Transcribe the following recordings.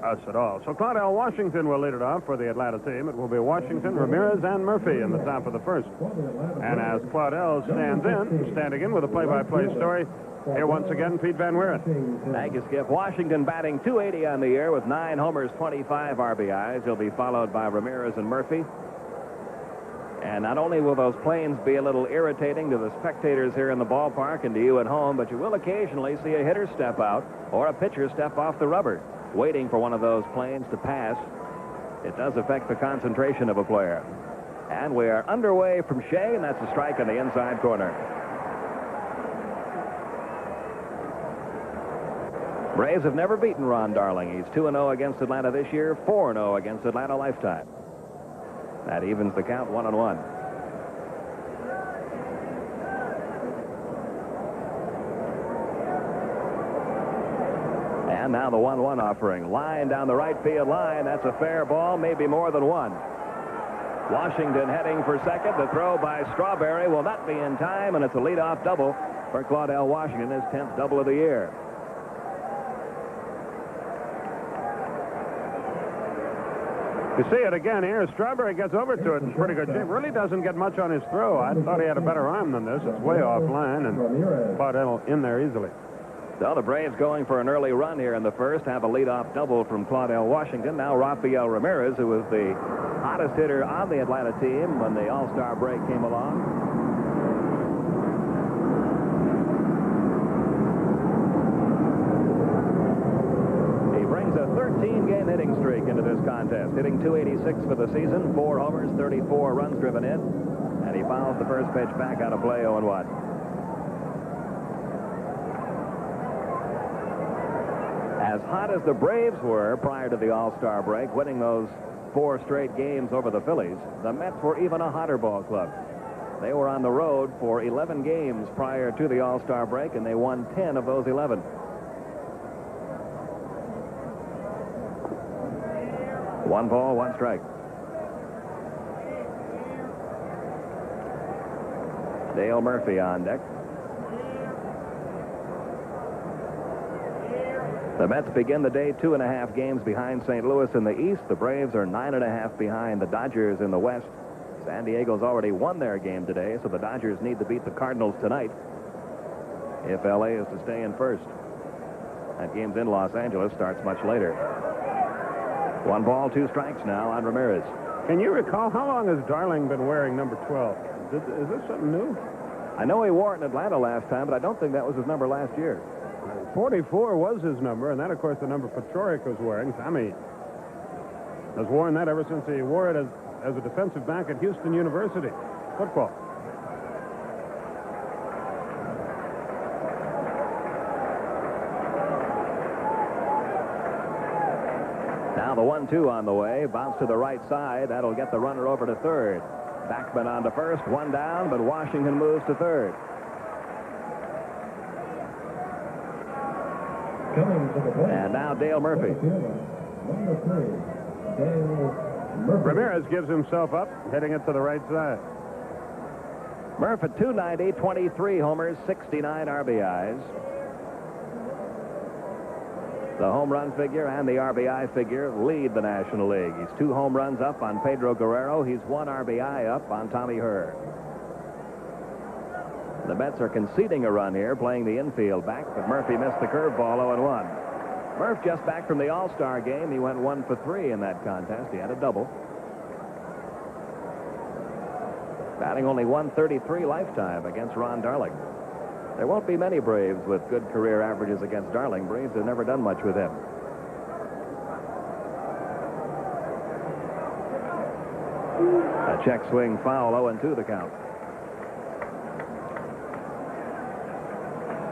us at all. So Claudell Washington will lead it off for the Atlanta team. It will be Washington, Ramirez, and Murphy in the top of the first. And as Claudell standing in with a play-by-play story, here once again, Pete Van Wieren. Thank you, Skip. Washington batting .280 on the year with 9 homers, 25 RBIs. He'll be followed by Ramirez and Murphy. And not only will those planes be a little irritating to the spectators here in the ballpark and to you at home, but you will occasionally see a hitter step out or a pitcher step off the rubber, waiting for one of those planes to pass. It does affect the concentration of a player. And we are underway from Shea, and that's a strike in the inside corner. Braves have never beaten Ron Darling. He's 2-0 against Atlanta this year, 4-0 against Atlanta lifetime. That evens the count 1-1. And now the 1-1 offering. Line down the right field line. That's a fair ball, maybe more than one. Washington heading for second. The throw by Strawberry will not be in time, and it's a leadoff double for Claudell Washington, his 10th double of the year. You see it again here. Strawberry gets over to it in pretty good shape. Really doesn't get much on his throw. I thought he had a better arm than this. It's way offline, and Claudell in there easily. So the Braves going for an early run here in the first. Have a leadoff double from Claudell Washington. Now Rafael Ramirez, who was the hottest hitter on the Atlanta team when the All-Star break came along. He brings a 13-game hitting streak into this contest, hitting .286 for the season, 4 homers, 34 runs driven in, and he fouls the first pitch back out of play, 0-1. As hot as the Braves were prior to the All-Star break, winning those 4 straight games over the Phillies, the Mets were even a hotter ball club. They were on the road for 11 games prior to the All-Star break, and they won 10 of those 11. One ball, one strike. Dale Murphy on deck. The Mets begin the day 2.5 games behind St. Louis in the East. The Braves are 9.5 behind the Dodgers in the West. San Diego's already won their game today, so the Dodgers need to beat the Cardinals tonight if L.A. is to stay in first. That game's in Los Angeles, starts much later. 1 ball, 2 strikes now on Ramirez. Can you recall how long has Darling been wearing number 12? Is this something new? I know he wore it in Atlanta last time, but I don't think that was his number last year. 44 was his number, and then, of course, the number Patrick was wearing. Tommy has worn that ever since he wore it as a defensive back at Houston University. Football. Now the 1-2 on the way. Bounce to the right side. That'll get the runner over to third. Backman on to first. 1 down, but Washington moves to third. And now Dale Murphy. Ramirez gives himself up, hitting it to the right side. Murphy at .290, 23 homers, 69 RBIs. The home run figure and the RBI figure lead the National League. He's 2 home runs up on Pedro Guerrero. He's 1 RBI up on Tommy Herr. The Mets are conceding a run here, playing the infield back, but Murphy missed the curveball, 0-1. Murph just back from the All-Star game. He went 1 for 3 in that contest. He had a double. Batting only .133 lifetime against Ron Darling. There won't be many Braves with good career averages against Darling. Braves have never done much with him. A check swing foul, 0-2 the count.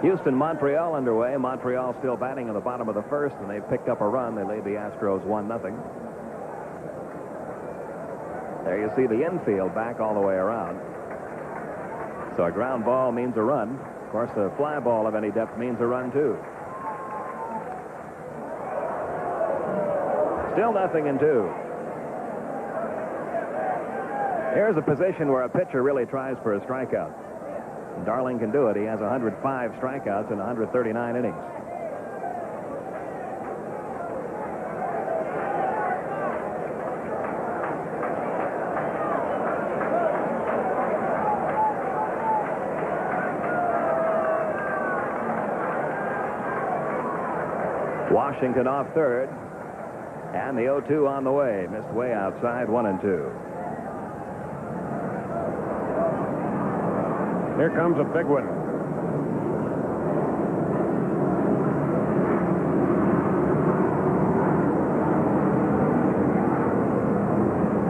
Houston, Montreal underway. Montreal still batting in the bottom of the first, and they've picked up a run. They lead the Astros 1-0. There you see the infield back all the way around. So a ground ball means a run. Of course, a fly ball of any depth means a run, too. Still 0-2. Here's a position where a pitcher really tries for a strikeout. Darling can do it. He has 105 strikeouts in 139 innings. Washington off third. And the 0-2 on the way. Missed way outside, 1-2. Here comes a big one.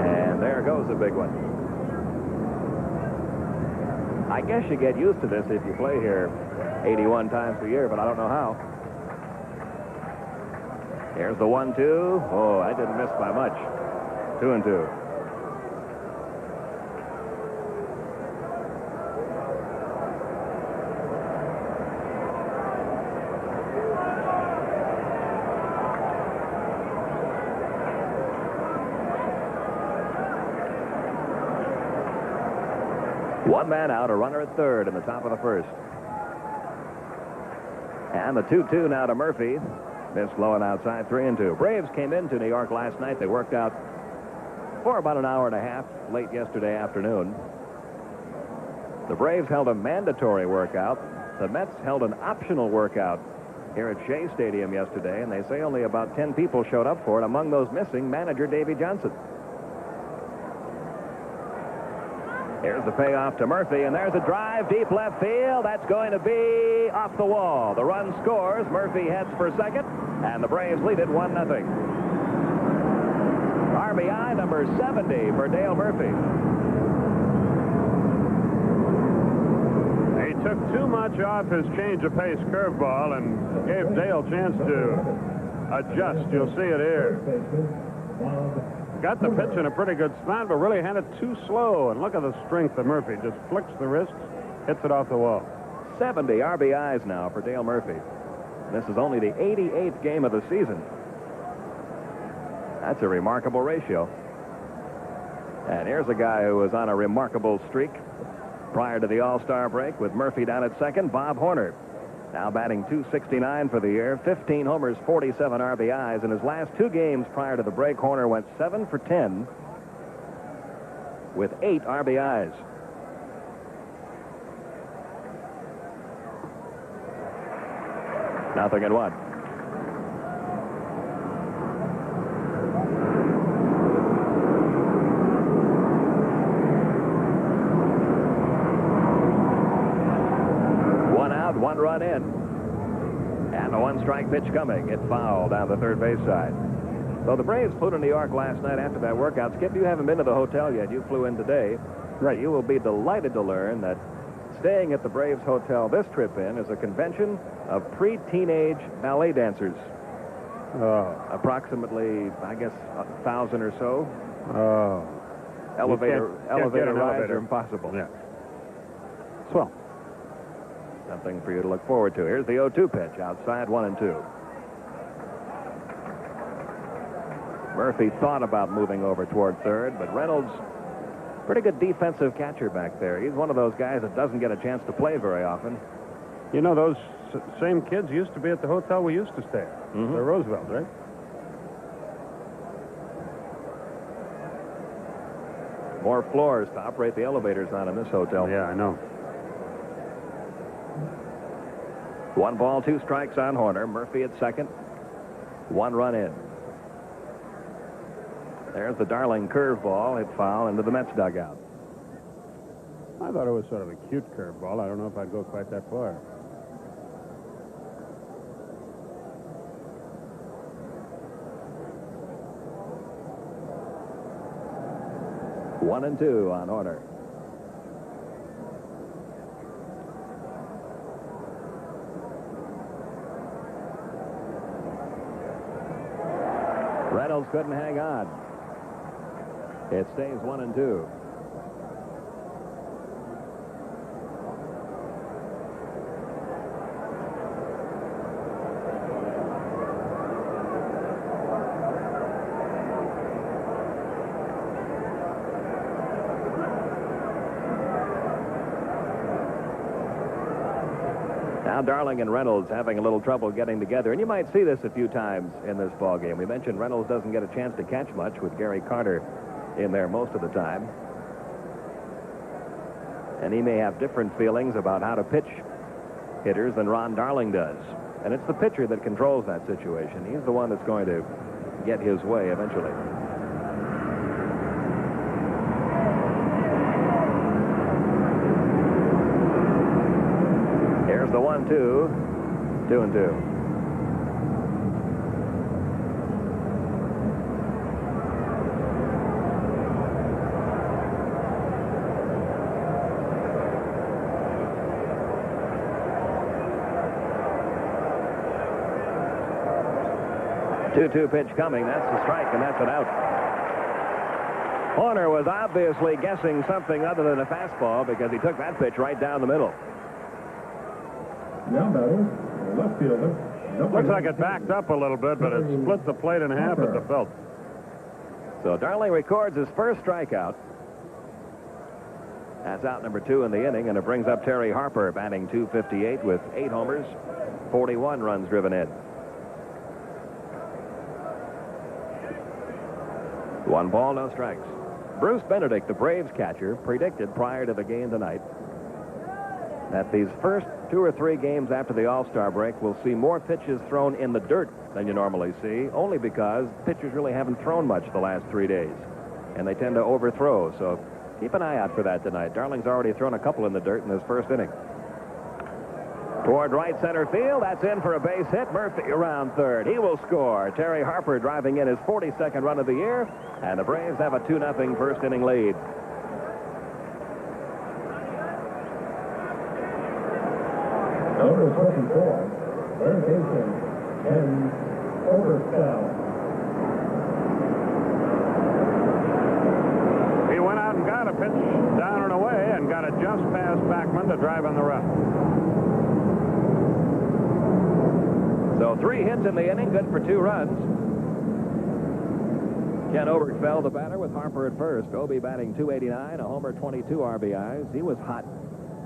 And there goes a big one. I guess you get used to this if you play here 81 times a year, but I don't know how. Here's the 1-2. Oh, I didn't miss by much. 2-2. One man out, a runner at third in the top of the first. And the 2-2 now to Murphy. Missed low and outside, 3-2. Braves came into New York last night. They worked out for about an hour and a half late yesterday afternoon. The Braves held a mandatory workout. The Mets held an optional workout here at Shea Stadium yesterday, and they say only about 10 people showed up for it. Among those missing, manager Davy Johnson. Here's the payoff to Murphy, and there's a drive deep left field. That's going to be off the wall. The run scores. Murphy heads for second, and the Braves lead it 1-0. RBI number 70 for Dale Murphy. He took too much off his change of pace curveball and gave Dale a chance to adjust. You'll see it here. Got the pitch in a pretty good spot, but really had it too slow. And look at the strength of Murphy. Just flicks the wrist, hits it off the wall. 70 RBIs now for Dale Murphy. This is only the 88th game of the season. That's a remarkable ratio. And here's a guy who was on a remarkable streak prior to the All-Star break with Murphy down at second, Bob Horner. Now batting .269 for the year, 15 homers, 47 RBIs. In his last two games prior to the break, Horner went 7 for 10 with 8 RBIs. Nothing and 1. One run in. And a one-strike pitch coming. It fouled down the third base side. So the Braves flew to New York last night after that workout. Skip, you haven't been to the hotel yet. You flew in today. Right. You will be delighted to learn that staying at the Braves Hotel this trip in is a convention of pre-teenage ballet dancers. Approximately, I guess, 1,000 or so. Elevator rides are impossible. Yeah. Swell. Something for you to look forward to. Here's the 0-2 pitch. Outside, 1-2. Murphy thought about moving over toward third, but Reynolds, pretty good defensive catcher back there. He's one of those guys that doesn't get a chance to play very often. You know, those same kids used to be at the hotel we used to stay at. Mm-hmm. The Roosevelt, right? More floors to operate the elevators on in this hotel. Yeah, I know. 1 ball, 2 strikes on Horner. Murphy at second. 1 run in. There's the Darling curveball. Hit foul into the Mets dugout. I thought it was sort of a cute curveball. I don't know if I'd go quite that far. One and 2 on Horner. Reynolds couldn't hang on. It stays 1-2. Now Darling and Reynolds having a little trouble getting together, and you might see this a few times in this ball game. We mentioned Reynolds doesn't get a chance to catch much with Gary Carter in there most of the time, and he may have different feelings about how to pitch hitters than Ron Darling does. And it's the pitcher that controls that situation. He's the one that's going to get his way eventually. Here's the 1-2. 2-2. Two pitch coming. That's the strike, and that's an out. Horner was obviously guessing something other than a fastball because he took that pitch right down the middle. Now batting, left fielder. Looks like it backed up a little bit, but it split the plate in half at the belt. So Darling records his first strikeout. That's out number 2 in the inning, and it brings up Terry Harper, batting .258 with 8 homers, 41 runs driven in. 1 ball, no strikes. Bruce Benedict, the Braves catcher, predicted prior to the game tonight that these first 2 or 3 games after the All-Star break will see more pitches thrown in the dirt than you normally see, only because pitchers really haven't thrown much the last 3 days, and they tend to overthrow. So keep an eye out for that tonight. Darling's already thrown a couple in the dirt in his first inning. Toward right center field. That's in for a base hit. Murphy around third. He will score. Terry Harper driving in his 42nd run of the year, and the Braves have a 2-0 first inning lead. Number 24, Verification, and Overspell. He went out and got a pitch down and away and got it just past Backman to drive on the run. So 3 hits in the inning, good for 2 runs. Ken Oberkfell, the batter, with Harper at first. Obi batting .289, a homer, 22 RBIs. He was hot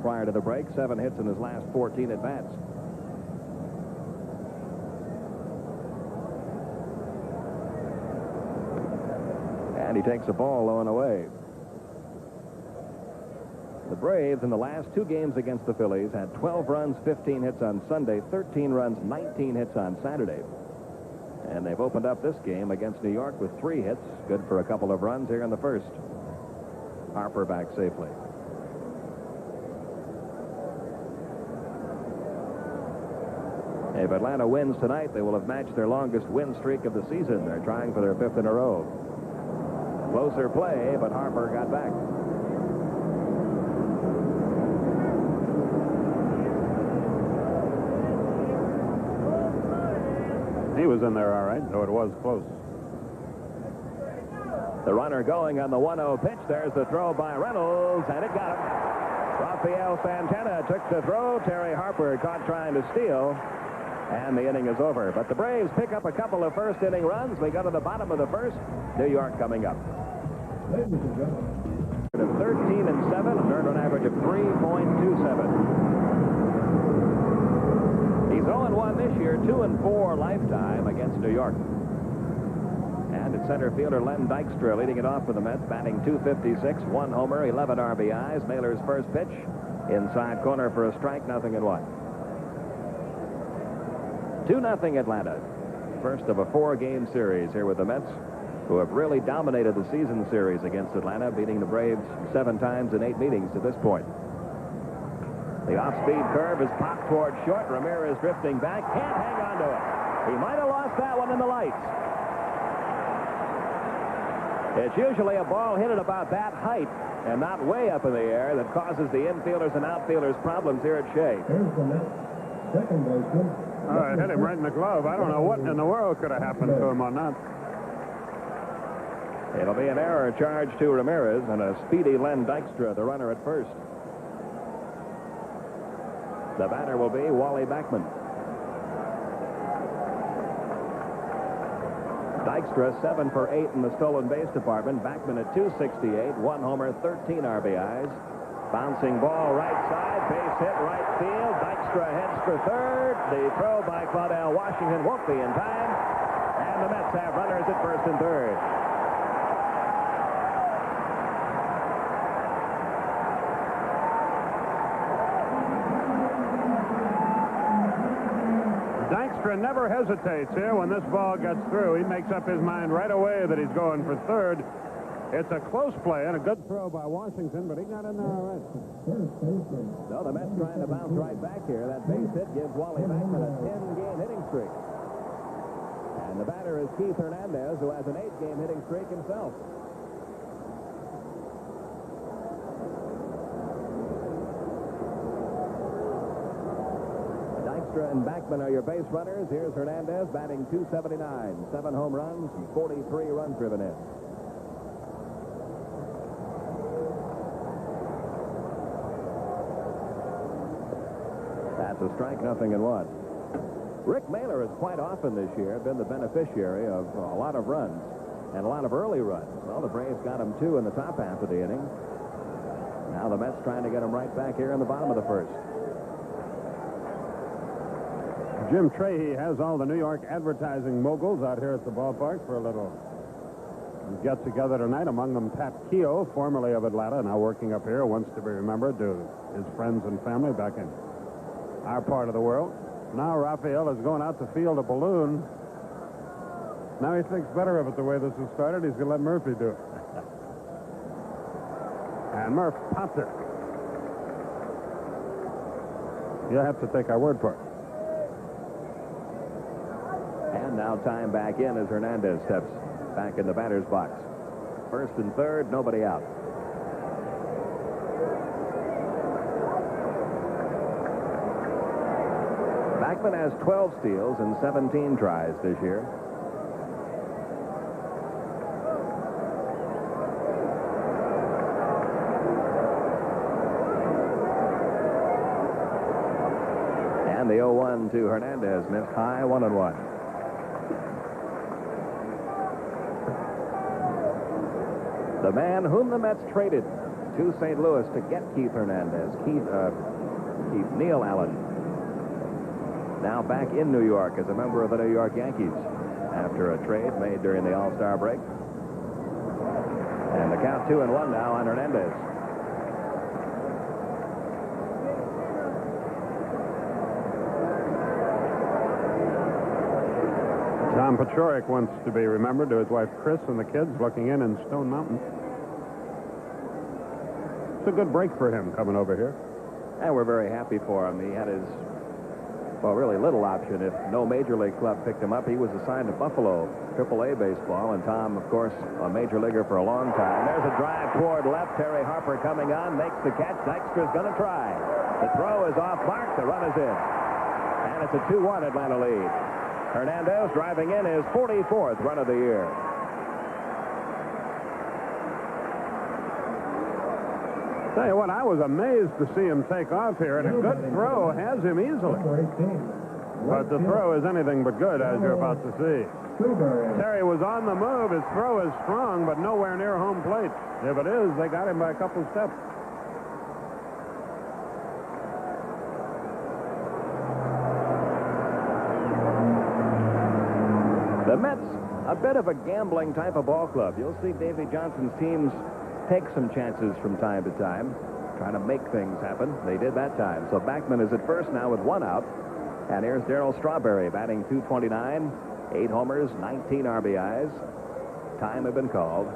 prior to the break, 7 hits in his last 14 at-bats. And he takes a ball low and away. The Braves in the last 2 games against the Phillies had 12 runs, 15 hits on Sunday, 13 runs, 19 hits on Saturday. And they've opened up this game against New York with 3 hits, good for a couple of runs here in the first. Harper back safely. If Atlanta wins tonight, they will have matched their longest win streak of the season. They're trying for their 5th in a row. Closer play, but Harper got back. He was in there all right, though it was close. The runner going on the 1-0 pitch. There's the throw by Reynolds, and it got him. Rafael Santana took the throw. Terry Harper caught trying to steal, and the inning is over. But the Braves pick up a couple of first-inning runs. We go to the bottom of the first. New York coming up. Ladies and gentlemen. 13 and 7, earned an average of 3.27. He's 0-1 this year, 2-4 lifetime against New York. And at center fielder Len Dykstra leading it off for the Mets, batting .256, 1 homer, 11 RBIs. Mailer's first pitch, inside corner for a strike, 0-1. 2-0 Atlanta. First of a 4-game series here with the Mets, who have really dominated the season series against Atlanta, beating the Braves 7 times in 8 meetings to this point. The off-speed curve is popped toward short. Ramirez drifting back. Can't hang on to it. He might have lost that one in the lights. It's usually a ball hit at about that height and not way up in the air that causes the infielders and outfielders problems here at Shea. Here's the Mets second baseman. It hit him right in the glove. I don't know what in the world could have happened to him on that. It'll be an error charged to Ramirez and a speedy Len Dykstra, the runner at first. The batter will be Wally Backman. Dykstra 7 for 8 in the stolen base department. Backman at .268, 1 homer, 13 RBIs. Bouncing ball right side, base hit right field. Dykstra heads for third. The throw by Claudell Washington won't be in time. And the Mets have runners at first and third. Dykstra never hesitates here when this ball gets through. He makes up his mind right away that he's going for third. It's a close play and a good throw by Washington, but he got in there all right. So the Mets trying to bounce right back here. That base hit gives Wally Backman a 10-game hitting streak. And the batter is Keith Hernandez, who has an 8-game hitting streak himself. Dykstra and Backman are your base runners. Here's Hernandez batting .279, 7 home runs, and 43 runs driven in. That's a strike, 0-1. Rick Mailer has quite often this year been the beneficiary of a lot of runs and a lot of early runs. Well, the Braves got him 2 in the top half of the inning. Now the Mets trying to get him right back here in the bottom of the first. Jim Trahey has all the New York advertising moguls out here at the ballpark for a little get-together tonight. Among them, Pat Keogh, formerly of Atlanta, now working up here, wants to be remembered to his friends and family back in our part of the world. Now Raphael is going out to field a balloon. Now he thinks better of it the way this has started. He's going to let Murphy do it. And Murph popped it. You'll have to take our word for it. And now time back in as Hernandez steps back in the batter's box. First and third, nobody out. Backman has 12 steals and 17 tries this year. And the 0-1 to Hernandez missed high, 1-1. The man whom the Mets traded to St. Louis to get Keith Hernandez, Neil Allen, now back in New York as a member of the New York Yankees after a trade made during the All-Star break. And the count 2-1 now on Hernandez. Tom Paciorek wants to be remembered to his wife Chris and the kids looking in Stone Mountain. It's a good break for him coming over here. And we're very happy for him. He had his, well, really little option. If no major league club picked him up, he was assigned to Buffalo AAA baseball. And Tom, of course, a major leaguer for a long time. There's a drive toward left. Terry Harper coming on, makes the catch. Dykstra's going to try. The throw is off mark. The run is in. And it's a 2-1 Atlanta lead. Hernandez driving in his 44th run of the year. Tell you what, I was amazed to see him take off here, and a good throw has him easily. But the throw is anything but good, as you're about to see. Terry was on the move. His throw is strong, but nowhere near home plate. If it is, they got him by a couple steps. The Mets, a bit of a gambling type of ball club. You'll see Davey Johnson's teams take some chances from time to time, trying to make things happen. They did that time. So Backman is at first now with 1 out. And here's Darryl Strawberry batting .229, 8 homers, 19 RBIs. Time had been called.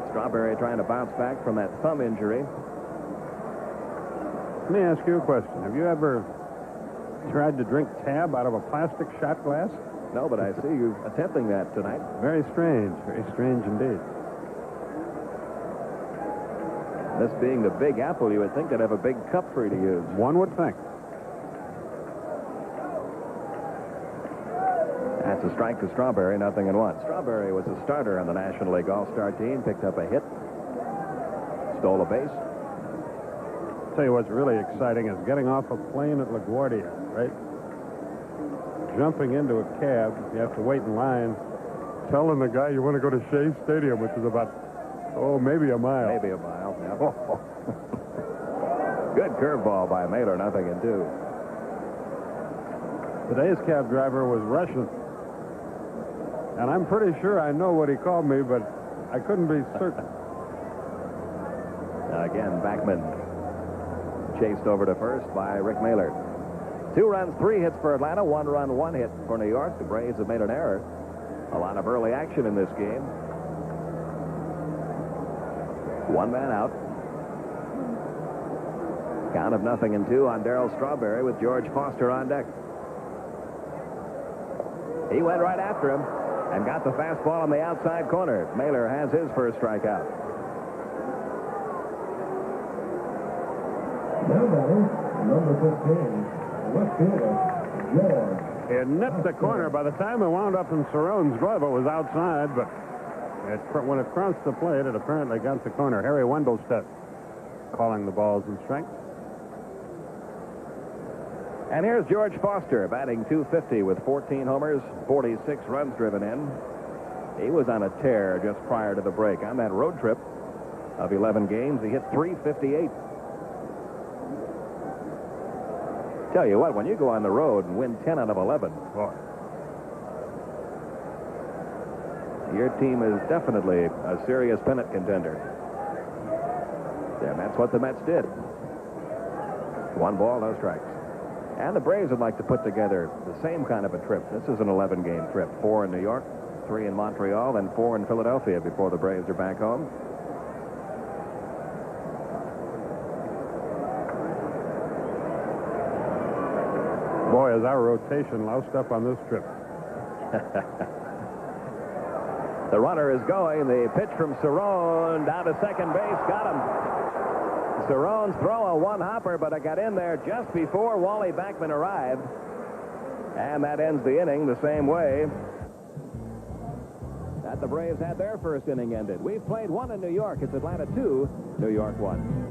Strawberry trying to bounce back from that thumb injury. Let me ask you a question. Have you ever tried to drink tab out of a plastic shot glass? No, but I see you attempting that tonight. Very strange indeed. This being the Big Apple, you would think they'd have a big cup for you to use. One would think. That's a strike to Strawberry, 0-1. Strawberry was a starter on the National League All-Star team, picked up a hit, stole a base. Tell you what's really exciting is getting off a plane at LaGuardia, right? Jumping into a cab, you have to wait in line, telling the guy you want to go to Shea Stadium, which is about, maybe a mile. Maybe a mile, yeah. Good curveball by Mailer, 0-2. Today's cab driver was Russian. And I'm pretty sure I know what he called me, but I couldn't be certain. Again, Backman chased over to first by Rick Mailer. 2 runs, 3 hits for Atlanta, 1 run, 1 hit for New York. The Braves have made an error. A lot of early action in this game. 1 man out. Count of 0-2 on Darryl Strawberry with George Foster on deck. He went right after him and got the fastball on the outside corner. Mailer has his first strikeout. Now batting, number 15, left fielder, George. It nipped the corner. By the time it wound up in Cerrone's glove, it was outside, but when it crossed the plate, it apparently got the corner. Harry Wendelstedt calling the balls and strikes. And here's George Foster batting .250 with 14 homers, 46 runs driven in. He was on a tear just prior to the break. On that road trip of 11 games, he hit .358. Tell you what, when you go on the road and win 10 out of 11, boy, your team is definitely a serious pennant contender. And that's what the Mets did. 1 ball, no strikes. And the Braves would like to put together the same kind of a trip. This is an 11-game trip. 4 in New York, 3 in Montreal, and 4 in Philadelphia before the Braves are back home. Boy, is our rotation loused up on this trip. The runner is going. The pitch from Cerrone down to second base. Got him. Cerrone's throw a one-hopper, but it got in there just before Wally Backman arrived. And that ends the inning the same way that the Braves had their first inning ended. We've played 1 in New York. It's Atlanta 2, New York 1.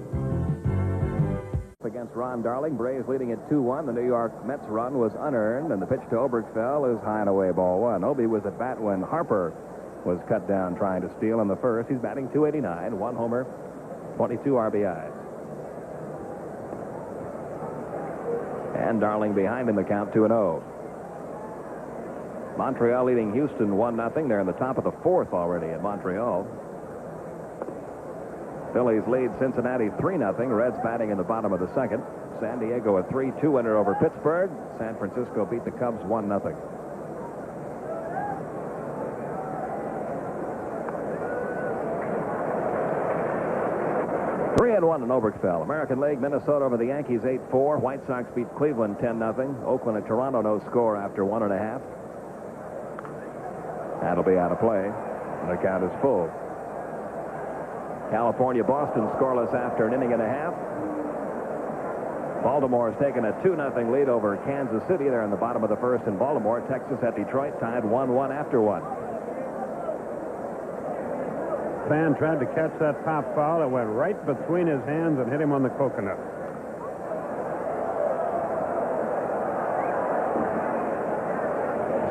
Against Ron Darling, Braves leading at 2-1. The New York Mets run was unearned, and the pitch to Oberkfell is high and away, ball 1. Obi was at bat when Harper was cut down trying to steal in the first. He's batting .289, 1 homer, 22 RBIs. And Darling behind in the count, 2-0. Montreal leading Houston 1-0. They're in the top of the 4th already in Montreal. Phillies lead Cincinnati 3-0. Reds batting in the bottom of the 2nd. San Diego a 3-2 winner over Pittsburgh. San Francisco beat the Cubs 1-0. Three and 1 in Oberkfell. American League, Minnesota over the Yankees 8-4. White Sox beat Cleveland 10-0. Oakland and Toronto no score after 1.5. That'll be out of play. The count is full. California, Boston scoreless after an inning and a half. Baltimore has taken a 2-0 lead over Kansas City. They're in the bottom of the 1st in Baltimore. Texas at Detroit tied 1-1 after 1. Fan tried to catch that pop foul. It went right between his hands and hit him on the coconut.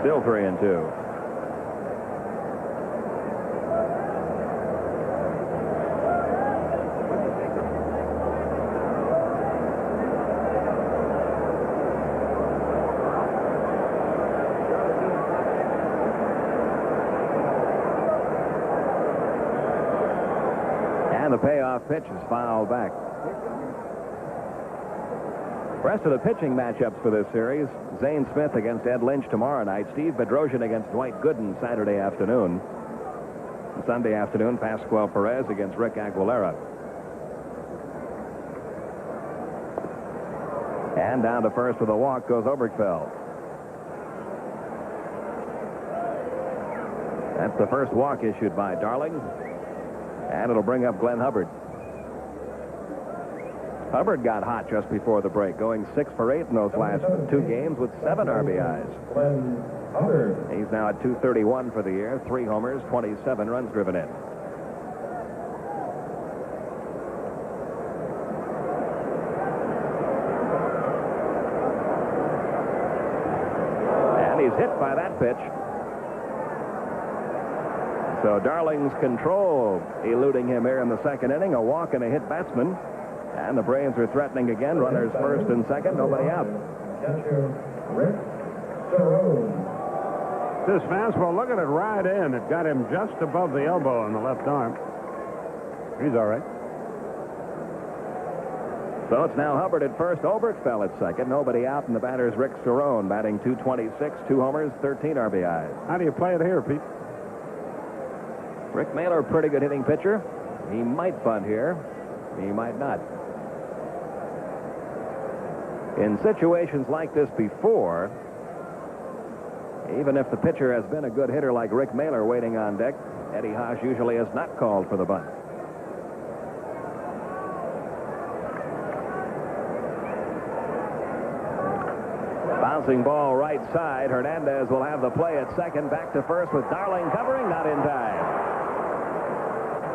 Still 3-2. And the payoff pitch is fouled back. Rest of the pitching matchups for this series: Zane Smith against Ed Lynch tomorrow night. Steve Bedrosian against Dwight Gooden Saturday afternoon. Sunday afternoon, Pascual Perez against Rick Aguilera. And down to first with a walk goes Oberkfell. That's the first walk issued by Darling. And it'll bring up Glenn Hubbard. Hubbard got hot just before the break, going 6 for 8 in those last 2 games with 7 RBIs. Glenn Hubbard. He's now at .231 for the year, 3 homers, 27 runs driven in. And he's hit by that pitch. So Darling's control eluding him here in the 2nd inning. A walk and a hit batsman. And the Braves are threatening again. Runners 1st and 2nd. Nobody out. Catcher Rick Cerrone. This fastball, look at it right in. It got him just above the elbow on the left arm. He's all right. So it's now Hubbard at first, Oberkfell at second. Nobody out, and the batter's Rick Cerrone, batting .226, 2 homers, 13 RBIs. How do you play it here, Pete? Rick Mailer, pretty good hitting pitcher. He might bunt here. He might not. In situations like this before, even if the pitcher has been a good hitter like Rick Mailer waiting on deck, Eddie Haas usually has not called for the bunt. Bouncing ball right side. Hernandez will have the play at second. Back to first with Darling covering. Not in time.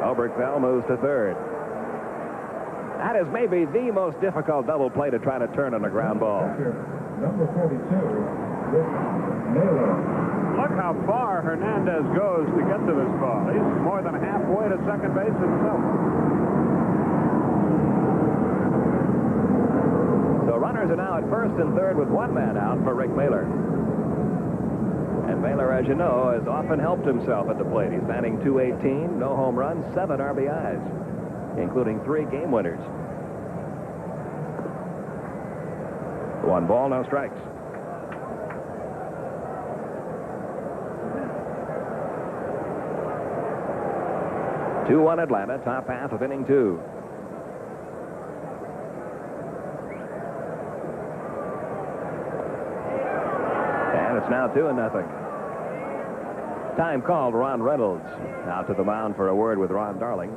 Oberkfell moves to third. That is maybe the most difficult double play to try to turn on a ground ball. Number 42, Rick Mailer. Look how far Hernandez goes to get to this ball. He's more than halfway to second base himself. So runners are now at first and third with one man out for Rick Mailer. And Mailer, as you know, has often helped himself at the plate. He's batting .218, no home runs, 7 RBIs, including 3 game winners. 1 ball, no strikes. Two-one Atlanta, top half of inning 2. And it's now 2-0. Time called. Ron Reynolds out to the mound for a word with Ron Darling.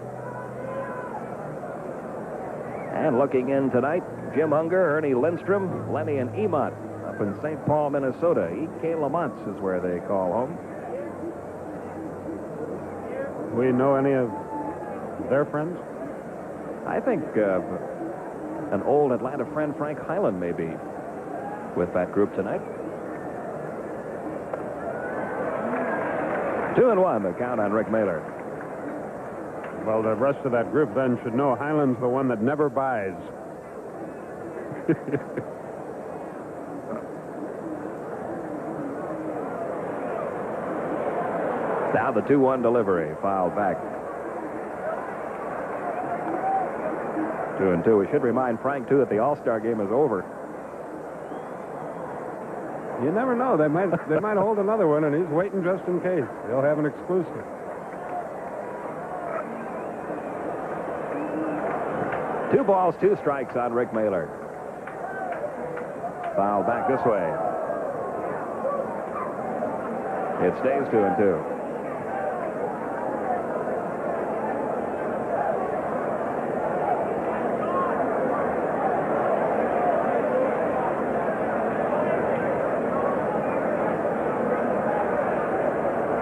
And looking in tonight, Jim Unger, Ernie Lindstrom, Lenny and Emont up in St. Paul, Minnesota. E.K. Lamont's is where they call home. We know any of their friends? I think an old Atlanta friend, Frank Hyland, may be with that group tonight. 2-1, the count on Rick Mailer. Well, the rest of that group then should know Highland's the one that never buys. Now the 2-1 delivery, fouled back. 2-2. We should remind Frank, too, that the All-Star game is over. You never know. They might hold another one, and he's waiting just in case. They'll have an exclusive. Two balls, 2 strikes on Rick Mailer. Foul back this way. It stays 2-2.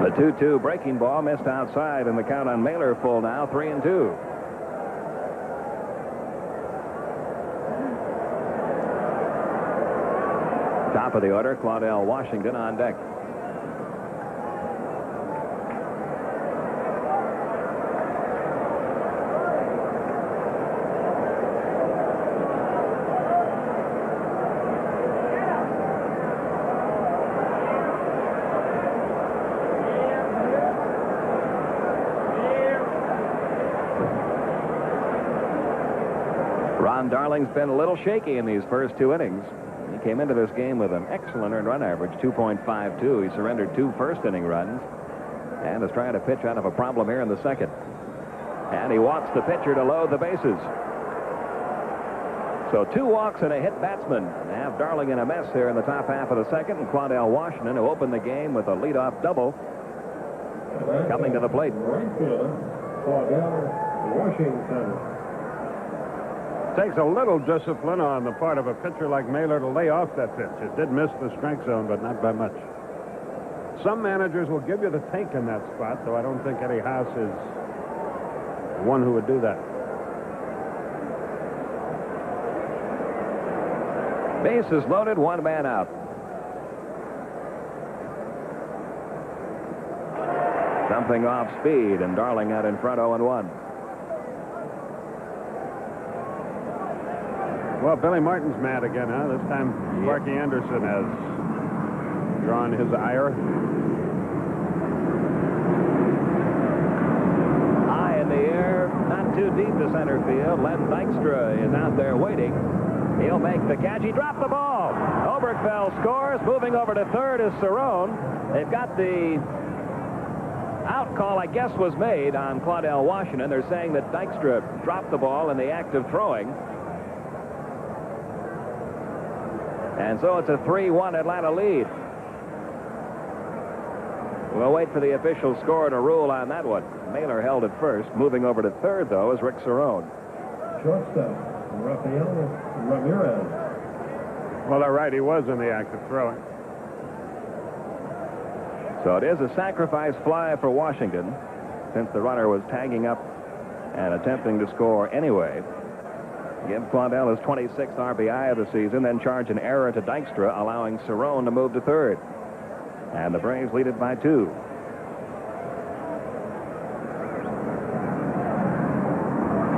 The 2-2 breaking ball missed outside, and the count on Mailer full now, 3-2. Top of the order, Claudell Washington on deck. Ron Darling's been a little shaky in these first 2 innings. He came into this game with an excellent earned run average, 2.52. He surrendered 2 first-inning runs and is trying to pitch out of a problem here in the second. And he walks the pitcher to load the bases. So 2 walks and a hit batsman. They have Darling in a mess here in the top half of the second, and Claudell Washington, who opened the game with a leadoff double, coming to the plate. Right fielder, Claudell Washington. Takes a little discipline on the part of a pitcher like Mailer to lay off that pitch. It did miss the strike zone, but not by much. Some managers will give you the take in that spot, though I don't think Eddie Haas is one who would do that. Bases loaded, 1 man out. Something off speed, and Darling out in front, 0-1. Well, Billy Martin's mad again, huh? This time, Sparky Anderson has drawn his ire. High in the air, not too deep to center field. Len Dykstra is out there waiting. He'll make the catch. He dropped the ball. Oberkfell scores. Moving over to third is Cerrone. They've got the out call, I guess, was made on Claudell Washington. They're saying that Dykstra dropped the ball in the act of throwing. And so it's a 3-1 Atlanta lead. We'll wait for the official score to rule on that one. Mailer held at first. Moving over to third, though, is Rick Cerrone. Shortstop, Rafael Ramirez. Well, they're right. He was in the act of throwing. So it is a sacrifice fly for Washington, since the runner was tagging up and attempting to score anyway. Give Claudell his 26th RBI of the season, then charge an error to Dykstra, allowing Cerrone to move to third. And the Braves lead it by 2.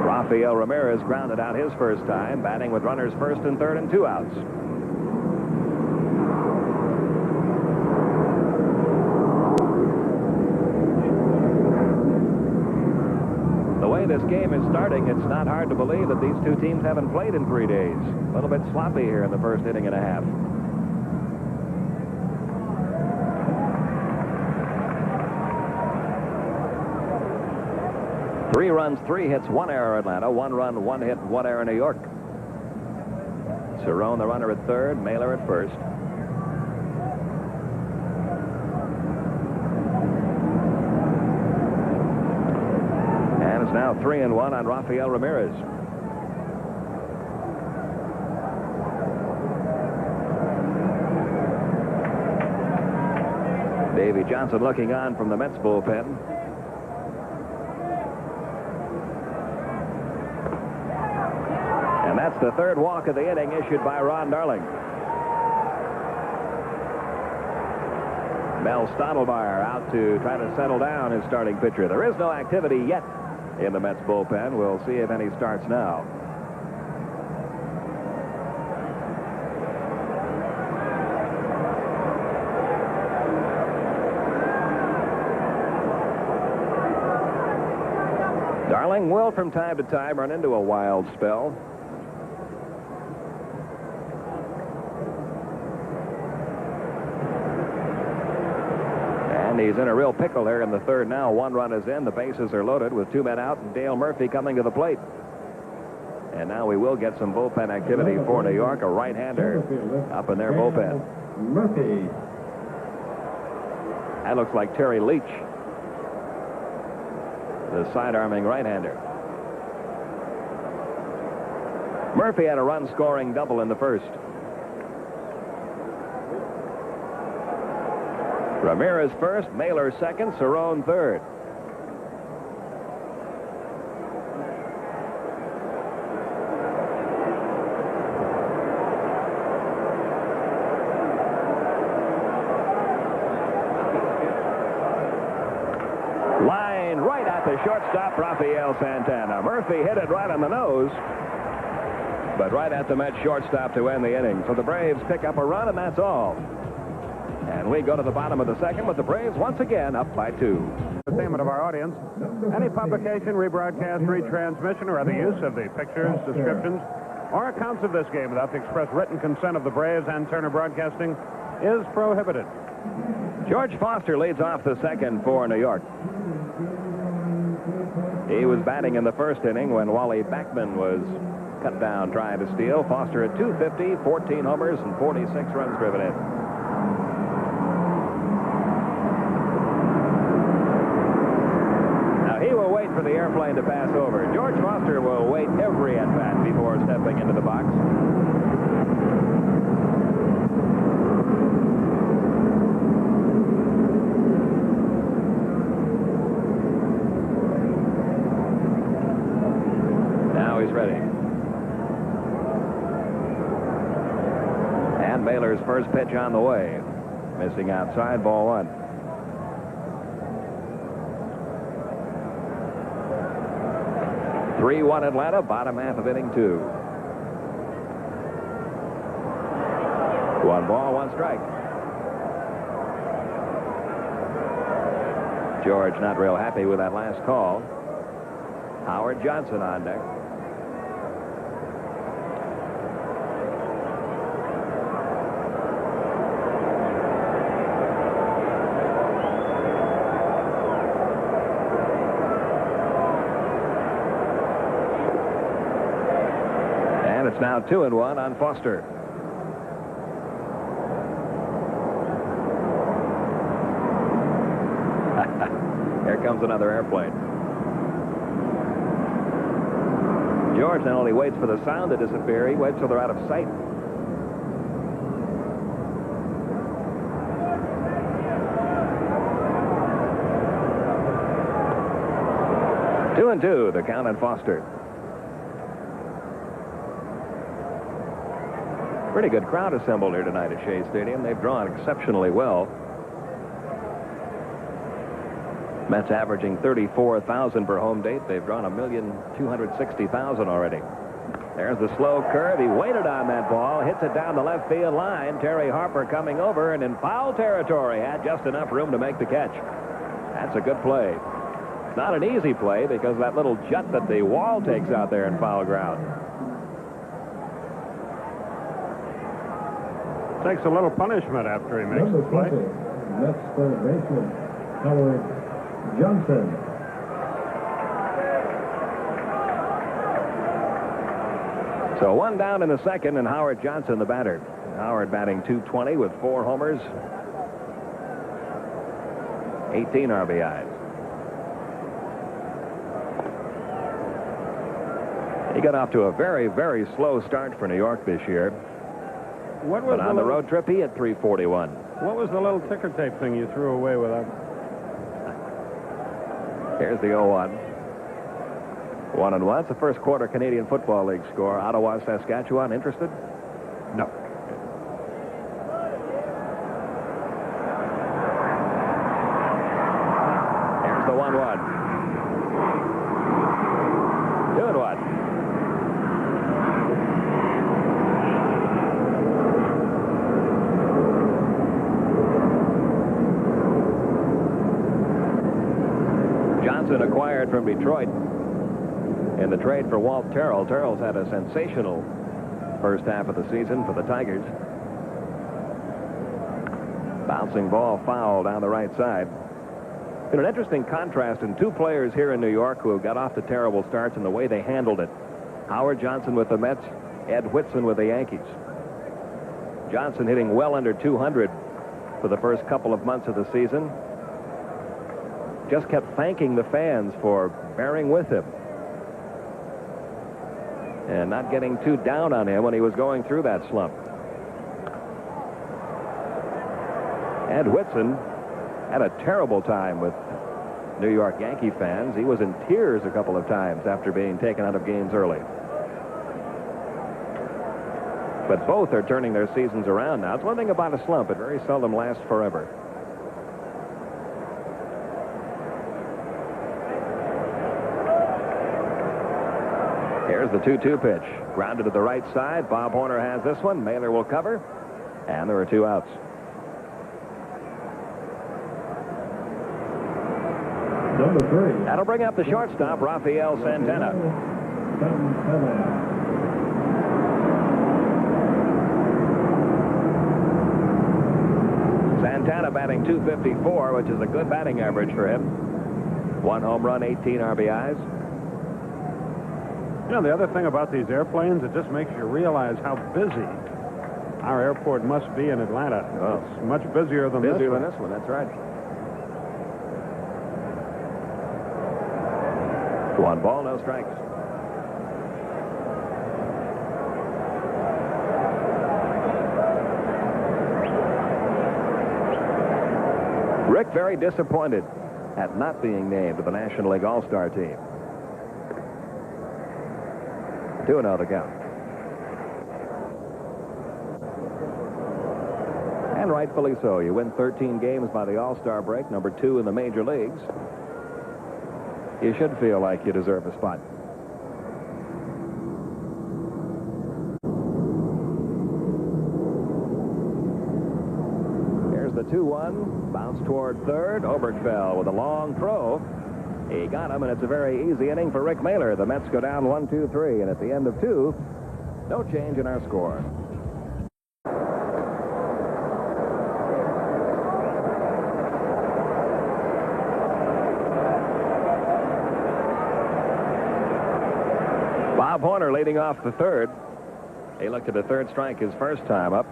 Rafael Ramirez grounded out his first time, batting with runners first and third and 2 outs. The way this game is starting, it's not hard to believe that these two teams haven't played in 3 days. A little bit sloppy here in the first inning and a half. 3 runs, 3 hits, 1 error Atlanta. 1 run, 1 hit, 1 error New York. Cerrone the runner at third, Mailer at first. And it's now 3-1 on Rafael Ramirez. Davey Johnson looking on from the Mets bullpen. And that's the third walk of the inning issued by Ron Darling. Mel Stottlemyre out to try to settle down his starting pitcher. There is no activity yet in the Mets bullpen. We'll see if any starts now. Darling will from time to time run into a wild spell. And he's in a real pickle here in the third now. 1 run is in. The bases are loaded with 2 men out and Dale Murphy coming to the plate. And now we will get some bullpen activity for New York. A right-hander up in their bullpen. Murphy. That looks like Terry Leach, the side-arming right-hander. Murphy had a run-scoring double in the first. Ramirez first, Mailer second, Cerrone third. Line right at the shortstop, Rafael Santana. Murphy hit it right on the nose, but right at the Mets shortstop to end the inning. So the Braves pick up a run, and that's all. And we go to the bottom of the second with the Braves once again up by 2. Entertainment of our audience. Any publication, rebroadcast, retransmission, or other use of the pictures, descriptions, or accounts of this game without the express written consent of the Braves and Turner Broadcasting is prohibited. George Foster leads off the second for New York. He was batting in the first inning when Wally Backman was cut down trying to steal. Foster at .250, 14 homers, and 46 runs driven in. He will wait for the airplane to pass over. George Foster will wait every at-bat before stepping into the box. Now he's ready. And Mailer's first pitch on the way. Missing outside, ball 1. 3-1 Atlanta, bottom half of inning 2. 1 ball, 1 strike. George not real happy with that last call. Howard Johnson on deck. And it's now 2-1 on Foster. Here comes another airplane. George not only waits for the sound to disappear, he waits till they're out of sight. Two and two, the count on Foster. Pretty good crowd assembled here tonight at Shea Stadium. They've drawn exceptionally well. Mets averaging 34,000 per home date. They've drawn 1,260,000 already. There's the slow curve. He waited on that ball, hits it down the left field line. Terry Harper coming over and in foul territory had just enough room to make the catch. That's a good play. Not an easy play because that little jut that the wall takes out there in foul ground. Takes a little punishment after he makes the play. Mets third baseman Howard Johnson. So one down in the second, and Howard Johnson, the batter. Howard batting .220 with 4 homers, 18 RBIs. He got off to a very, very slow start for New York this year. But on the road trip, he had .341. What was the little ticker tape thing you threw away without? Here's the 0-1. 1-1. It's the first quarter Canadian Football League score. Ottawa, Saskatchewan. Interested? No. Here's the 1-1. 2-1. Johnson acquired from Detroit in the trade for Walt Terrell. Terrell's had a sensational first half of the season for the Tigers. Bouncing ball foul down the right side. Been an interesting contrast in 2 players here in New York who got off to terrible starts in the way they handled it. Howard Johnson with the Mets, Ed Whitson with the Yankees. Johnson hitting well under 200 for the first couple of months of the season. Just kept thanking the fans for bearing with him and not getting too down on him when he was going through that slump. Ed Whitson had a terrible time with New York Yankee fans. He was in tears a couple of times after being taken out of games early. But both are turning their seasons around now. It's one thing about a slump. It very seldom lasts forever. Here's the 2-2 pitch. Grounded to the right side. Bob Horner has this one. Mailer will cover. And there are 2 outs. Number 3. That'll bring up the shortstop, Rafael Santana. Santana batting .254, which is a good batting average for him. 1 home run, 18 RBIs. You know, the other thing about these airplanes, it just makes you realize how busy our airport must be in Atlanta. Oh. It's much busier than this one. That's right. 1 ball, no strikes. Rick very disappointed at not being named to the National League All-Star team. 2-0 the count. And rightfully so. You win 13 games by the All-Star break, number 2 in the major leagues. You should feel like you deserve a spot. Here's the 2-1. Bounce toward third. Oberkfell with a long throw. He got him, and it's a very easy inning for Rick Mailer. The Mets go down 1-2-3, and at the end of 2, no change in our score. Bob Horner leading off the third. He looked at a third strike his first time up.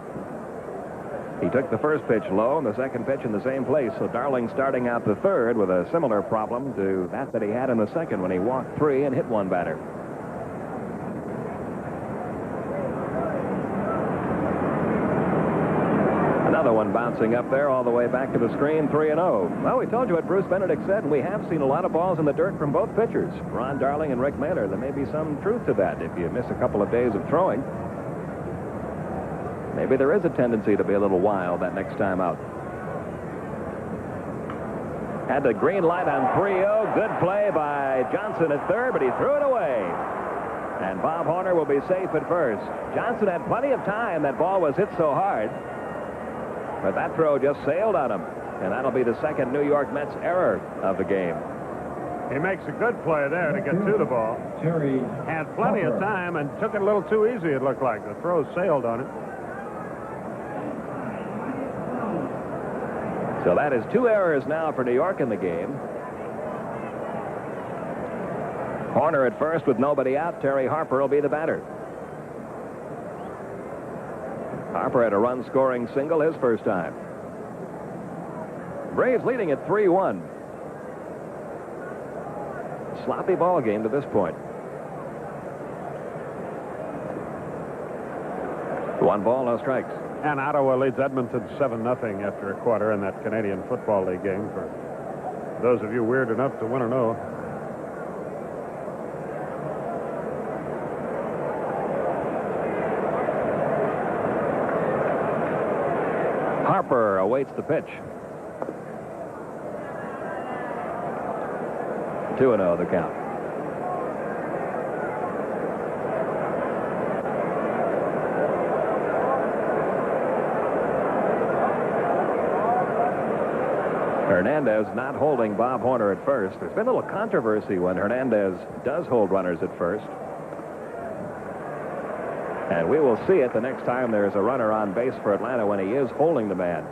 He took the first pitch low and the second pitch in the same place. So Darling starting out the third with a similar problem to that he had in the second when he walked 3 and hit 1 batter. Another one bouncing up there all the way back to the screen, 3-0. Well, we told you what Bruce Benedict said, and we have seen a lot of balls in the dirt from both pitchers, Ron Darling and Rick Mailer. There may be some truth to that if you miss a couple of days of throwing. Maybe there is a tendency to be a little wild that next time out. Had the green light on 3-0. Good play by Johnson at third, but he threw it away. And Bob Horner will be safe at first. Johnson had plenty of time. That ball was hit so hard. But that throw just sailed on him. And that'll be the second New York Mets error of the game. He makes a good play there to get to the ball. Had plenty of time and took it a little too easy, it looked like. The throw sailed on it. So that is 2 errors now for New York in the game. Horner at first with nobody out. Terry Harper will be the batter. Harper had a run-scoring single his first time. Braves leading at 3-1. Sloppy ball game to this point. 1 ball, no strikes. And Ottawa leads Edmonton 7-0 after a quarter in that Canadian Football League game. For those of you weird enough to want to know. Harper awaits the pitch. 2-0 the count. Hernandez not holding Bob Horner at first. There's been a little controversy when Hernandez does hold runners at first. And we will see it the next time there's a runner on base for Atlanta when he is holding the man.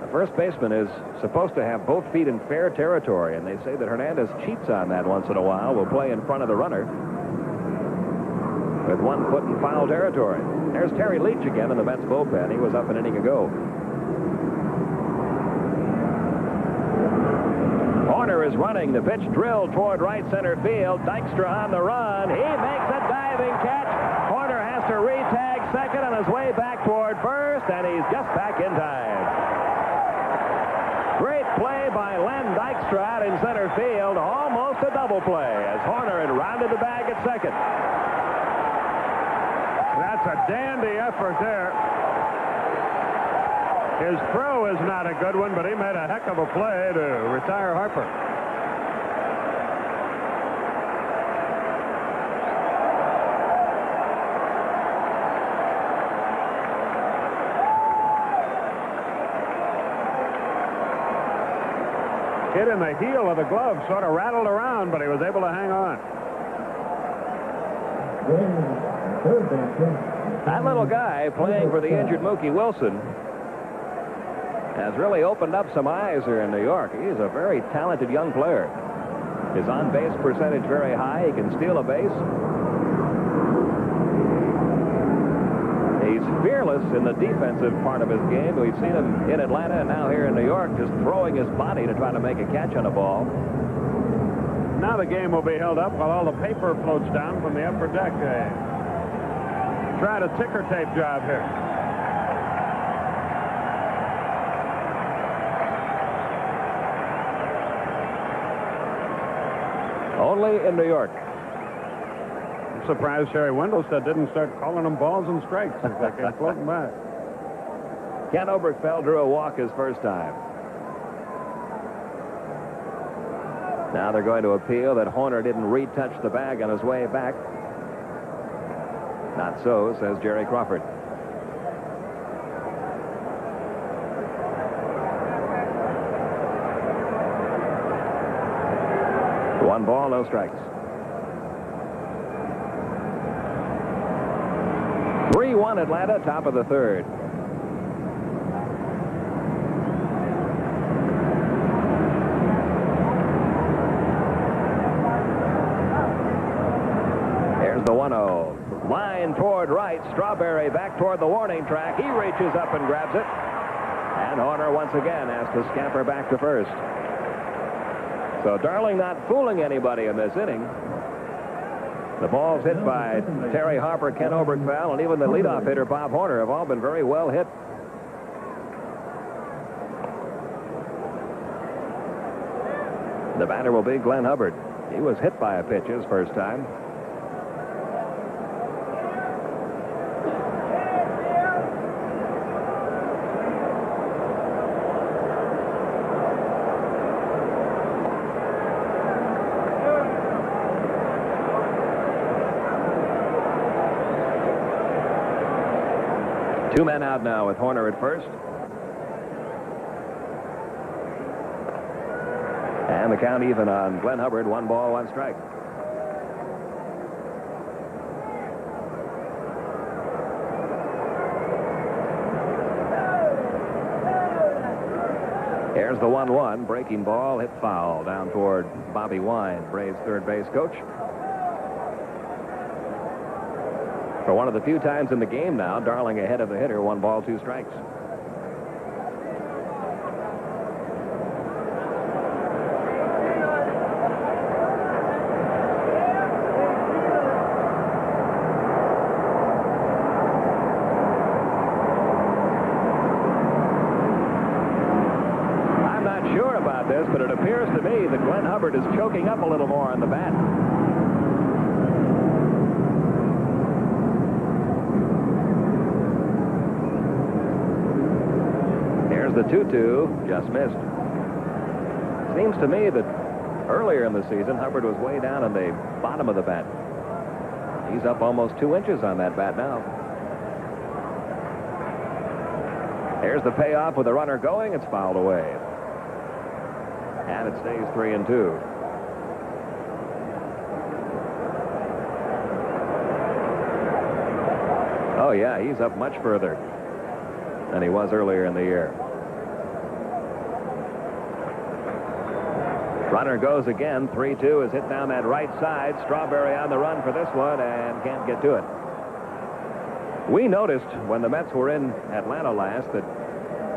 The first baseman is supposed to have both feet in fair territory, and they say that Hernandez cheats on that once in a while. Will play in front of the runner with 1 foot in foul territory. There's Terry Leach again in the Mets bullpen. He was up an inning ago. Horner is running. The pitch drilled toward right center field. Dykstra on the run. He makes a diving catch. Horner has to re-tag second on his way back toward first, and he's just back in time. Great play by Len Dykstra out in center field. Almost a double play as Horner had rounded the bag at second. That's a dandy effort there. His throw is not a good one, but he made a heck of a play to retire Harper. Hit in the heel of the glove, sort of rattled around, but he was able to hang on. That little guy playing for the injured Mookie Wilson has really opened up some eyes here in New York. He's a very talented young player. His on-base percentage very high. He can steal a base. He's fearless in the defensive part of his game. We've seen him in Atlanta and now here in New York just throwing his body to try to make a catch on a ball. Now the game will be held up while all the paper floats down from the upper deck. Try a ticker tape job here. Only in New York. I'm surprised Sherry Wendelstedt didn't start calling them balls and strikes as they came floating by. Ken Oberkfell drew a walk his first time. Now they're going to appeal that Horner didn't retouch the bag on his way back. Not so, says Jerry Crawford. 1 ball, no strikes. 3-1 Atlanta, top of the third. Here's the 1-0. Line toward right. Strawberry back toward the warning track. He reaches up and grabs it. And Horner once again has to scamper back to first. So Darling not fooling anybody in this inning. The balls hit by Terry Harper, Ken Oberkfell, and even the leadoff hitter, Bob Horner, have all been very well hit. The batter will be Glenn Hubbard. He was hit by a pitch his first time. Two men out now with Horner at first. And the count even on Glenn Hubbard. 1 ball, 1 strike. Here's the 1-1. Breaking ball, hit foul down toward Bobby Wine, Braves third base coach. For one of the few times in the game now, Darling ahead of the hitter, 1 ball, 2 strikes. I'm not sure about this, but it appears to me that Glenn Hubbard is choking up a little more on the bat. The 2-2 just missed. Seems to me that earlier in the season, Hubbard was way down in the bottom of the bat. He's up almost 2 inches on that bat now. Here's the payoff with the runner going. It's fouled away. And it stays 3-2. Oh, yeah, he's up much further than he was earlier in the year. Runner goes again. 3-2 is hit down that right side. Strawberry on the run for this one and can't get to it. We noticed when the Mets were in Atlanta last that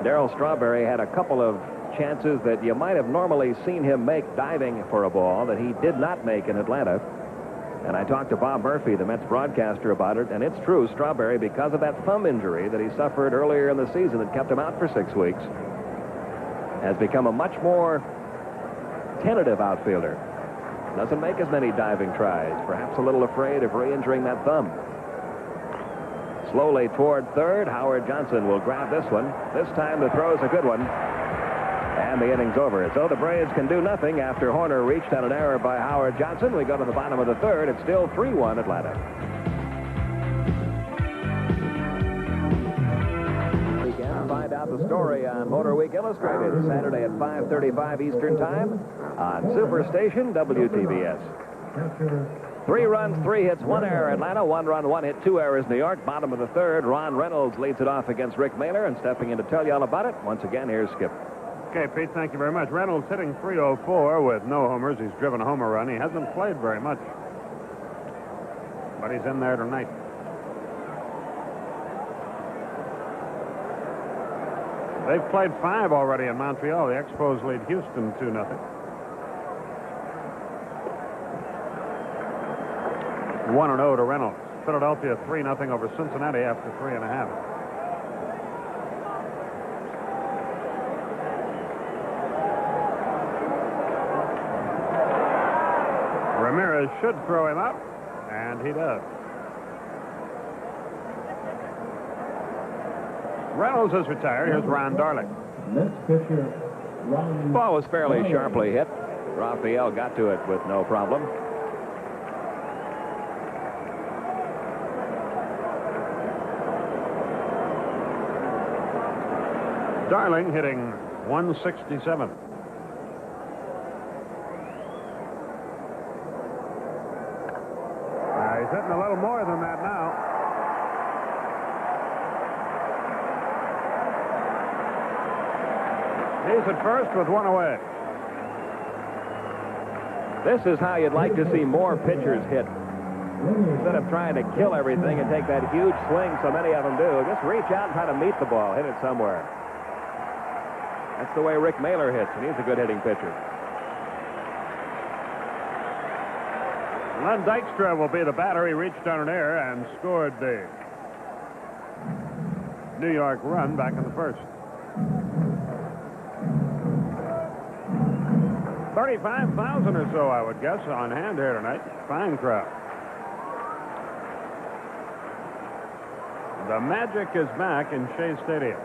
Darryl Strawberry had a couple of chances that you might have normally seen him make diving for a ball that he did not make in Atlanta. And I talked to Bob Murphy, the Mets broadcaster, about it, and it's true. Strawberry, because of that thumb injury that he suffered earlier in the season that kept him out for 6 weeks, has become a much more tentative outfielder. Doesn't make as many diving tries. Perhaps a little afraid of re-injuring that thumb. Slowly toward third. Howard Johnson will grab this one. This time the throw's a good one. And the inning's over. So the Braves can do nothing after Horner reached on an error by Howard Johnson. We go to the bottom of the third. It's still 3-1 Atlanta. Find out the story on Motor Week Illustrated Saturday at 5:35 Eastern Time on Superstation WTBS. 3 runs, 3 hits, 1 error Atlanta, 1 run, 1 hit, 2 errors New York. Bottom of the third, Ron Reynolds leads it off against Rick Mailer, and stepping in to tell you all about it, once again, here's Skip. Okay, Pete, thank you very much. Reynolds hitting .304 with no homers. He's driven a homer run. He hasn't played very much, but he's in there tonight. They've played 5 already in Montreal. The Expos lead Houston 2-0. One and 0 to Reynolds. Philadelphia 3-0 over Cincinnati after 3.5. Ramirez should throw him up, and he does. Reynolds is retired. Here's Ron Darling. Next pitcher, Ron. Ball was fairly sharply hit. Raphael got to it with no problem. Darling hitting .167. He's hitting a little more than that now. He's at first with one away. This is how you'd like to see more pitchers hit. Instead of trying to kill everything and take that huge swing so many of them do, just reach out and try to meet the ball, hit it somewhere. That's the way Rick Mailer hits, and he's a good hitting pitcher. Len Dykstra will be the batter. He reached on an error and scored the New York run back in the first. 35,000 or so, I would guess, on hand here tonight. Fine crowd. The magic is back in Shea Stadium.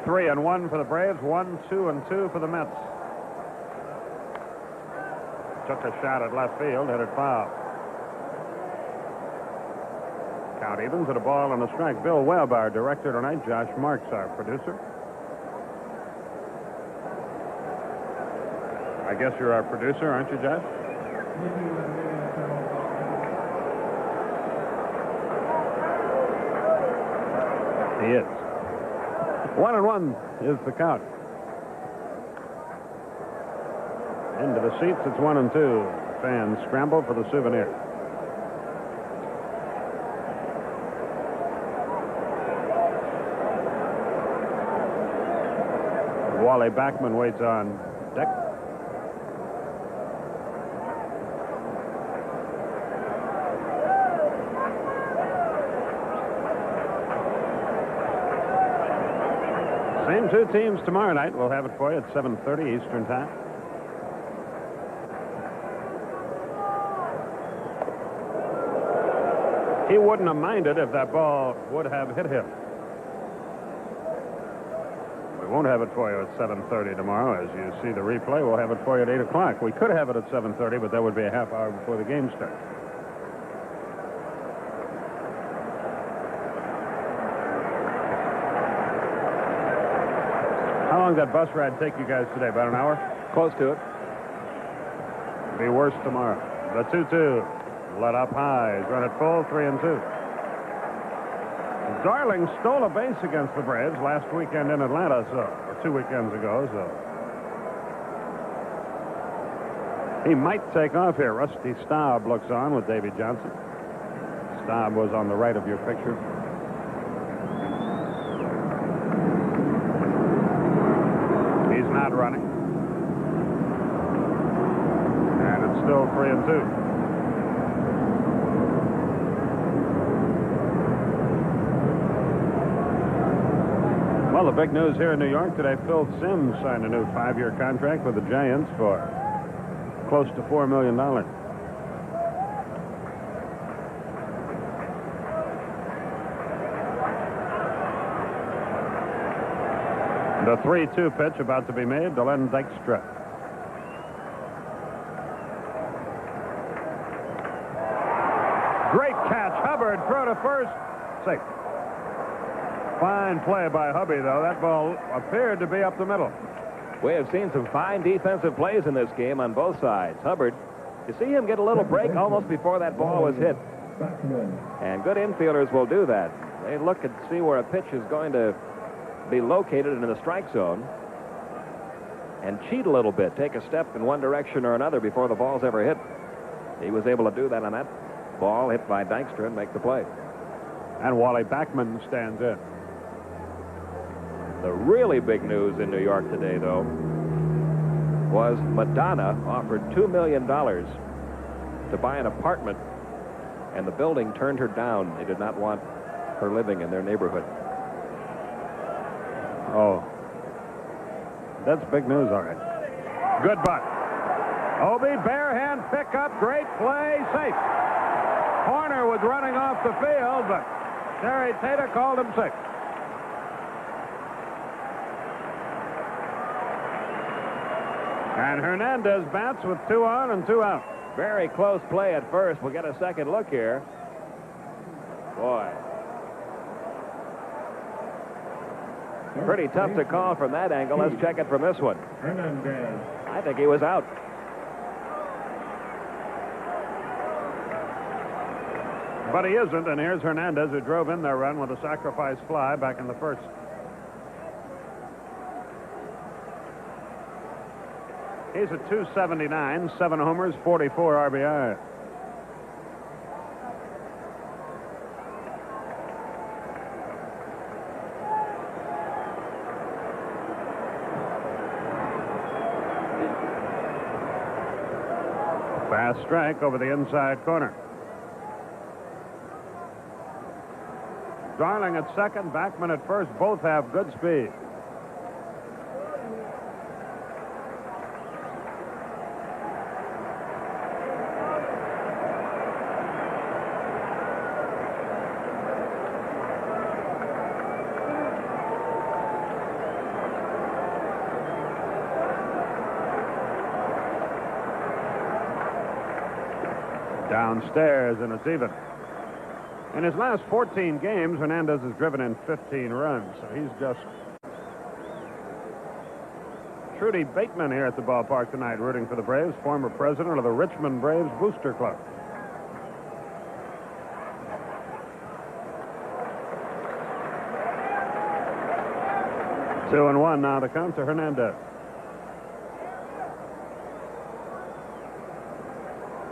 Three and 1 for the Braves. 1, 2, and 2 for the Mets. Took a shot at left field, hit it foul. Count evens at a ball and a strike. Bill Webb, our director tonight. Josh Marks, our producer. I guess you're our producer, aren't you, Josh? He is. 1-1 is the count. Into the seats, it's 1-2. Fans scramble for the souvenir. Wally Backman waits on deck. Same two teams tomorrow night. We'll have it for you at 7:30 Eastern Time. He wouldn't have minded if that ball would have hit him. We won't have it for you at 7:30 tomorrow. As you see the replay, we'll have it for you at 8 o'clock. We could have it at 7:30, but that would be a half hour before the game starts. How long did that bus ride take you guys today? About an hour? Close to it. Be worse tomorrow. The 2-2. Let up high. He's run it full, 3-2. Darling stole a base against the Braves last weekend in Atlanta, or 2 weekends ago, so. He might take off here. Rusty Staub looks on with Davy Johnson. Staub was on the right of your picture. He's not running. And it's still 3-2. Well, the big news here in New York today, Phil Simms signed a new 5-year contract with the Giants for close to $4 million. The 3-2 pitch about to be made to Len Dykstra. Great catch. Hubbard, throw to first. Safe. Fine play by Hubby, though. That ball appeared to be up the middle. We have seen some fine defensive plays in this game on both sides. Hubbard, you see him get a little break almost before that ball was hit. And good infielders will do that. They look and see where a pitch is going to be located in the strike zone and cheat a little bit, take a step in one direction or another before the ball's ever hit. He was able to do that on that ball hit by Dykstra and make the play. And Wally Backman stands in. The really big news in New York today, though, was Madonna offered $2 million to buy an apartment, and the building turned her down. They did not want her living in their neighborhood. Oh. That's big news, all right. Good butt. Obi, bare hand pickup, great play, safe. Horner was running off the field, but Terry Tata called him sick. And Hernandez bats with 2 on and 2 out. Very close play at first. We'll get a second look here. Boy. Pretty tough to call from that angle. Let's check it from this one. Hernandez. I think he was out. But he isn't, and here's Hernandez, who drove in their run with a sacrifice fly back in the first. He's at 279, 7 homers, 44 RBI. Fast strike over the inside corner. Darling at second, Backman at first. Both have good speed. Downstairs, and it's even. In his last 14 games, Hernandez has driven in 15 runs, so he's just... Trudy Bateman here at the ballpark tonight, rooting for the Braves, former president of the Richmond Braves Booster Club. Two and one now to count to Hernandez.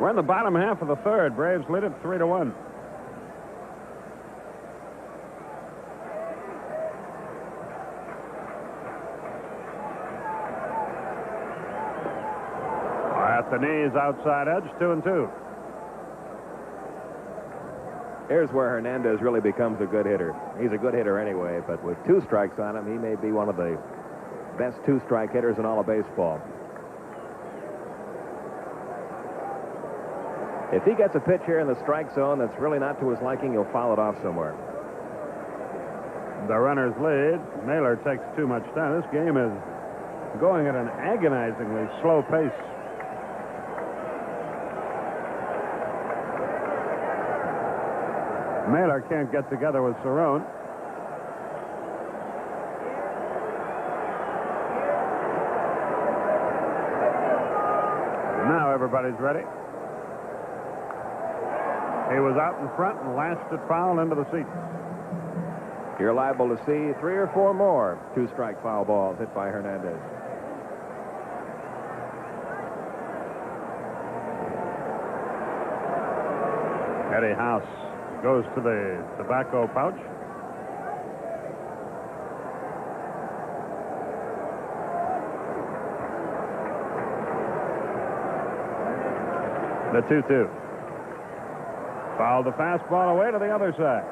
We're in the bottom half of the third. Braves lead it 3-1. At the knees, outside edge, 2-2. Here's where Hernandez really becomes a good hitter. He's a good hitter anyway, but with 2 strikes on him, he may be one of the best 2-strike hitters in all of baseball. If he gets a pitch here in the strike zone that's really not to his liking, he'll foul it off somewhere. The runners lead. Naylor takes too much time. This game is going at an agonizingly slow pace. Naylor can't get together with Cerrone. Now everybody's ready. He was out in front and lashed it foul into the seats. You're liable to see 3 or 4 more 2-strike foul balls hit by Hernandez. Eddie House goes to the tobacco pouch. The 2-2. Fouled the fastball away to the other side.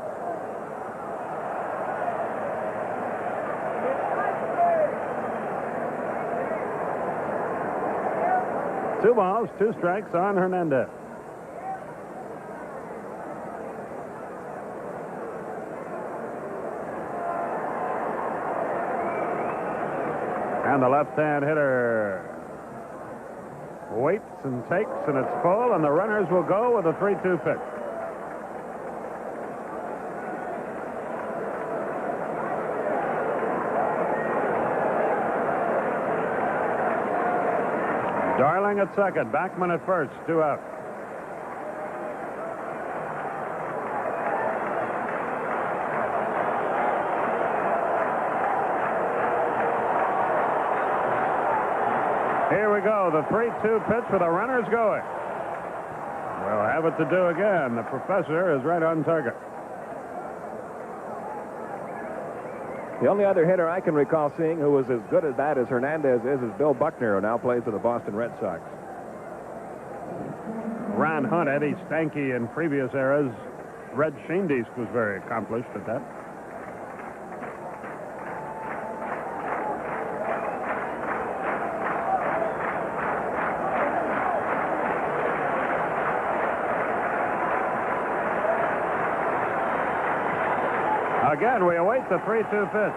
Two balls, 2 strikes on Hernandez. And the left-hand hitter waits and takes, and it's full, and the runners will go with a 3-2 pitch. Darling at second, Backman at first, 2 out. Here we go, the 3-2 pitch with the runners going. We'll have it to do again. The professor is right on target. The only other hitter I can recall seeing who was as good at that as Hernandez is Bill Buckner, who now plays for the Boston Red Sox. Ron Hunt, Eddie Stanky in previous eras. Red Schoendienst was very accomplished at that. Again, we await the 3-2 pitch.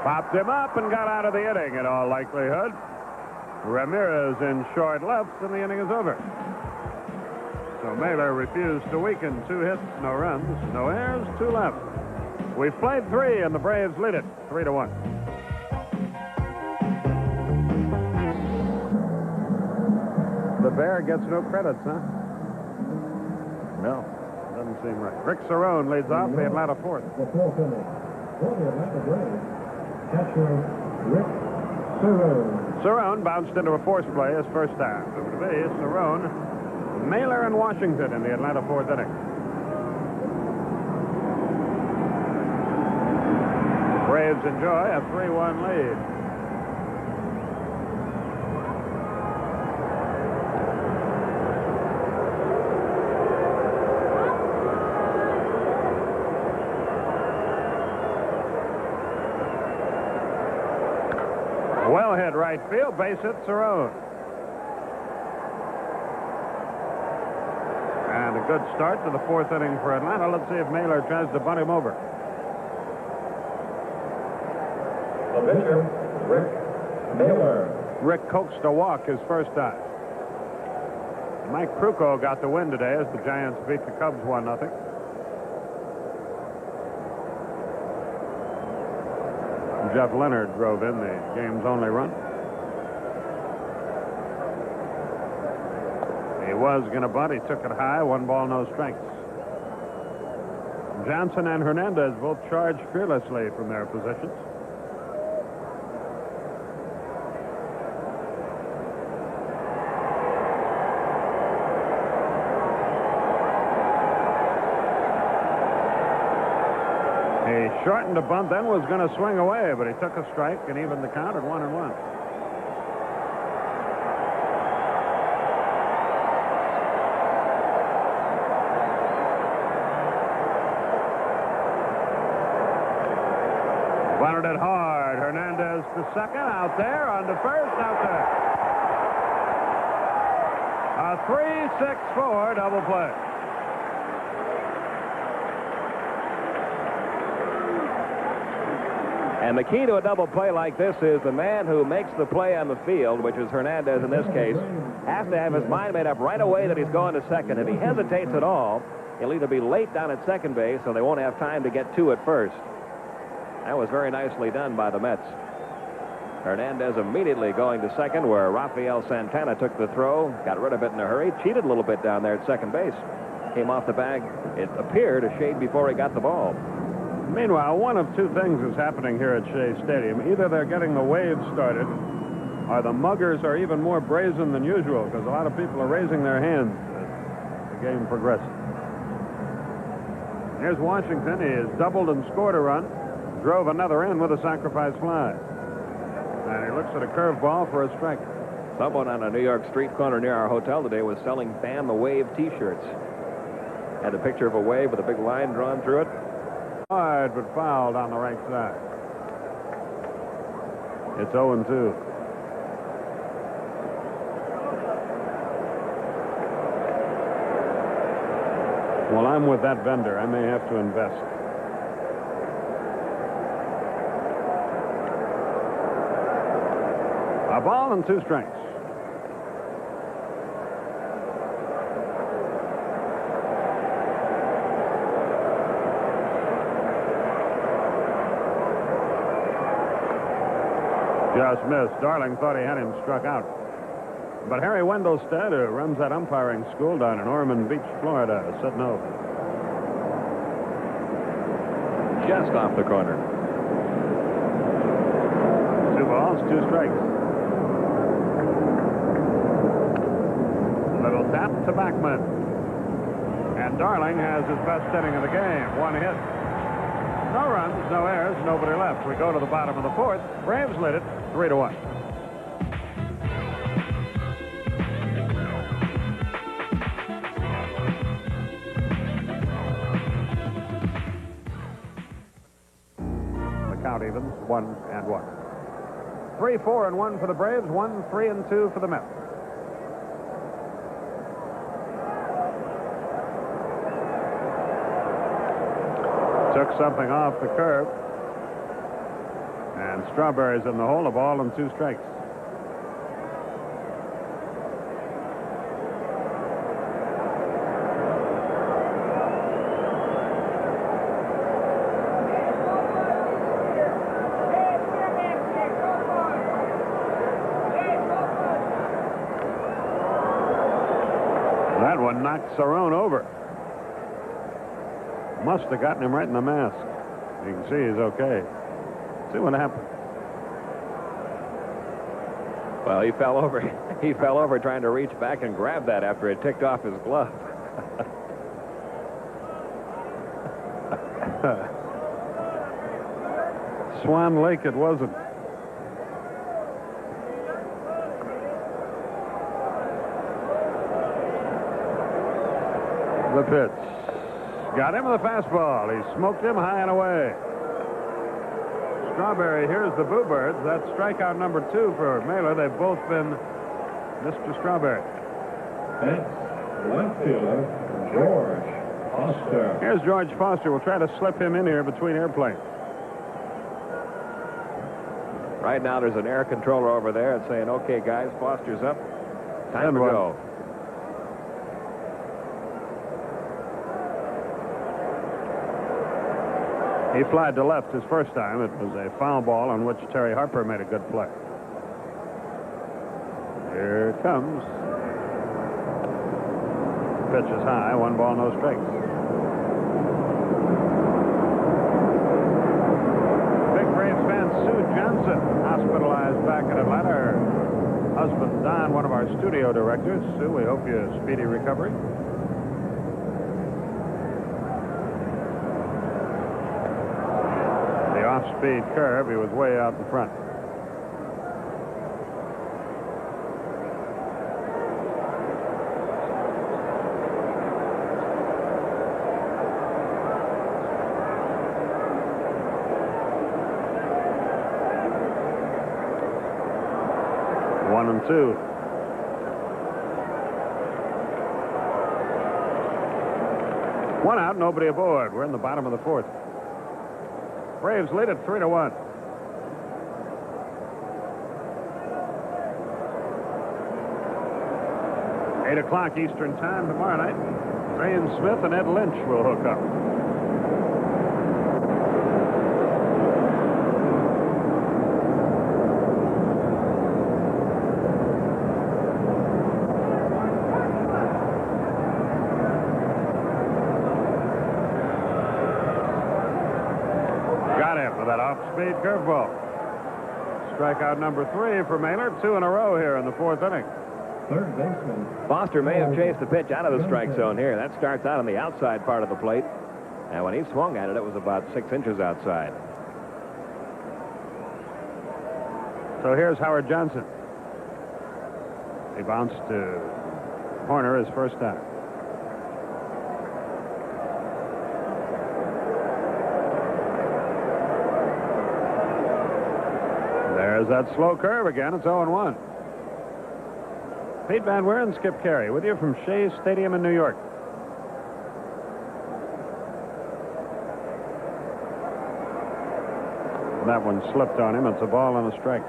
Popped him up and got out of the inning in all likelihood. Ramirez in short left, and the inning is over. So Mailer refused to weaken. 2 hits, no runs, no errors, 2 left. We've played 3, and the Braves lead it 3-1. The Bear gets no credits, huh? No. Doesn't seem right. Rick Cerrone leads off the Atlanta fourth. The fourth inning. For the Atlanta Braves, catcher Rick Cerrone. Cerrone bounced into a force play his first time. It would be Cerrone, Mailer, and Washington in the Atlanta fourth inning. Braves enjoy a 3-1 lead. Well hit right field, base hit Cerrone. And a good start to the fourth inning for Atlanta. Let's see if Mailer tries to bunt him over. The pitcher, Rick Mailer. Rick coaxed a walk his first time. Mike Krukow got the win today as the Giants beat the Cubs 1-0. Jeff Leonard drove in the game's only run. He was going to bunt. He took it high. 1 ball, no strikes. Johnson and Hernandez both charged fearlessly from their positions. He shortened a bunt, then was going to swing away, but he took a strike and evened the count at 1-1. Bunted it hard. Hernandez to second, out there, on to first, out there. A 3-6-4 double play. And the key to a double play like this is the man who makes the play on the field, which is Hernandez in this case, has to have his mind made up right away that he's going to second. If he hesitates at all, he'll either be late down at second base or they won't have time to get to at first. That was very nicely done by the Mets. Hernandez immediately going to second, where Rafael Santana took the throw, got rid of it in a hurry, cheated a little bit down there at second base. Came off the bag, it appeared, a shade before he got the ball. Meanwhile, one of 2 things is happening here at Shea Stadium. Either they're getting the wave started, or the muggers are even more brazen than usual, because a lot of people are raising their hands as the game progresses. Here's Washington. He has doubled and scored a run, drove another in with a sacrifice fly. And he looks at a curveball for a strike. Someone on a New York street corner near our hotel today was selling Fan the Wave T-shirts. Had a picture of a wave with a big line drawn through it. Hard, but fouled on the right side. It's 0-2. Well, I'm with that vendor. I may have to invest. A ball and 2 strikes. Just missed. Darling thought he had him struck out. But Harry Wendelstedt, who runs that umpiring school down in Ormond Beach, Florida, said no. Just off the corner. 2 balls, 2 strikes. Little tap to Backman. And Darling has his best inning of the game. 1 hit. No runs, no errors, nobody left. We go to the bottom of the fourth. Braves lead it 3-1. The count evens 1-1. 3-4-1 for the Braves, 1-3-2 for the Mets. Took something off the curve. And Strawberry's in the hole, a ball and 2 strikes. That one knocked Cerrone over. Must have gotten him right in the mask. You can see he's okay. See what happened. Well, he fell over. He fell over trying to reach back and grab that after it ticked off his glove. Swan Lake it wasn't. The pitch. Got him with a fastball. He smoked him high and away. Strawberry here's the Boo Birds. That's strikeout number 2 for Mailer. They've both been Mr. Strawberry. That's left fielder George Foster. Here's George Foster. We'll try to slip him in here between airplanes. Right now, there's an air controller over there. It's saying, "Okay, guys, Foster's up. Time to go." He flied to left his first time. It was a foul ball on which Terry Harper made a good play. Here it comes. Pitch is high. 1 ball, no strikes. Big Braves fan Sue Johnson hospitalized back in Atlanta. Her husband Don, one of our studio directors. Sue, we hope you have a speedy recovery. Off-speed curve. He was way out in front. One and two. One out, nobody aboard. We're in the bottom of the 4th. Braves lead it 3-1. Eight o'clock Eastern time tomorrow night. Graham Smith and Ed Lynch will hook up. That off-speed curveball. Strikeout number 3 for Mailer. 2 in a row here in the 4th inning. Third baseman Foster may have chased the pitch out of the strike zone here. That starts out on the outside part of the plate. And when he swung at it, it was about 6 inches outside. So here's Howard Johnson. He bounced to Horner his first time. There's that slow curve again. It's 0-1. Pete Van Weer and Skip Carey with you from Shea Stadium in New York. That one slipped on him. It's a ball and a strike.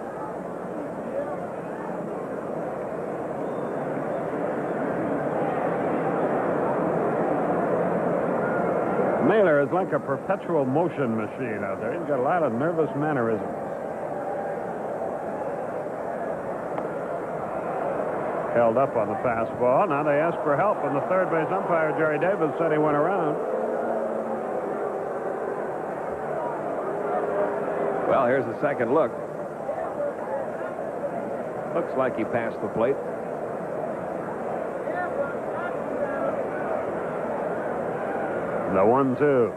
Mailer is like a perpetual motion machine out there. He's got a lot of nervous mannerisms. Held up on the fastball. Now they ask for help, and the third base umpire, Jerry Davis, said he went around. Well, here's the second look. Looks like he passed the plate. The 1-2.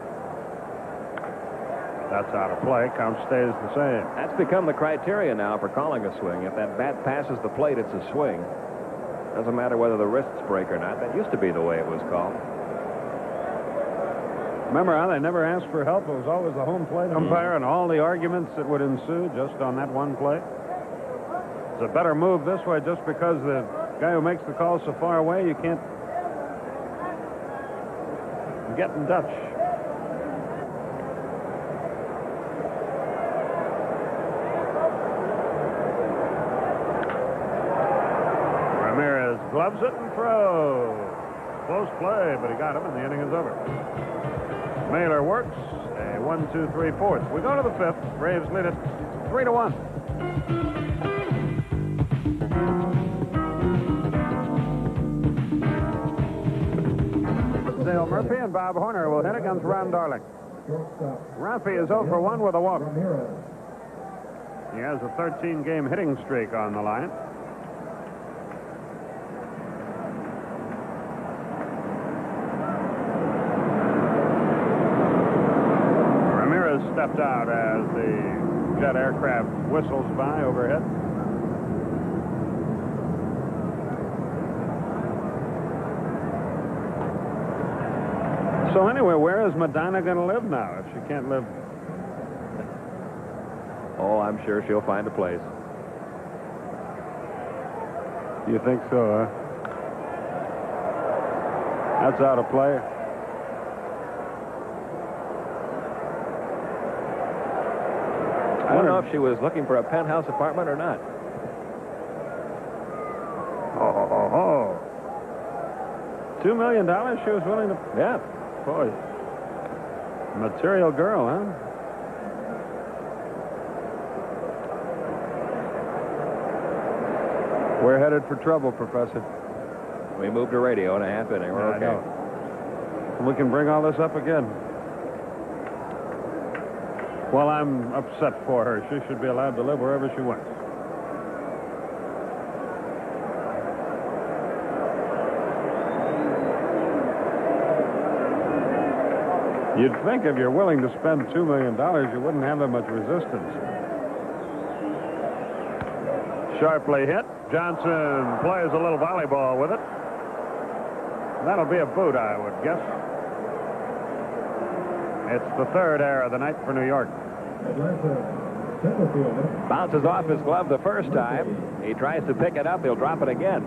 That's out of play. Count stays the same. That's become the criteria now for calling a swing. If that bat passes the plate, it's a swing. Doesn't matter whether the wrists break or not. That used to be the way it was called. Remember how they never asked for help? It was always the home plate umpire and all the arguments that would ensue just on that one play. It's a better move this way just because the guy who makes the call so far away, you can't get in Dutch. Ramirez gloves it and throws. Close play, but he got him, and the inning is over. Mailer works a 1-2-3-4. We go to the 5th. Braves lead it 3-1. Murphy and Bob Horner will hit against Ron Darling. Murphy is 0 for 1 with a walk. He has a 13-game hitting streak on the line. Ramirez stepped out as the jet aircraft whistles by overhead. So anyway, where is Madonna going to live now if she can't live? Oh, I'm sure she'll find a place. You think so, huh? That's out of play. I don't know if she was looking for a penthouse apartment or not. Oh. $2 million she was willing to... Yeah. Boy. Material girl, huh? We're headed for trouble, Professor. We moved to radio in a half inning. We're okay. We can bring all this up again. Well, I'm upset for her. She should be allowed to live wherever she wants. You'd think if you're willing to spend $2 million, you wouldn't have that much resistance. Sharply hit. Johnson plays a little volleyball with it. That'll be a boot, I would guess. It's the third error of the night for New York. Bounces off his glove the first time. He tries to pick it up. He'll drop it again.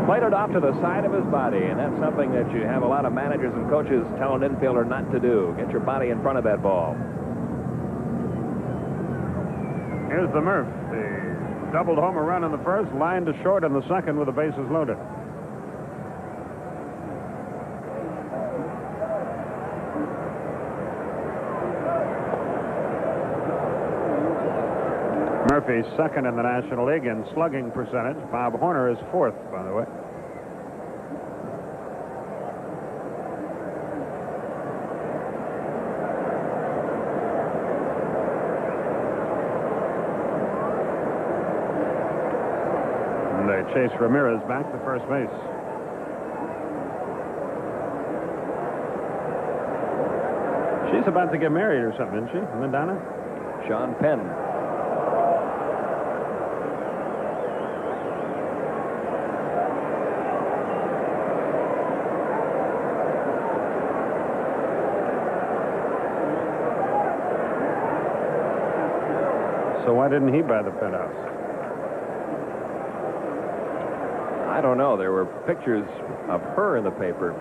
Played it off to the side of his body, and that's something that you have a lot of managers and coaches tell an infielder not to do. Get your body in front of that ball. Here's the Murph. The doubled homer run in the first, line to short in the second with the bases loaded. Murphy's second in the National League in slugging percentage. Bob Horner is fourth, by the way. And they chase Ramirez back to first base. She's about to get married or something, isn't she, Madonna? Sean Penn. So why didn't he buy the penthouse? I don't know. There were pictures of her in the paper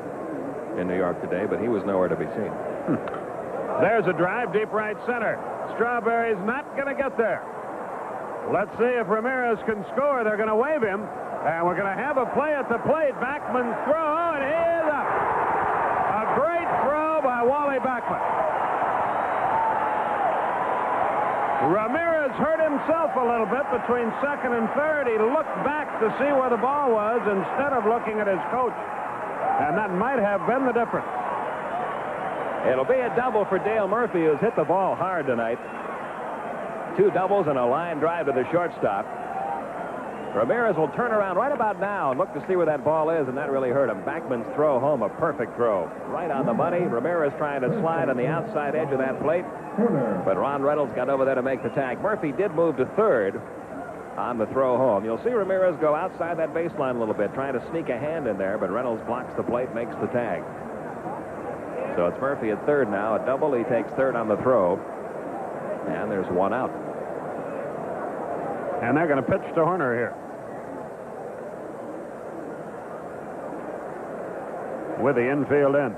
in New York today, but he was nowhere to be seen. There's a drive deep right center. Strawberry's not going to get there. Let's see if Ramirez can score. They're going to wave him, and we're going to have a play at the plate. Backman's throw, and he is up. A great throw by Wally Backman. Ramirez hurt himself a little bit between second and third. He looked back to see where the ball was instead of looking at his coach. And that might have been the difference. It'll be a double for Dale Murphy, who's hit the ball hard tonight. 2 doubles and a line drive to the shortstop. Ramirez will turn around right about now and look to see where that ball is, and that really hurt him. Backman's throw home, a perfect throw. Right on the money. Ramirez trying to slide on the outside edge of that plate. But Ron Reynolds got over there to make the tag. Murphy did move to third on the throw home. You'll see Ramirez go outside that baseline a little bit, trying to sneak a hand in there, but Reynolds blocks the plate, makes the tag. So it's Murphy at third now. A double. He takes third on the throw. And there's 1 out. And they're going to pitch to Horner here. With the infield in.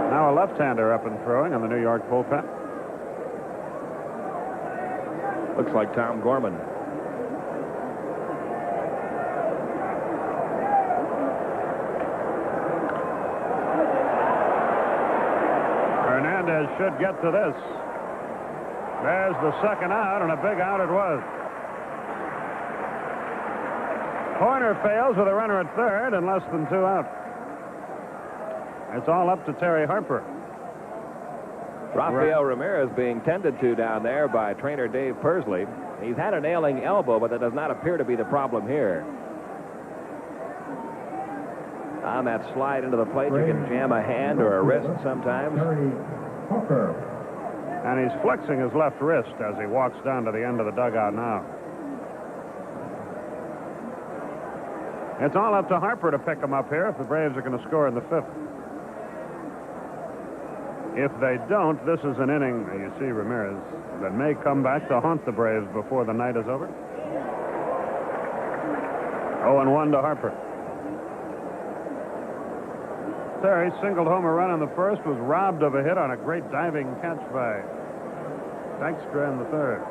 Now a left-hander up and throwing on the New York bullpen. Looks like Tom Gorman. Hernandez should get to this. There's the second out, and a big out it was. Horner fails with a runner at third and less than 2 out. It's all up to Terry Harper. Rafael Ramirez being tended to down there by trainer Dave Pursley. He's had an ailing elbow, but that does not appear to be the problem here. On that slide into the plate, you can jam a hand or a wrist sometimes. And he's flexing his left wrist as he walks down to the end of the dugout now. It's all up to Harper to pick him up here if the Braves are going to score in the 5th. If they don't, this is an inning, you see Ramirez, that may come back to haunt the Braves before the night is over. 0-1 to Harper. Terry singled home a run in the first, was robbed of a hit on a great diving catch by Dykstra in the third.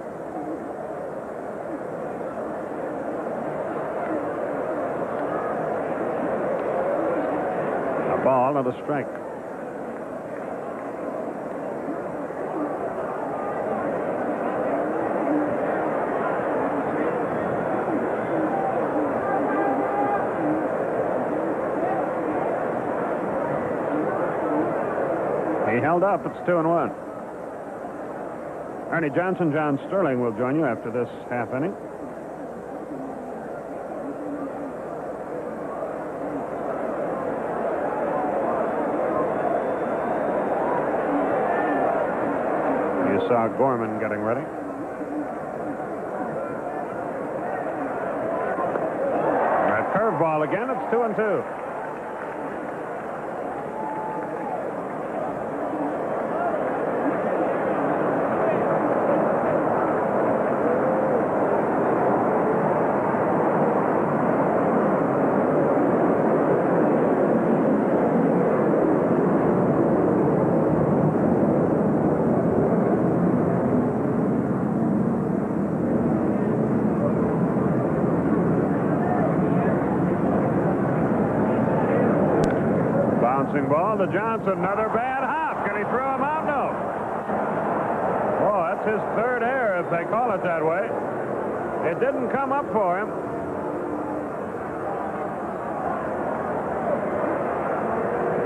A ball and a strike. He held up. It's 2-1. Ernie Johnson, John Sterling will join you after this half inning. You saw Gorman getting ready. That curveball again. It's 2-2. Ball to Johnson. Another bad hop. Can he throw him out? No. Oh, that's his third error, if they call it that way. It didn't come up for him.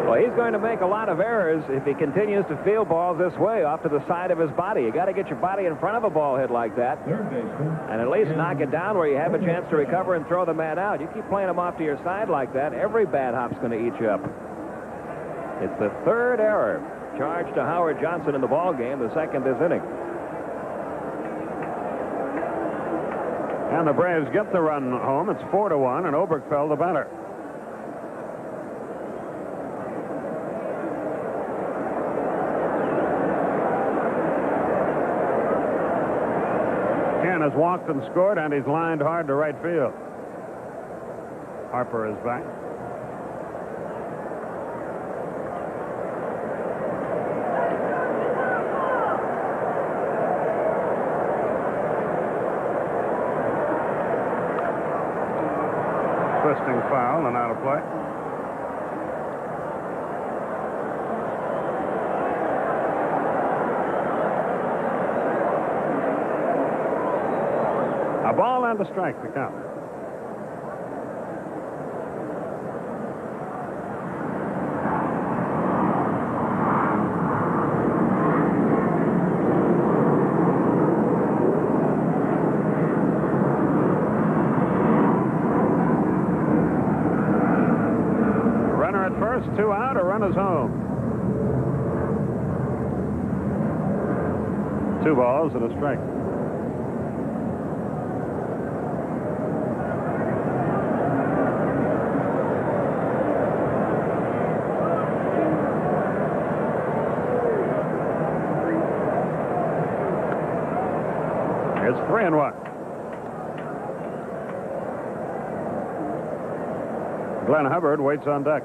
Well, he's going to make a lot of errors if he continues to field balls this way off to the side of his body. You got to get your body in front of a ball hit like that and at least knock it down where you have a chance to recover and throw the man out. You keep playing him off to your side like that, every bad hop's going to eat you up. It's the third error charged to Howard Johnson in the ball game, the second this inning. And the Braves get the run home. It's 4-1, and Oberkfell the batter. Ken has walked and scored, and he's lined hard to right field. Harper is back. Twisting foul and out of play. A ball and a strike to count. First, 2 out, a run is home. 2 balls and a strike. It's 3-1. Glenn Hubbard waits on deck.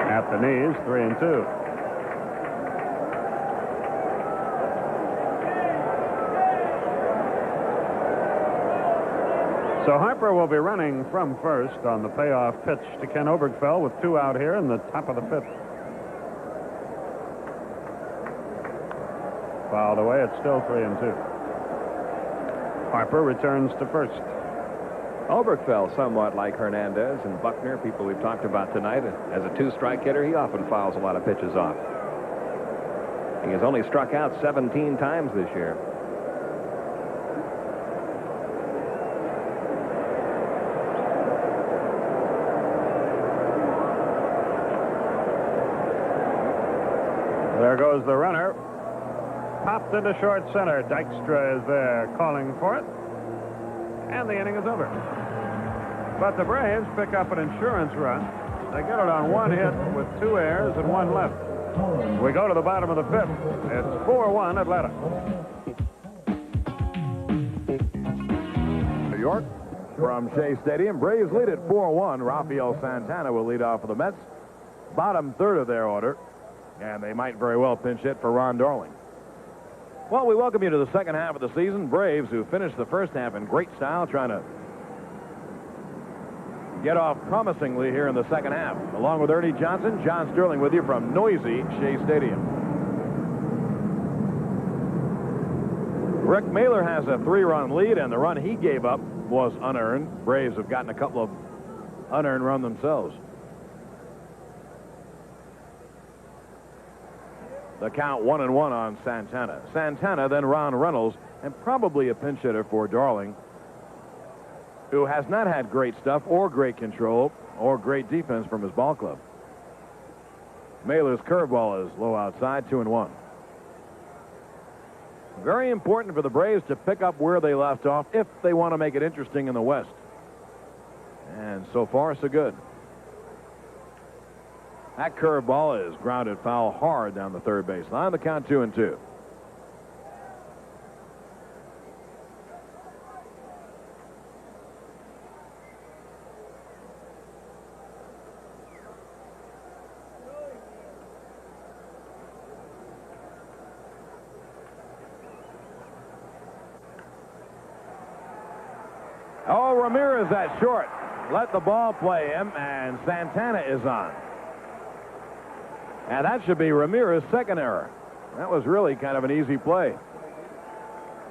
At the knees, 3-2. So Harper will be running from first on the payoff pitch to Ken Obergfell with 2 out here in the top of the 5th. Fouled away. It's still 3-2. Harper returns to first. Obergfell, somewhat like Hernandez and Buckner, people we've talked about tonight. As a 2-strike hitter, he often fouls a lot of pitches off. He has only struck out 17 times this year. There goes the runner. Popped into short center. Dykstra is there calling for it. And the inning is over. But the Braves pick up an insurance run. They get it on 1 hit with 2 errors and 1 left. We go to the bottom of the 5th. It's 4-1 Atlanta. New York from Shea Stadium. Braves lead at 4-1. Rafael Santana will lead off for the Mets. Bottom third of their order. And they might very well pinch hit for Ron Darling. Well, we welcome you to the second half of the season. Braves, who finished the first half in great style, trying to get off promisingly here in the second half. Along with Ernie Johnson, John Sterling with you from noisy Shea Stadium. Rick Mailer has a 3-run lead, and the run he gave up was unearned. Braves have gotten a couple of unearned runs themselves. The count 1-1 on Santana. Santana, then Ron Reynolds, and probably a pinch hitter for Darling, who has not had great stuff or great control or great defense from his ball club. Mailer's curveball is low outside, 2-1. Very important for the Braves to pick up where they left off if they want to make it interesting in the West. And so far, so good. That curveball is grounded foul hard down the third base line. The count 2-2. Oh, Ramirez at short. Let the ball play him, and Santana is on. And that should be Ramirez's second error. That was really kind of an easy play.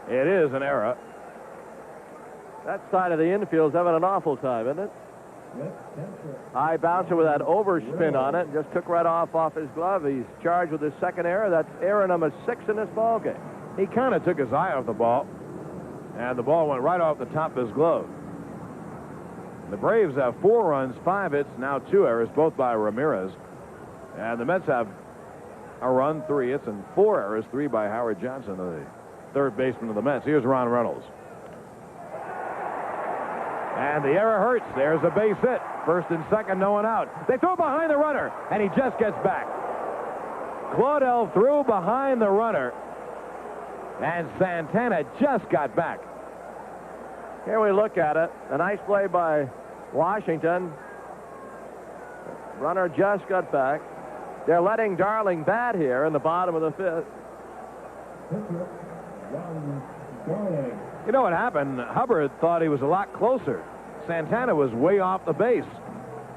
It is an error. That side of the infield's having an awful time, isn't it? High bouncer with that overspin on it. Just took right off his glove. He's charged with his second error. That's error number 6 in this ball game. He kind of took his eye off the ball, and the ball went right off the top of his glove. The Braves have 4 runs, 5 hits, now 2 errors, both by Ramirez. And the Mets have a run, 3 hits, and 4 errors, 3 by Howard Johnson, the third baseman of the Mets. Here's Ron Reynolds. And the error hurts. There's a base hit. First and second, no one out. They throw behind the runner, and he just gets back. Claudel threw behind the runner, and Santana just got back. Here we look at it. A nice play by Washington. Runner just got back. They're letting Darling bat here in the bottom of the 5th. You know what happened? Hubbard thought he was a lot closer. Santana was way off the base.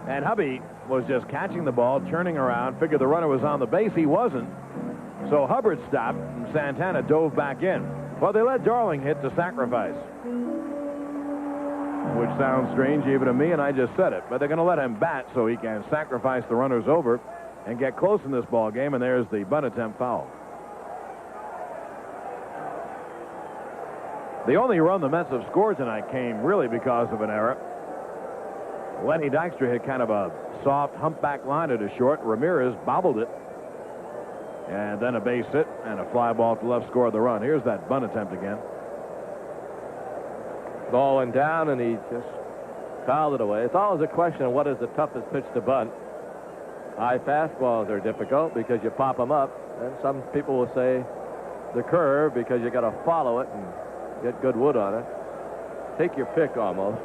And Hubby was just catching the ball, turning around, figured the runner was on the base. He wasn't. So Hubbard stopped, and Santana dove back in. Well, they let Darling hit to sacrifice. Which sounds strange even to me, and I just said it. But they're going to let him bat so he can sacrifice the runners over and get close in this ball game, and there's the bunt attempt foul. The only run the Mets have scored tonight came really because of an error. Lenny Dykstra hit kind of a soft humpback liner to short. Ramirez bobbled it. And then a base hit and a fly ball to left scored the run. Here's that bunt attempt again. Ball went down, and he just fouled it away. It's always a question of what is the toughest pitch to bunt. High fastballs are difficult because you pop them up. And some people will say the curve because you got to follow it and get good wood on it. Take your pick almost.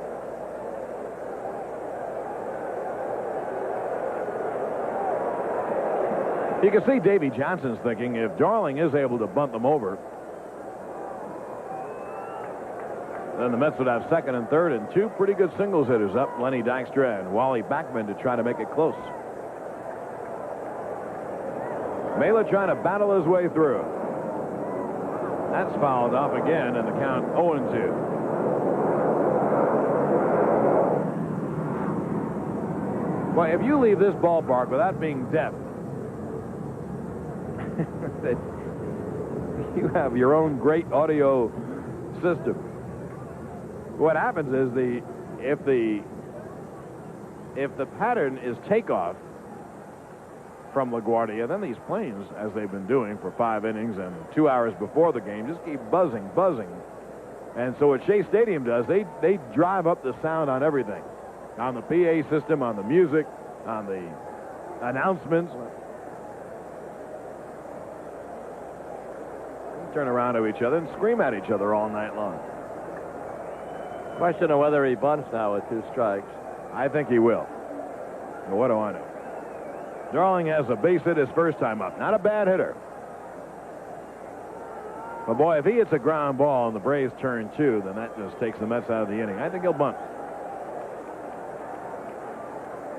You can see Davy Johnson's thinking if Darling is able to bunt them over, Then the Mets would have second and third and two pretty good singles hitters up, Lenny Dykstra and Wally Backman, to try to make it close. Mailer trying to battle his way through. That's fouled off again, and the count 0-2. Well, if you leave this ballpark without being deaf, you have your own great audio system. What happens is if the pattern is takeoff from LaGuardia, then these planes, as they've been doing for 5 innings and 2 hours before the game, just keep buzzing. And so what Shea Stadium does, they drive up the sound on everything. On the PA system, on the music, on the announcements. Turn around to each other and scream at each other all night long. Question of whether he bunts now with 2 strikes. I think he will. Well, what do I know? Darling has a base hit his first time up. Not a bad hitter. But boy, if he hits a ground ball and the Braves turn 2, then that just takes the Mets out of the inning. I think he'll bunt.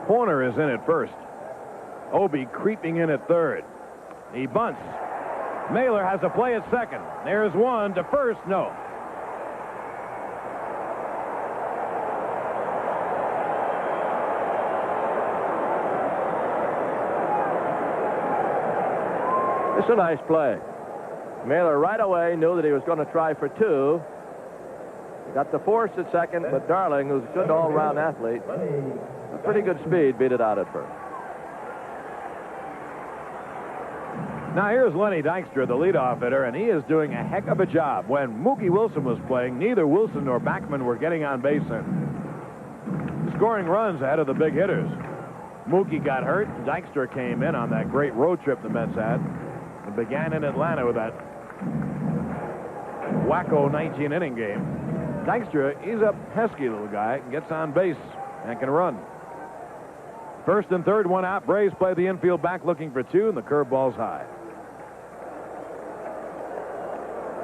Horner is in at first. Obi creeping in at third. He bunts. Mailer has a play at second. There's one to first. No. It's a nice play. Mailer right away knew that he was going to try for 2. He got the force at second, but Darling, who's a good all-round athlete, a pretty good speed, beat it out at first. Now here's Lenny Dykstra, the leadoff hitter, and he is doing a heck of a job. When Mookie Wilson was playing, neither Wilson nor Backman were getting on base and scoring runs ahead of the big hitters. Mookie got hurt. Dykstra came in on that great road trip the Mets had. It began in Atlanta with that wacko 19-inning game. Dykstra, he's a pesky little guy, gets on base and can run. First and third, 1 out. Braves play the infield back looking for 2, and the curveball's high.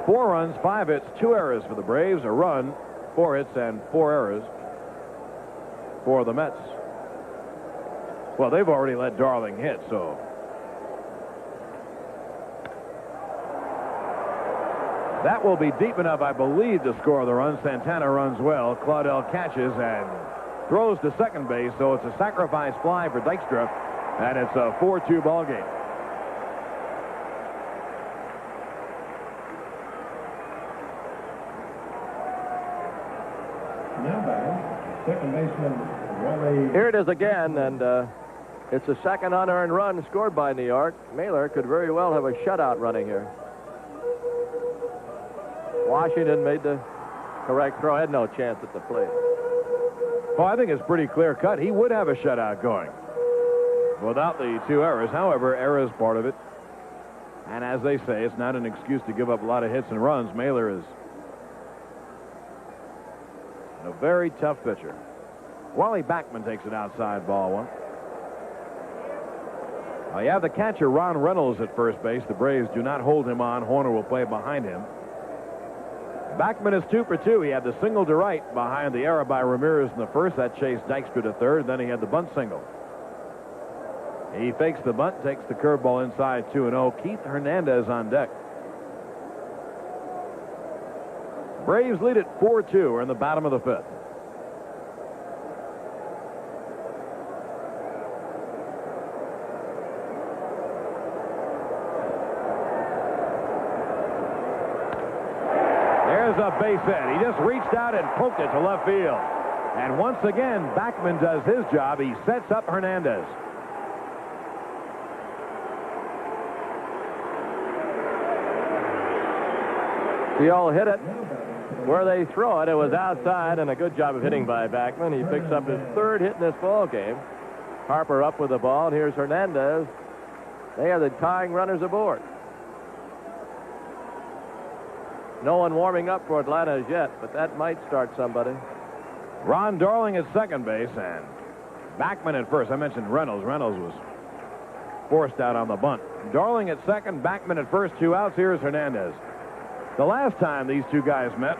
4 runs, 5 hits, 2 errors for the Braves. A run, 4 hits, and 4 errors for the Mets. Well, they've already let Darling hit, so. That will be deep enough, I believe, to score the run. Santana runs well. Claudel catches and throws to second base, so it's a sacrifice fly for Dykstra, and it's a 4-2 ball game. Now batting, second baseman Wally. Here it is again, and it's a second unearned run scored by New York. Mailer could very well have a shutout running here. Washington made the correct throw. Had no chance at the plate. Well, I think it's pretty clear cut. He would have a shutout going without the 2 errors. However, error is part of it. And as they say, it's not an excuse to give up a lot of hits and runs. Mailer is a very tough pitcher. Wally Backman takes it outside, ball 1. Well, you have the catcher, Ron Reynolds, at first base. The Braves do not hold him on. Horner will play behind him. Backman is 2 for 2. He had the single to right behind the error by Ramirez in the first. That chased Dykstra to third. Then he had the bunt single. He fakes the bunt, takes the curveball inside 2-0. Keith Hernandez on deck. Braves lead at 4-2. We're in the bottom of the 5th. There's a base hit. He just reached out and poked it to left field. And once again, Backman does his job. He sets up Hernandez. He all hit it where they throw it. It was outside, and a good job of hitting by Backman. He picks up his 3rd hit in this ball game. Harper up with the ball, and here's Hernandez. They are the tying runners aboard. No one warming up for Atlanta as yet, but that might start somebody. Ron Darling at second base, and Backman at first. I mentioned Reynolds. Reynolds was forced out on the bunt. Darling at second, Backman at first, 2 outs. Here's Hernandez. The last time these two guys met,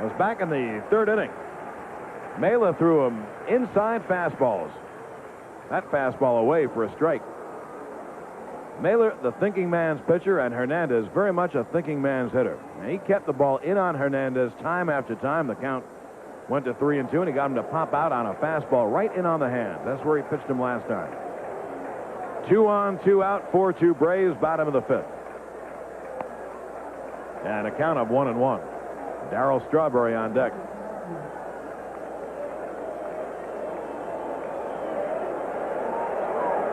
It was back in the third inning. Mela threw him inside fastballs. That fastball away for a strike. Mailer, the thinking man's pitcher, and Hernandez very much a thinking man's hitter. And he kept the ball in on Hernandez time after time. The count went to 3-2, and he got him to pop out on a fastball right in on the hand. That's where he pitched him last time. 2 on, 2 out, 4-2 Braves, bottom of the fifth. And a count of 1-1. Darryl Strawberry on deck.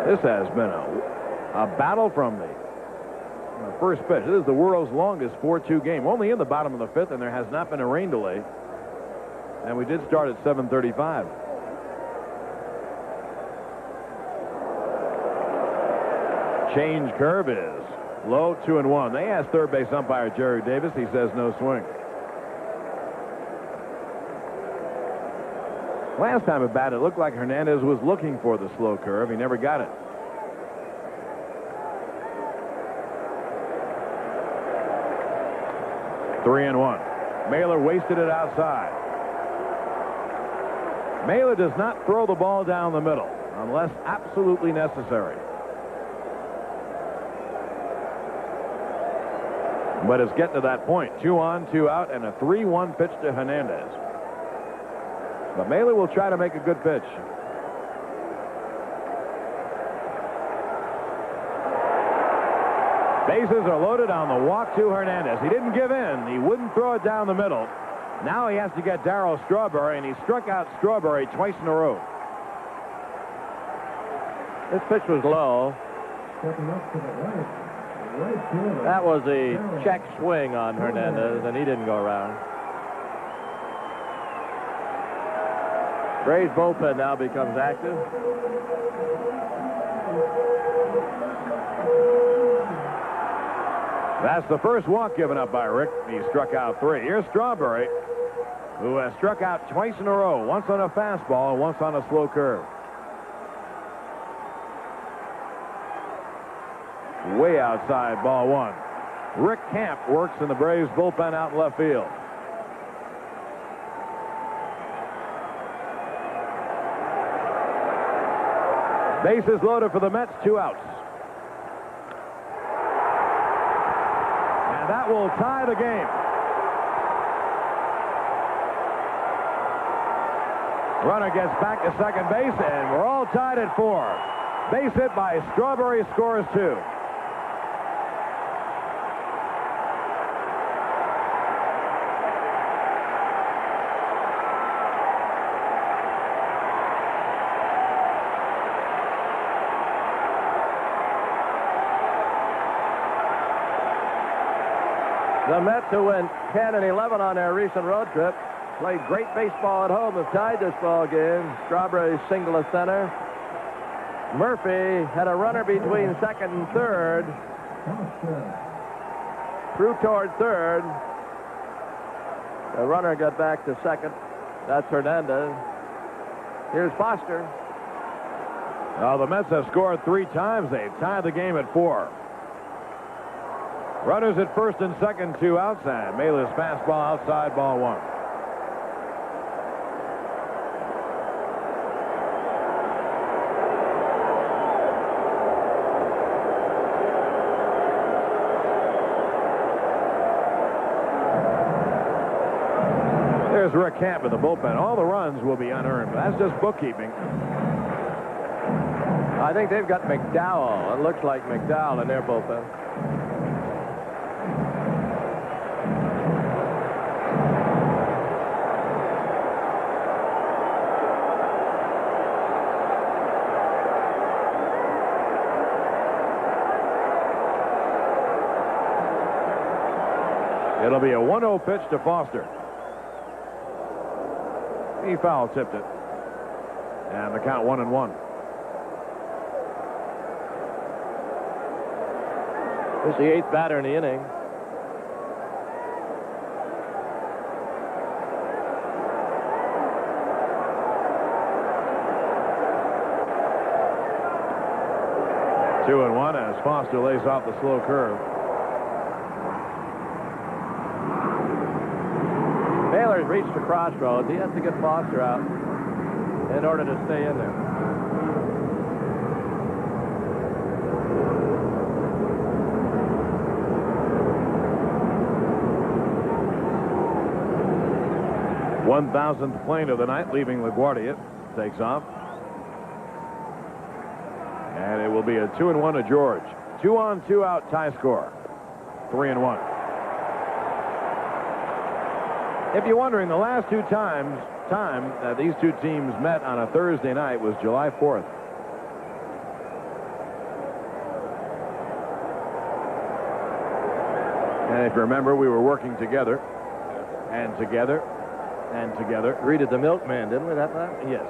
This has been a battle from the first pitch. This is the world's longest 4-2 game. Only in the bottom of the fifth, and there has not been a rain delay. And we did start at 7:35. Change curve is low, 2-1. They asked third base umpire Jerry Davis. He says no swing. Last time at bat, it looked like Hernandez was looking for the slow curve. He never got it. Three and one. Mailer wasted it outside. Mailer does not throw the ball down the middle unless absolutely necessary. But it's getting to that point. 2 on, 2 out, and a 3-1 pitch to Hernandez. But Mailer will try to make a good pitch. Bases are loaded on the walk to Hernandez. He didn't give in. He wouldn't throw it down the middle. Now he has to get Darryl Strawberry, and he struck out Strawberry twice in a row. This pitch was low. That was a check swing on Hernandez, and he didn't go around. Braves bullpen now becomes active. That's the first walk given up by Rick. He struck out 3. Here's Strawberry, who has struck out twice in a row, once on a fastball and once on a slow curve. Way outside, ball 1. Rick Camp works in the Braves bullpen out in left field. Bases loaded for the Mets, 2 outs. And that will tie the game. Runner gets back to second base, and we're all tied at 4. Base hit by Strawberry, scores 2. The Mets, who went 10-11 on their recent road trip, played great baseball at home, have tied this ball game. Strawberry single to center. Murphy had a runner between second and third. Threw toward third. The runner got back to second. That's Hernandez. Here's Foster. Now the Mets have scored 3 times. They've tied the game at 4. Runners at first and second, 2 outs, and Mailer's fastball outside, ball 1. There's Rick Camp in the bullpen. All the runs will be unearned, but that's just bookkeeping. I think they've got McDowell. It looks like McDowell in their bullpen. It'll be a 1-0 pitch to Foster. He foul tipped it. And the count 1-1. This is the 8th batter in the inning. Two and one as Foster lays off the slow curve. Mailer's reached a crossroads. He has to get Foster out in order to stay in there. $1,000th plane of the night leaving LaGuardia takes off. And it will be a 2-1 to George. 2-on, 2-out tie score. 3-1. If you're wondering, the last two times that these two teams met on a Thursday night was July 4th. And if you remember, we were working together and together and together. Greeted the milkman, didn't we, that night? Yes.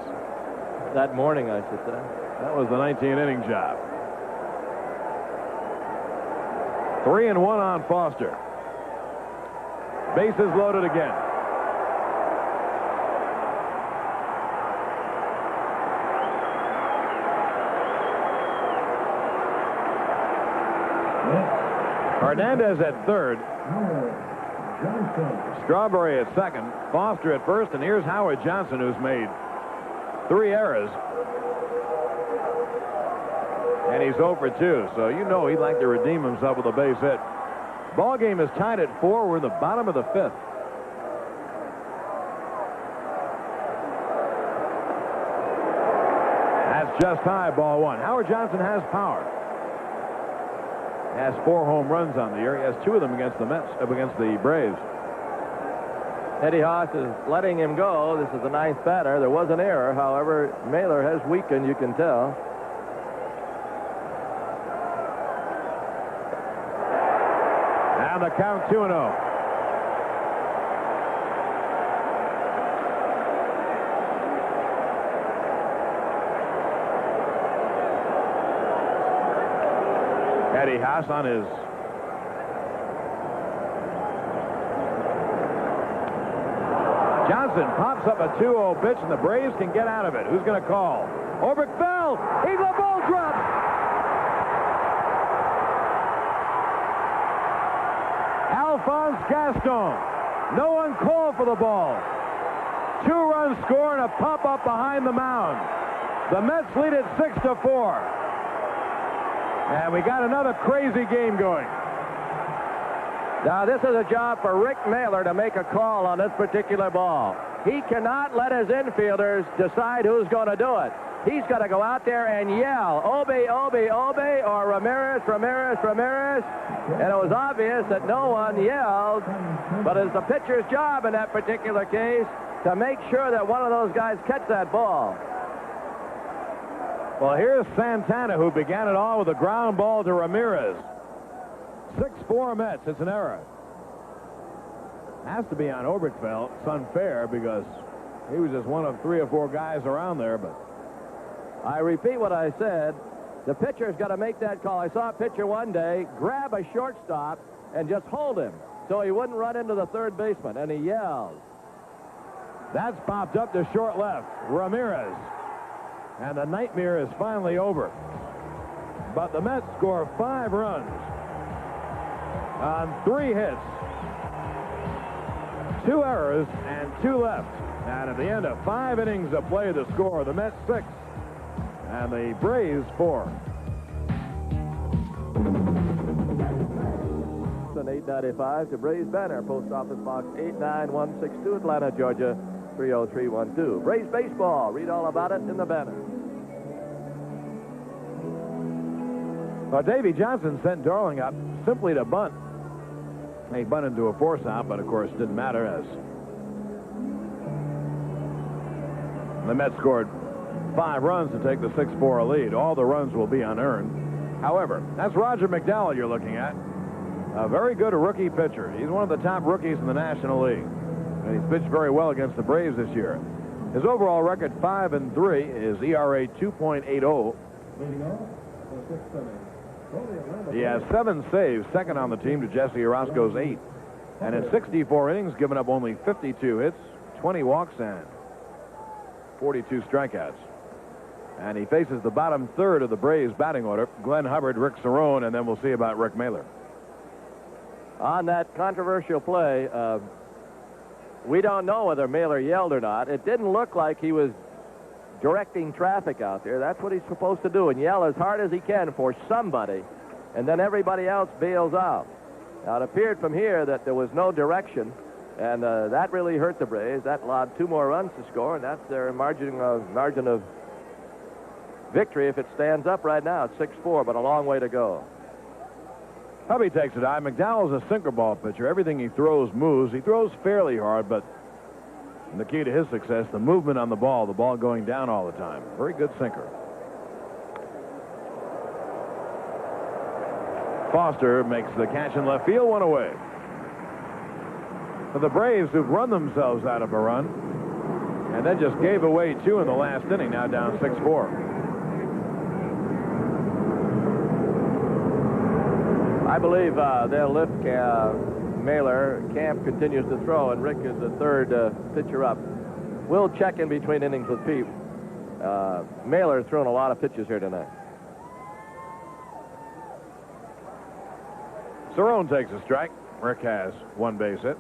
That morning, I should say. That was the 19-inning job. 3-1 on Foster. Bases loaded again. Hernandez at third. Strawberry at second. Foster at first. And here's Howard Johnson, who's made 3 errors. And he's 0 for 2. So you know he'd like to redeem himself with a base hit. Ball game is tied at 4. We're in the bottom of the 5th. That's just high, ball 1. Howard Johnson has power. He has 4 home runs on the year. He has 2 of them against the Mets, against the Braves. Eddie Haas is letting him go. This is the 9th batter. There was an error. However, Mailer has weakened, you can tell. And the count 2-0. Eddie Haas on his Johnson pops up a 2-0 pitch, and the Braves can get out of it. Who's going to call? Obrick fell. He's the ball drops. Alphonse Gaston. No one called for the ball. 2-run score and a pop-up behind the mound. The Mets lead it 6-4. And we got another crazy game going. Now, this is a job for Rick Mailer to make a call on this particular ball. He cannot let his infielders decide who's going to do it. He's got to go out there and yell, Obi, Obi, Obi, or Ramirez, Ramirez, Ramirez. And it was obvious that no one yelled, but it's the pitcher's job in that particular case to make sure that one of those guys catch that ball. Well, here's Santana, who began it all with a ground ball to Ramirez. 6-4 Mets. It's an error. Has to be on Oberkfell. It's unfair because he was just one of 3 or 4 guys around there. But I repeat what I said. The pitcher's got to make that call. I saw a pitcher one day grab a shortstop and just hold him so he wouldn't run into the third baseman, and he yelled. That's popped up to short left. Ramirez. And the nightmare is finally over. But the Mets score 5 runs on 3 hits, 2 errors, and 2 left. And at the end of 5 innings of play, the score, the Mets 6 and the Braves 4. An 895 to Braves Banner, Post Office Box 89162, Atlanta, Georgia 30312. Braves baseball. Read all about it in the Banner. Well, Davy Johnson sent Darling up simply to bunt. He bunted to a force out, but of course didn't matter as the Mets scored 5 runs to take the 6-4 lead. All the runs will be unearned. However, that's Roger McDowell you're looking at. A very good rookie pitcher. He's one of the top rookies in the National League. And he's pitched very well against the Braves this year. His overall record 5-3. His ERA 2.80. He has 7 saves, second on the team to Jesse Orozco's 8. And in 64 innings, given up only 52 hits, 20 walks, and 42 strikeouts. And he faces the bottom third of the Braves batting order, Glenn Hubbard, Rick Cerrone, and then we'll see about Rick Mailer. On that controversial play, We don't know whether Mailer yelled or not. It didn't look like he was directing traffic out there. That's what he's supposed to do, and yell as hard as he can for somebody, and then everybody else bails out. Now, it appeared from here that there was no direction, and that really hurt the Braves. That allowed 2 more runs to score, and that's their margin of victory if it stands up right now. It's 6-4, but a long way to go. Hubby takes a dive. McDowell's a sinker ball pitcher. Everything he throws moves. He throws fairly hard, but the key to his success, the movement on the ball going down all the time. Very good sinker. Foster makes the catch in left field, 1 away. For the Braves, who've run themselves out of a run and then just gave away 2 in the last inning, now down 6-4. I believe they'll lift Mailer. Camp continues to throw, and Rick is the 3rd pitcher up. We'll check in between innings with Pete. Mailer's thrown a lot of pitches here tonight. Cerrone takes a strike. Rick has 1 base hit.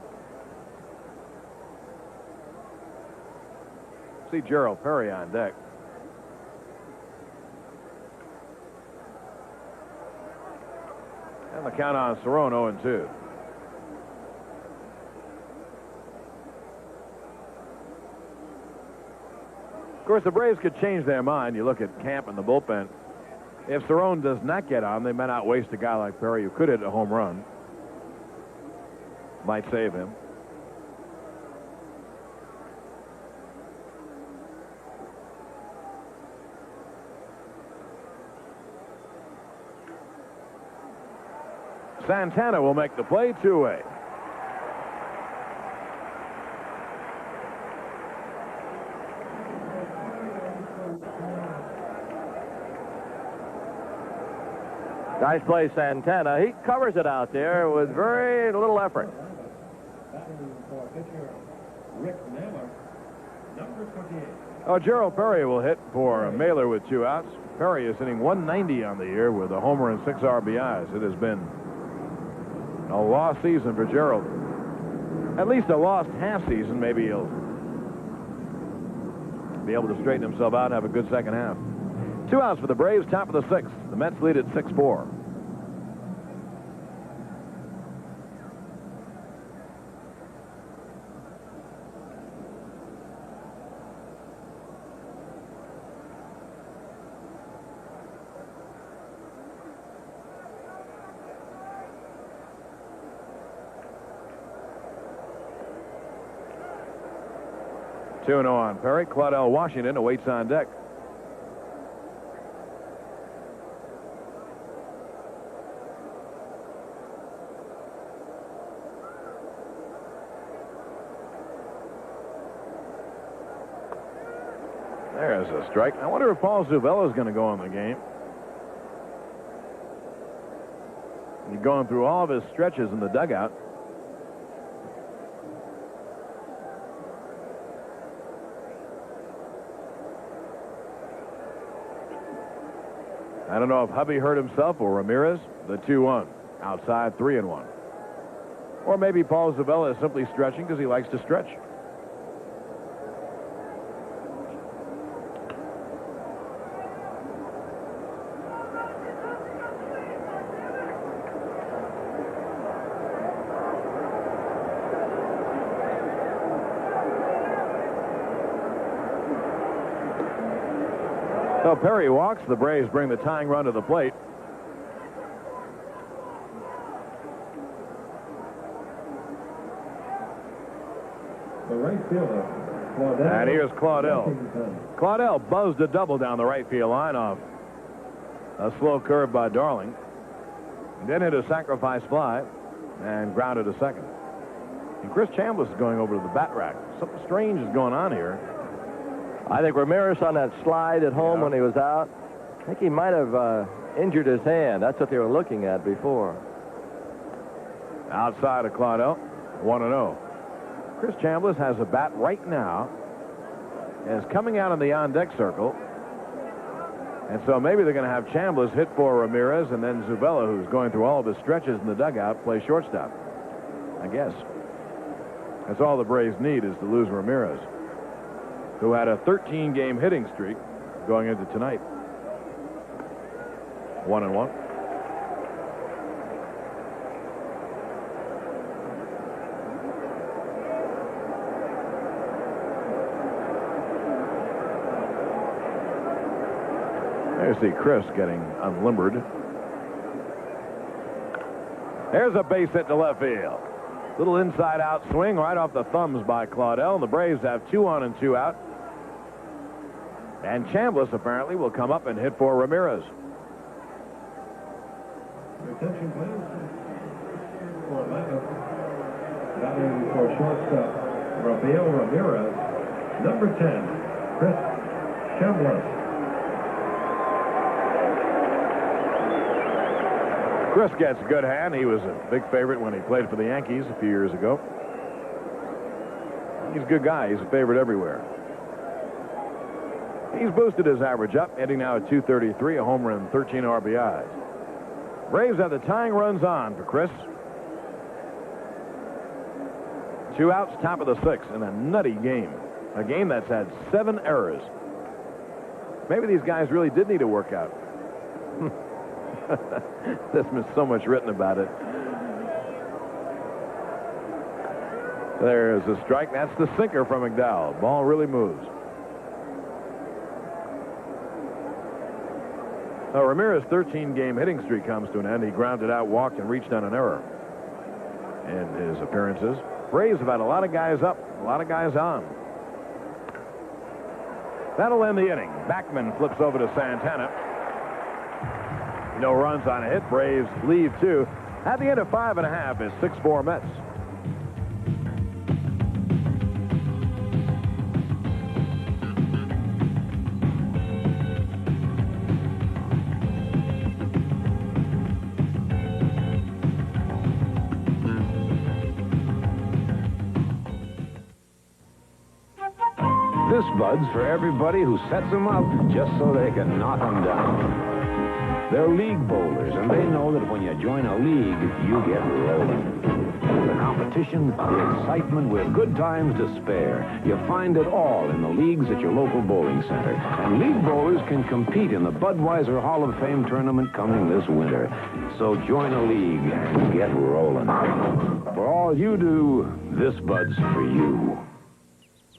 See Gerald Perry on deck. And the count on Cerrone, 0-2. Of course, the Braves could change their mind. You look at Camp and the bullpen. If Cerrone does not get on, they may not waste a guy like Perry who could hit a home run. Might save him. Santana will make the play, 2-away. Nice play, Santana. He covers it out there with very little effort. Oh, Gerald Perry will hit for Mailer with 2 outs. Perry is hitting 190 on the year with a homer and 6 RBIs. It has been a lost season for Gerald. At least a lost half season. Maybe he'll be able to straighten himself out and have a good second half. 2 outs for the Braves, top of the 6th. The Mets lead at 6-4. Two and 0 on Perry. Claudell Washington awaits on deck. There's a strike. I wonder if Paul Zuvella is going to go in the game. He's going through all of his stretches in the dugout. I don't know if Hubby hurt himself or Ramirez. The 2-1. Outside, 3-1. Or maybe Paul Zuvella is simply stretching because he likes to stretch. So Perry walks. The Braves bring the tying run to the plate. The right fielder, Claudell. And here's Claudell. Claudell buzzed a double down the right field line off a slow curve by Darling. Then hit a sacrifice fly and grounded to second. And Chris Chambliss is going over to the bat rack. Something strange is going on here. I think Ramirez on that slide at home when he was out, I think he might have injured his hand. That's what they were looking at before. Outside of Claudell, 1-0. Chris Chambliss has a bat right now and is coming out in the on-deck circle. And so maybe they're going to have Chambliss hit for Ramirez, and then Zuvella, who's going through all of his stretches in the dugout, play shortstop, I guess. That's all the Braves need, is to lose Ramirez, who had a 13-game hitting streak going into tonight. 1-1. There you see Chris getting unlimbered. There's a base hit to left field. Little inside-out swing right off the thumbs by Claudel. And the Braves have 2 on and 2 out. And Chambliss apparently will come up and hit for Ramirez. Attention, please. For Atlanta, batting for shortstop, Rafael Ramirez. Number 10, Chris Chambliss. Chris gets a good hand. He was a big favorite when he played for the Yankees a few years ago. He's a good guy. He's a favorite everywhere. He's boosted his average up, hitting now at 233, a home run, 13 RBIs. Braves have the tying runs on for Chris. 2 outs, top of the 6th, in a nutty game. A game that's had 7 errors. Maybe these guys really did need a workout. There's been so much written about it. There's a strike. That's the sinker from McDowell. Ball really moves. So Ramirez's 13-game hitting streak comes to an end. He grounded out, walked, and reached on an error in his appearances. Braves have had a lot of guys up, a lot of guys on. That'll end the inning. Backman flips over to Santana. No runs on a hit. Braves leave 2. At the end of 5.5 is 6-4 Mets. This bud's for everybody who sets them up just so they can knock them down. They're league bowlers, and they know that when you join a league, you get rolling. The competition, the excitement with good times to spare. You find it all in the leagues at your local bowling center. And league bowlers can compete in the Budweiser Hall of Fame tournament coming this winter. So join a league and get rolling. For all you do, this bud's for you.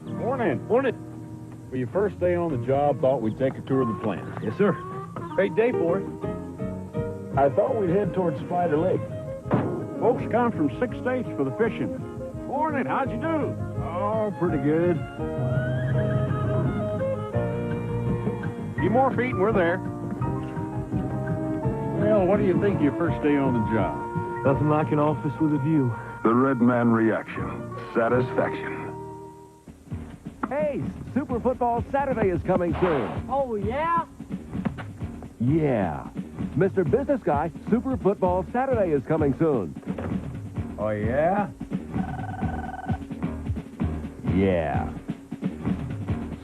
Morning. Morning. Well, your first day on the job, thought we'd take a tour of the plant. Yes, sir. Great day for it. I thought we'd head towards Spider Lake. Folks come from 6 states for the fishing. Morning, how'd you do? Oh, pretty good. Few more feet and we're there. Well, what do you think your first day on the job? Nothing like an office with a view. The Red Man reaction. Satisfaction. Hey, Super Football Saturday is coming soon. Oh, yeah? Yeah. Mr. Business Guy, Super Football Saturday is coming soon. Oh, yeah? Yeah.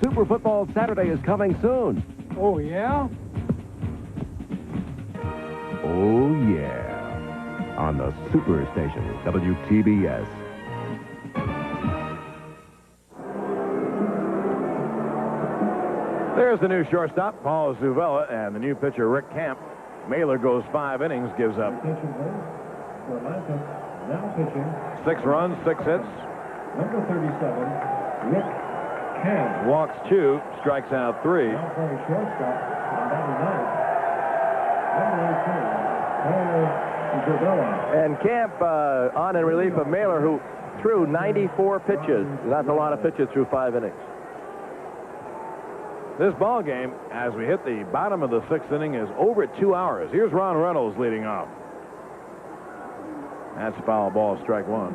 Super Football Saturday is coming soon. Oh, yeah? Oh, yeah. On the Superstation, WTBS. There's the new shortstop, Paul Zuvella, and the new pitcher, Rick Camp. Mailer goes 5 innings, gives up Attention, please. For Atlanta, now pitching, 6 runs, 6 hits, number 37, Rick Camp. walks 2, strikes out 3. Now playing shortstop, on batting 9, number 18, Paul Isabella. And Camp on in relief of Mailer, who threw 94 pitches. That's a lot of pitches through 5 innings. This ball game, as we hit the bottom of the 6th inning, is over 2 hours. Here's Ron Reynolds leading off. That's a foul ball, strike 1.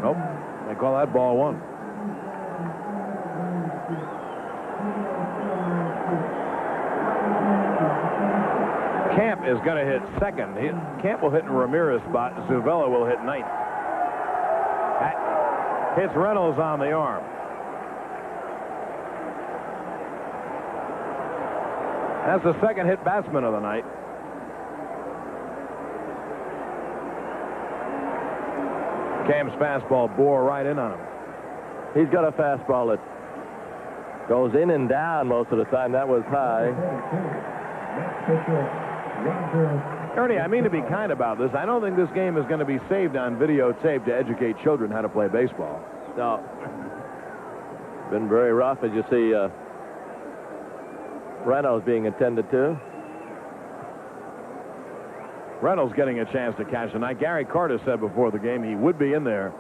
Nope, they call that ball 1. Camp is going to hit second. Camp will hit in Ramirez's spot. Zuvella will hit ninth. That hits Reynolds on the arm. That's the second hit batsman of the night. Cam's fastball bore right in on him. He's got a fastball that goes in and down most of the time. That was high. Ernie, I mean to be kind about this. I don't think this game is going to be saved on videotape to educate children how to play baseball. No. Been very rough, as you see. Reynolds being attended to. Reynolds getting a chance to catch tonight. Gary Carter said before the game he would be in there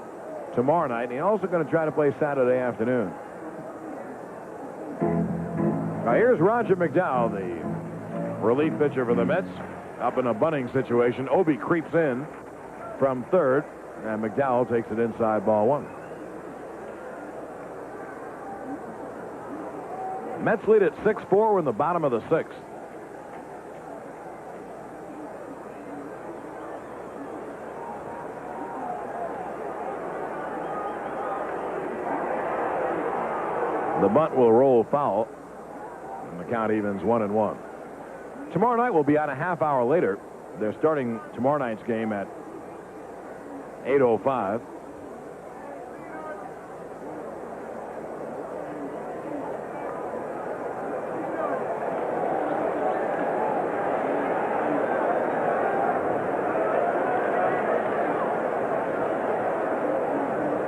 tomorrow night. And he's also going to try to play Saturday afternoon. Now here's Roger McDowell, the relief pitcher for the Mets. Up in a bunting situation. Obi creeps in from third, and McDowell takes it inside, ball one. Mets lead at 6-4. We're in the bottom of the sixth. The bunt will roll foul, and the count evens 1-1. Tomorrow night will be on a half hour later. They're starting tomorrow night's game at 8:05.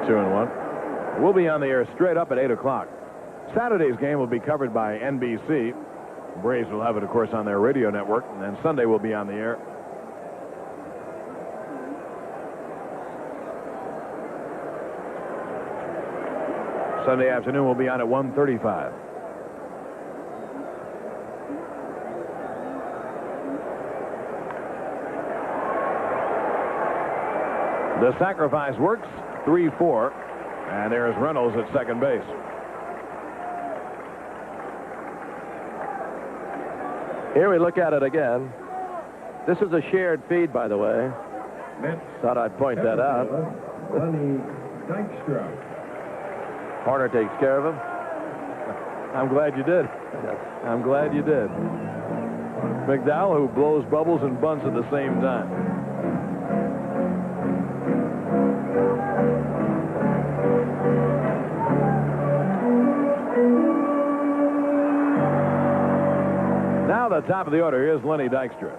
Two and one. We'll be on the air straight up at 8 o'clock. Saturday's game will be covered by NBC. Braves will have it, of course, on their radio network, and then Sunday will be on the air. Sunday afternoon will be on at 1:35. The sacrifice works, 3-4, and there's Reynolds at second base. Here we look at it again. This is a shared feed, by the way. Thought I'd point that out. Horner takes care of him. I'm glad you did. I'm glad you did. McDowell, who blows bubbles and bunts at the same time. Now the top of the order. Here's Lenny Dykstra.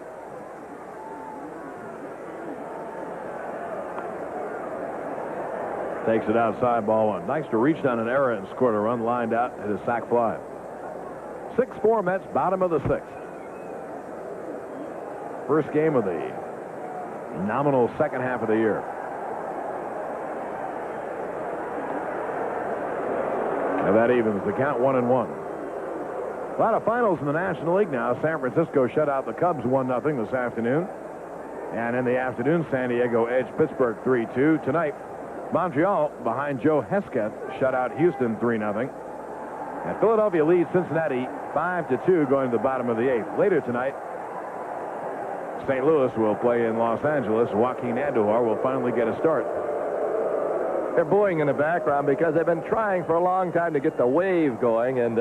Takes it outside, ball one. Dykstra reached on an error and scored a run, lined out, hit a sac fly. 6-4 Mets, bottom of the sixth. First game of the nominal second half of the year. Now that evens the count, 1-1. A lot of finals in the National League now. San Francisco shut out the Cubs 1-0 this afternoon. And in the afternoon, San Diego edged Pittsburgh 3-2. Tonight, Montreal, behind Joe Hesketh, shut out Houston 3-0. And Philadelphia leads Cincinnati 5-2 going to the bottom of the eighth. Later tonight, St. Louis will play in Los Angeles. Joaquin Andujar will finally get a start. They're booing in the background because they've been trying for a long time to get the wave going, and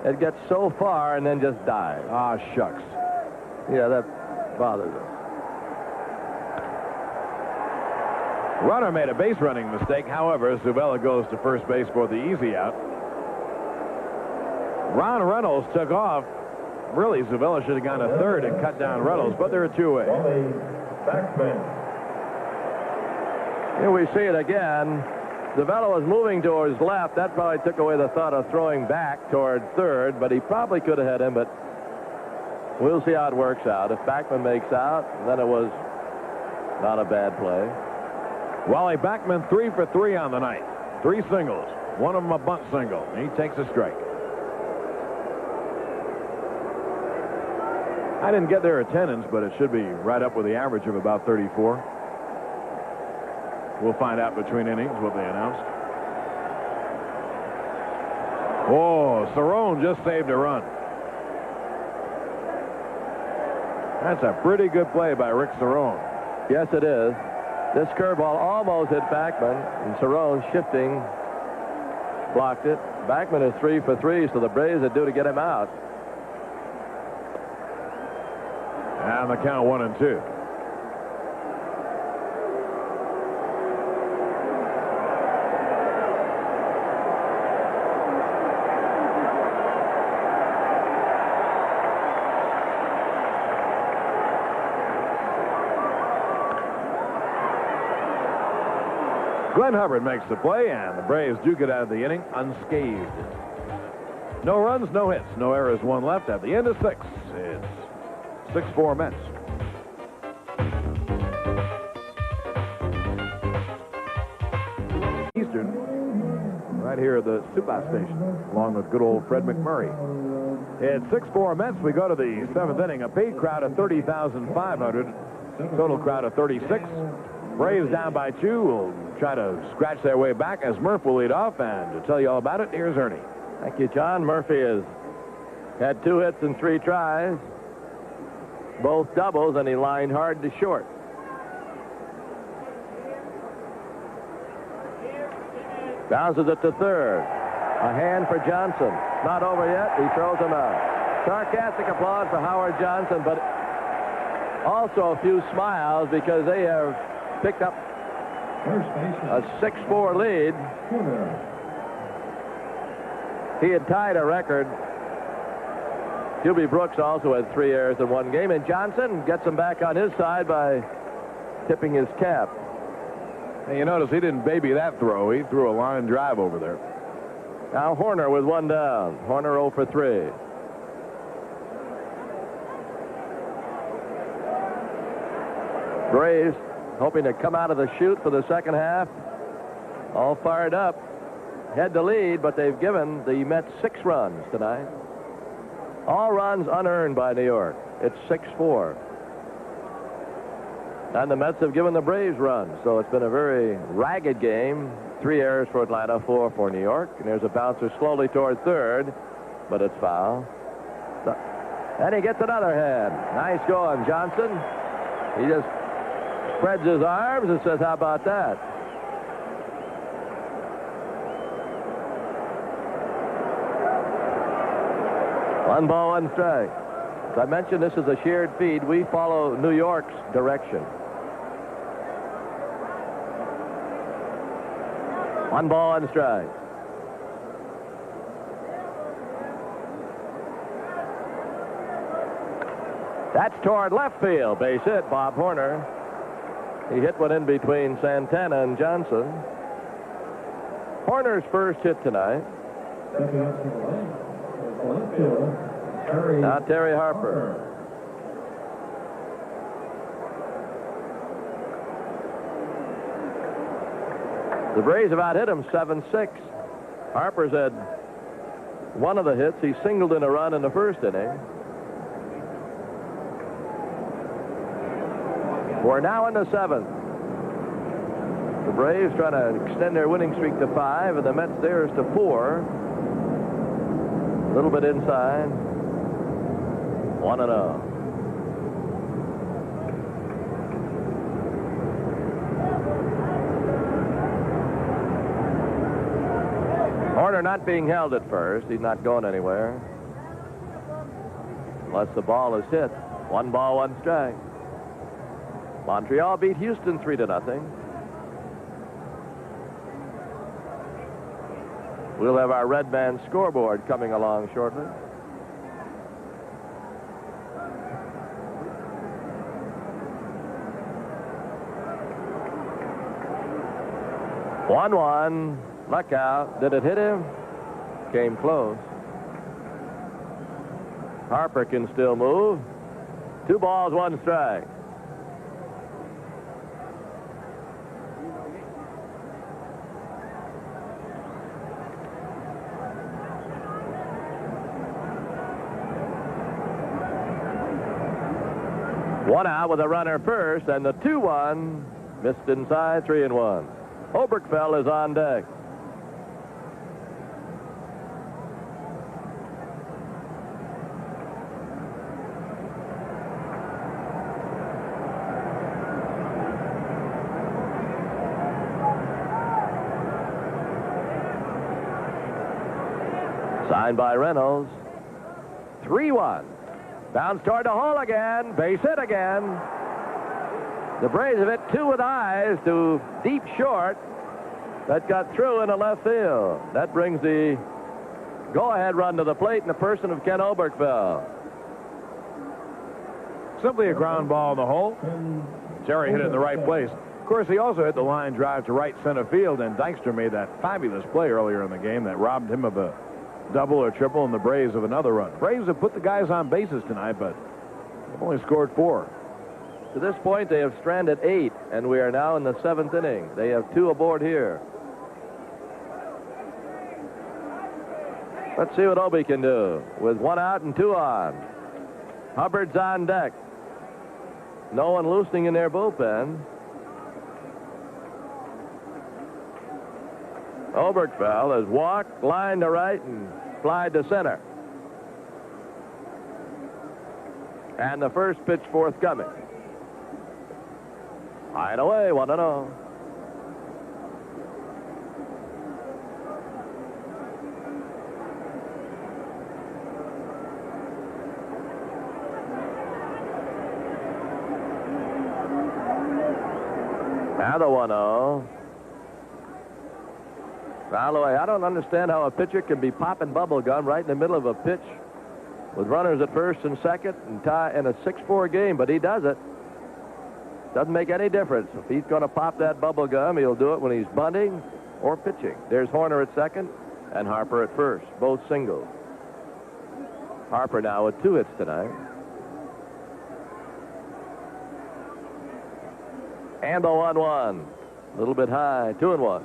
it gets so far and then just dies. Ah, shucks. Yeah, that bothers us. Runner made a base running mistake. However, Zuvella goes to first base for the easy out. Ron Reynolds took off. Really, Zuvella should have gone to third and cut down Reynolds, but they're a two-way. Here we see it again. Zuvella was moving towards left. That probably took away the thought of throwing back toward third, but he probably could have hit him, but we'll see how it works out. If Backman makes out, then it was not a bad play. Wally Backman 3 for 3 on the night. 3 singles. One of them a bunt single. He takes a strike. I didn't get their attendance, but it should be right up with the average of about 34. We'll find out between innings what they announced. Oh, Cerrone just saved a run. That's a pretty good play by Rick Cerrone. Yes, it is. This curveball almost hit Backman, and Cerrone shifting blocked it. Backman is 3 for 3, so the Braves are due to get him out. And the count 1-2. Glenn Hubbard makes the play, and the Braves do get out of the inning unscathed. No runs, no hits, no errors, one left. At the end of 6, it's 6-4 Mets. Eastern, right here at the Superstation, along with good old Fred McMurray. It's 6-4 Mets. We go to the 7th inning. A paid crowd of 30,500. Total crowd of 36. Braves down by 2 will try to scratch their way back as Murph will lead off. And to tell you all about it, here's Ernie. Thank you, John. Murphy has had 2 hits and 3 tries, both doubles, and he lined hard to short. Bounces it to third. A hand for Johnson. Not over yet. He throws him out. Sarcastic applause for Howard Johnson, but also a few smiles because they have picked up a 6-4 lead. He had tied a record. Hubie Brooks also had 3 errors in 1 game, and Johnson gets him back on his side by tipping his cap. And you notice he didn't baby that throw. He threw a line drive over there. Now Horner with 1 down. Horner 0 for 3. Braves hoping to come out of the chute for the second half. All fired up. Had the lead, but they've given the Mets 6 runs tonight. All runs unearned by New York. It's 6-4. And the Mets have given the Braves runs, so it's been a very ragged game. 3 errors for Atlanta, 4 for New York. And there's a bouncer slowly toward third, but it's foul. And he gets another hand. Nice going, Johnson. He just spreads his arms and says, how about that? One ball, 1 strike. As I mentioned, this is a shared feed. We follow New York's direction. 1 ball, 1 strike. That's toward left field. Base hit, Bob Horner. He hit one in between Santana and Johnson. Horner's first hit tonight. Now Terry Harper. The Braves have out hit him 7-6. Harper's had 1 of the hits. He singled in a run in the first inning. We're now in the 7th. The Braves trying to extend their winning streak to 5, and the Mets theirs to 4. A little bit inside. 1-0. Horner not being held at first. He's not going anywhere. Unless the ball is hit. 1 ball, 1 strike. Montreal beat Houston 3-0. We'll have our Red Man scoreboard coming along shortly. One. Luck out. Did it hit him? Came close. Harper can still move. 2 balls, 1 strike. One out with a runner first, and the 2-1 missed inside, 3-1. Oberkfell is on deck. Signed by Reynolds. 3-1. Bounce toward the hole again. Base hit again. The Braves have hit 2 with eyes to deep short. That got through into left field. That brings the go-ahead run to the plate in the person of Ken Oberkfell. Simply a ground ball in the hole. Jerry hit it in the right place. Of course, he also hit the line drive to right center field, and Dykstra made that fabulous play earlier in the game that robbed him of a double or triple, and the Braves of another run. Braves have put the guys on bases tonight, but they've only scored 4. To this point, they have stranded 8, and we are now in the 7th inning. They have 2 aboard here. Let's see what Obi can do with 1 out and 2 on. Hubbard's on deck. No one loosening in their bullpen. Oberkfell has walked, line to right, and flied to center. And the first pitch forthcoming. High and away, 1-0. Now the 1-0. By the way, I don't understand how a pitcher can be popping bubble gum right in the middle of a pitch with runners at first and second and tie in a 6-4 game, but he does it. Doesn't make any difference. If he's going to pop that bubble gum, he'll do it when he's bunting or pitching. There's Horner at second and Harper at first, both singles. Harper now with 2 hits tonight. And the 1-1. A little bit high, 2-1.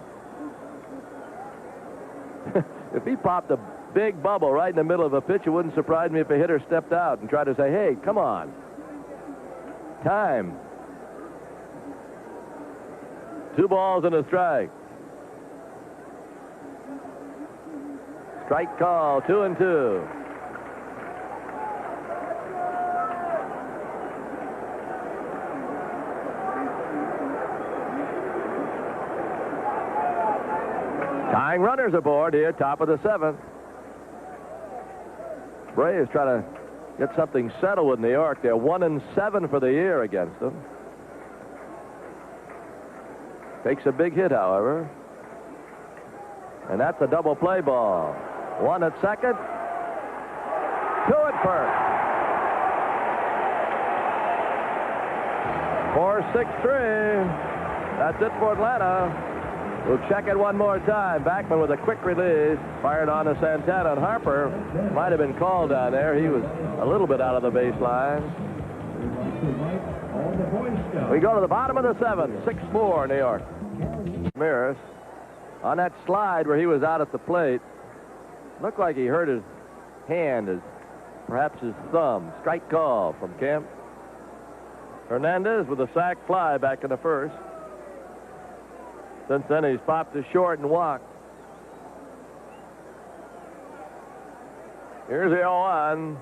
If he popped a big bubble right in the middle of a pitch, it wouldn't surprise me if a hitter stepped out and tried to say, hey, come on. Time. 2 balls and a strike. Strike call, 2-2. Tying runners aboard here, top of the 7th. Braves trying to get something settled with New York. They're 1-7 for the year against them. Takes a big hit, however. And that's a double play ball. 1 at second. 2 at first. 4-6-3. That's it for Atlanta. We'll check it one more time. Backman with a quick release. Fired on to Santana, and Harper might have been called down there. He was a little bit out of the baseline. We go to the bottom of the 7th. 6-4, New York. Ramirez on that slide where he was out at the plate. Looked like he hurt his hand, perhaps his thumb. Strike call from Kemp. Hernandez with a sac fly back in the first. Since then, he's popped to short and walked. Here's the 0-1.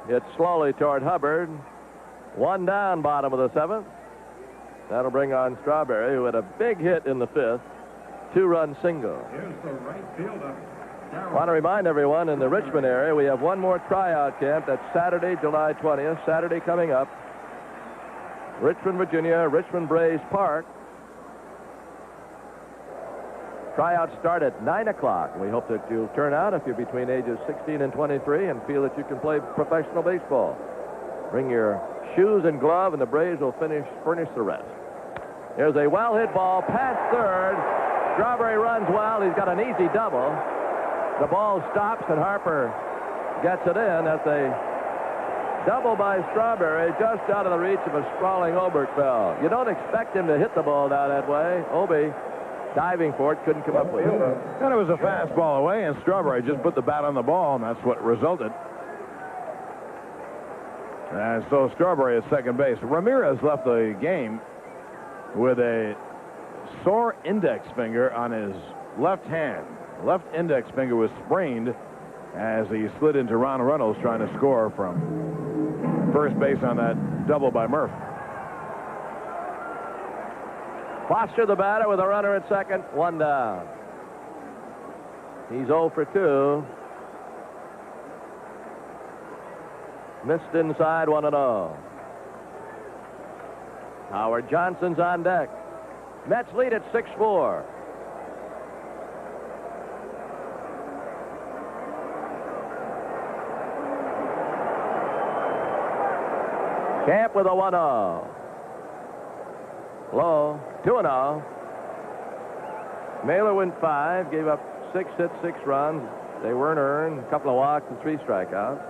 Hit slowly toward Hubbard. 1 down, bottom of the 7th. That'll bring on Strawberry, who had a big hit in the 5th. 2-run single. Here's the right fielder. I want to remind everyone in the Richmond area, we have one more tryout camp. That's Saturday, July 20th. Saturday coming up. Richmond, Virginia, Richmond Braves Park. Tryouts start at 9 o'clock. We hope that you'll turn out if you're between ages 16 and 23 and feel that you can play professional baseball. Bring your shoes and glove, and the Braves will furnish the rest. There's a well-hit ball past third. Strawberry runs well. He's got an easy double. The ball stops, and Harper gets it in. That's a double by Strawberry, just out of the reach of a sprawling Oberkfell. You don't expect him to hit the ball down that way. Obi, diving for it, couldn't come up with it. And it was a fastball away, and Strawberry just put the bat on the ball, and that's what resulted. And so Strawberry at second base. Ramirez left the game with a sore index finger on his left hand. Left index finger was sprained as he slid into Ron Reynolds trying to score from first base on that double by Murph. Foster the batter with a runner at second. 1 down. He's 0 for 2. Missed inside, 1-0. Howard Johnson's on deck. Mets lead at 6-4. Camp with a 1-0. Low, 2-0. Mailer went 5, gave up 6 hits, 6 runs. They weren't earned. A couple of walks and 3 strikeouts.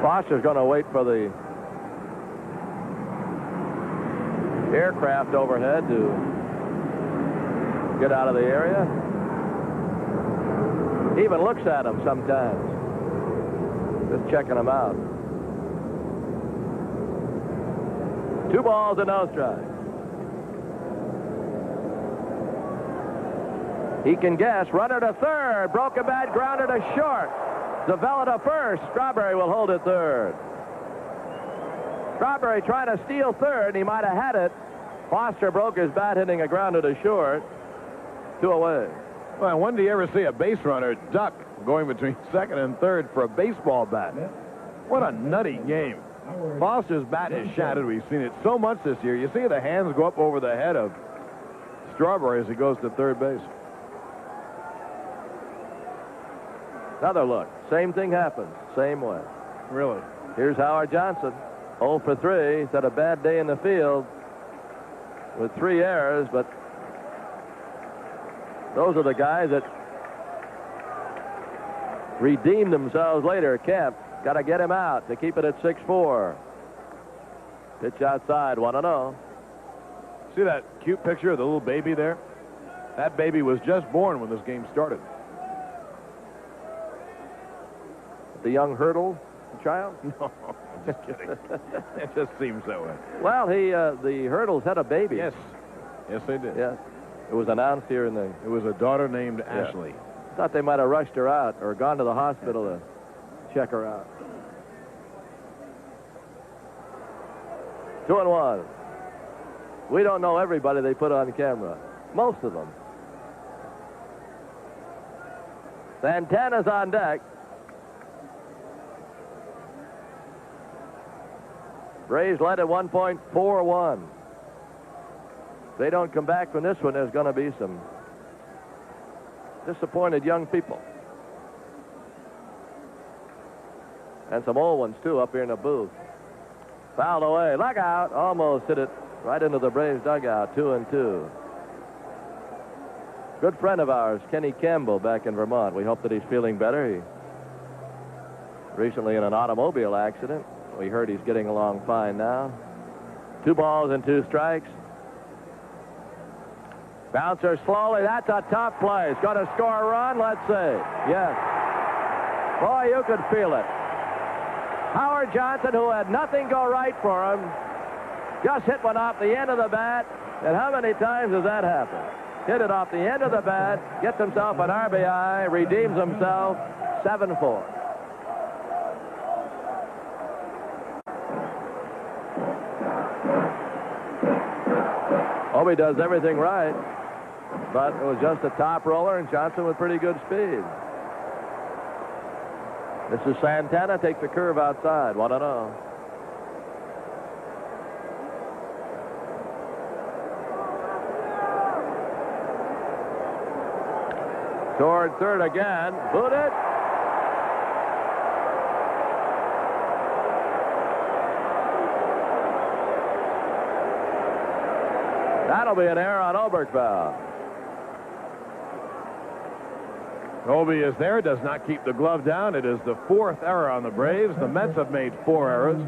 Foster's going to wait for the aircraft overhead to get out of the area. He even looks at them sometimes. Just checking them out. 2 balls and no strikes. He can guess. Runner to third. Broke a bat, grounded to short. Zavella to first. Strawberry will hold it third. Strawberry trying to steal third. He might have had it. Foster broke his bat, hitting a grounder to short. 2 away. Well, when do you ever see a base runner duck going between second and third for a baseball bat? What a nutty game. Foster's bat is shattered. We've seen it so much this year. You see the hands go up over the head of Strawberry as he goes to third base. Another look. Same thing happens. Same way. Really? Here's Howard Johnson. 0 for 3. He's had a bad day in the field with 3 errors, but those are the guys that redeemed themselves later. Kemp, got to get him out to keep it at 6-4. Pitch outside, 1-0. See that cute picture of the little baby there? That baby was just born when this game started. The young hurdle child? No, just kidding. It just seems that way. Well, the Hurdles had a baby. Yes. Yes, they did. Yes. It was announced here in the... It was a daughter named Ashley. Thought they might have rushed her out or gone to the hospital to check her out. 2-1. We don't know everybody they put on camera. Most of them. Santana's on deck. Braves led at 1.41. If they don't come back from this one, there's going to be some disappointed young people. And some old ones, too, up here in the booth. Fouled away. Look out. Almost hit it right into the Braves dugout. 2-2. Good friend of ours, Kenny Campbell, back in Vermont. We hope that he's feeling better. He recently in an automobile accident. We heard he's getting along fine now. 2 balls and 2 strikes. Bouncer slowly. That's a tough play. He's going to score a run. Let's see. Yes. Boy, you could feel it. Howard Johnson, who had nothing go right for him, just hit one off the end of the bat. And how many times has that happened? Hit it off the end of the bat, gets himself an RBI, redeems himself, 7-4. Obi does everything right, but it was just a top roller, and Johnson with pretty good speed. This is Santana, takes the curve outside, 1-0. Toward third again, boot it. That'll be an error on Oberkfell. Obi is there, does not keep the glove down. It is the 4th error on the Braves. The Mets have made 4 errors.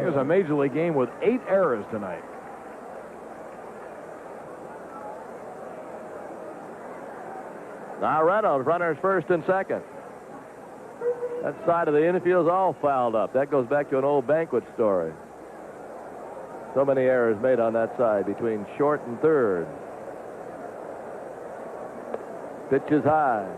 Here's a major league game with 8 errors tonight. Now Reynolds, runners first and second. That side of the infield's all fouled up. That goes back to an old banquet story. So many errors made on that side between short and third. Pitch is high.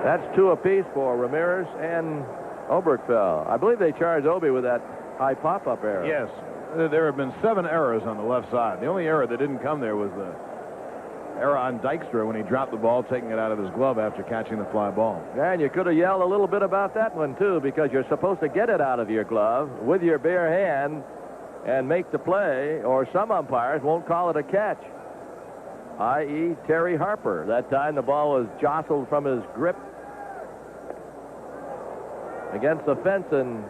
That's 2 apiece for Ramirez and Oberkfell. I believe they charged Obi with that high pop-up error. Yes. There have been 7 errors on the left side. The only error that didn't come there was the Aaron Dykstra when he dropped the ball, taking it out of his glove after catching the fly ball. And you could have yelled a little bit about that one, too, because you're supposed to get it out of your glove with your bare hand and make the play, or some umpires won't call it a catch, i.e. Terry Harper. That time the ball was jostled from his grip against the fence in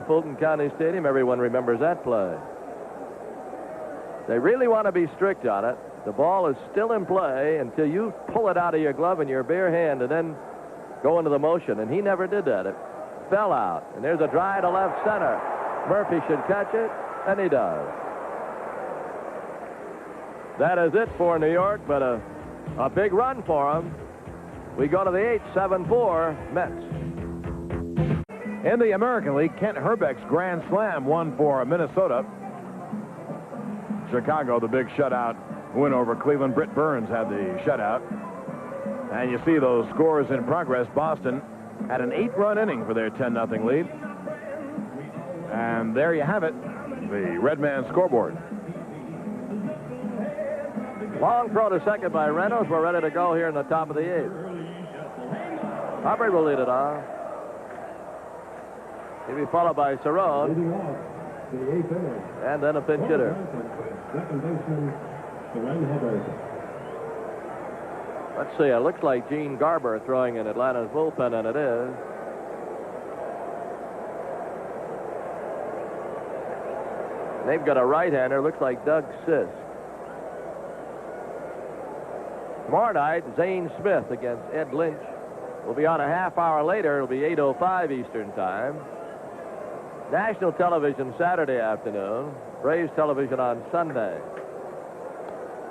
Fulton County Stadium. Everyone remembers that play. They really want to be strict on it. The ball is still in play until you pull it out of your glove in your bare hand and then go into the motion. And he never did that. It fell out. And there's a drive to left center. Murphy should catch it, and he does. That is it for New York, but a big run for them. We go to the 8th, 7-4, Mets. In the American League, Kent Herbeck's grand slam won for Minnesota. Chicago, the big shutout win over Cleveland. Britt Burns had the shutout. And you see those scores in progress. Boston had an 8-run inning for their 10-0 lead. And there you have it, the Red Man scoreboard. Long throw to second by Reynolds. We're ready to go here in the top of the 8th. Hubbard will lead it off. He'll be followed by Cerrone. And then a pinch hitter. Second baseman, Hubbard. Let's see, it looks like Gene Garber throwing in Atlanta's bullpen, and it is. They've got a right-hander, looks like Doug Sisk. Tomorrow night, Zane Smith against Ed Lynch will be on a half hour later. It'll be 8:05 Eastern Time. National television Saturday afternoon. Braves television on Sunday.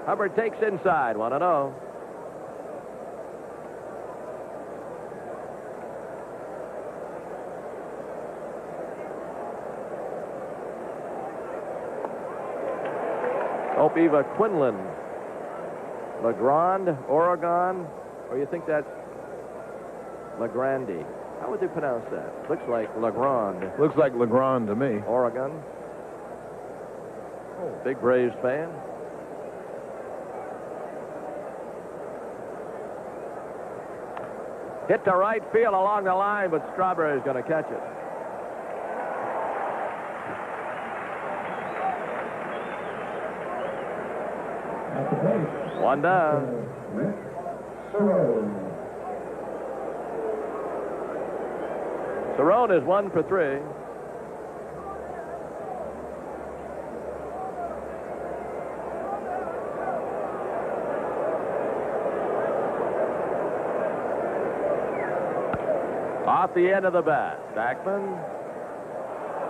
Hubbard takes inside, 1-0. Opeva Quinlan. LeGrand, Oregon, or you think that's LeGrande? How would they pronounce that? Looks like LeGrand. Looks like LeGrand to me. Oregon. Big Braves fan. Hit to right field along the line, but Strawberry's going to catch it. At the plate, One down. Cerrone is 1 for 3. Off the end of the bat. Backman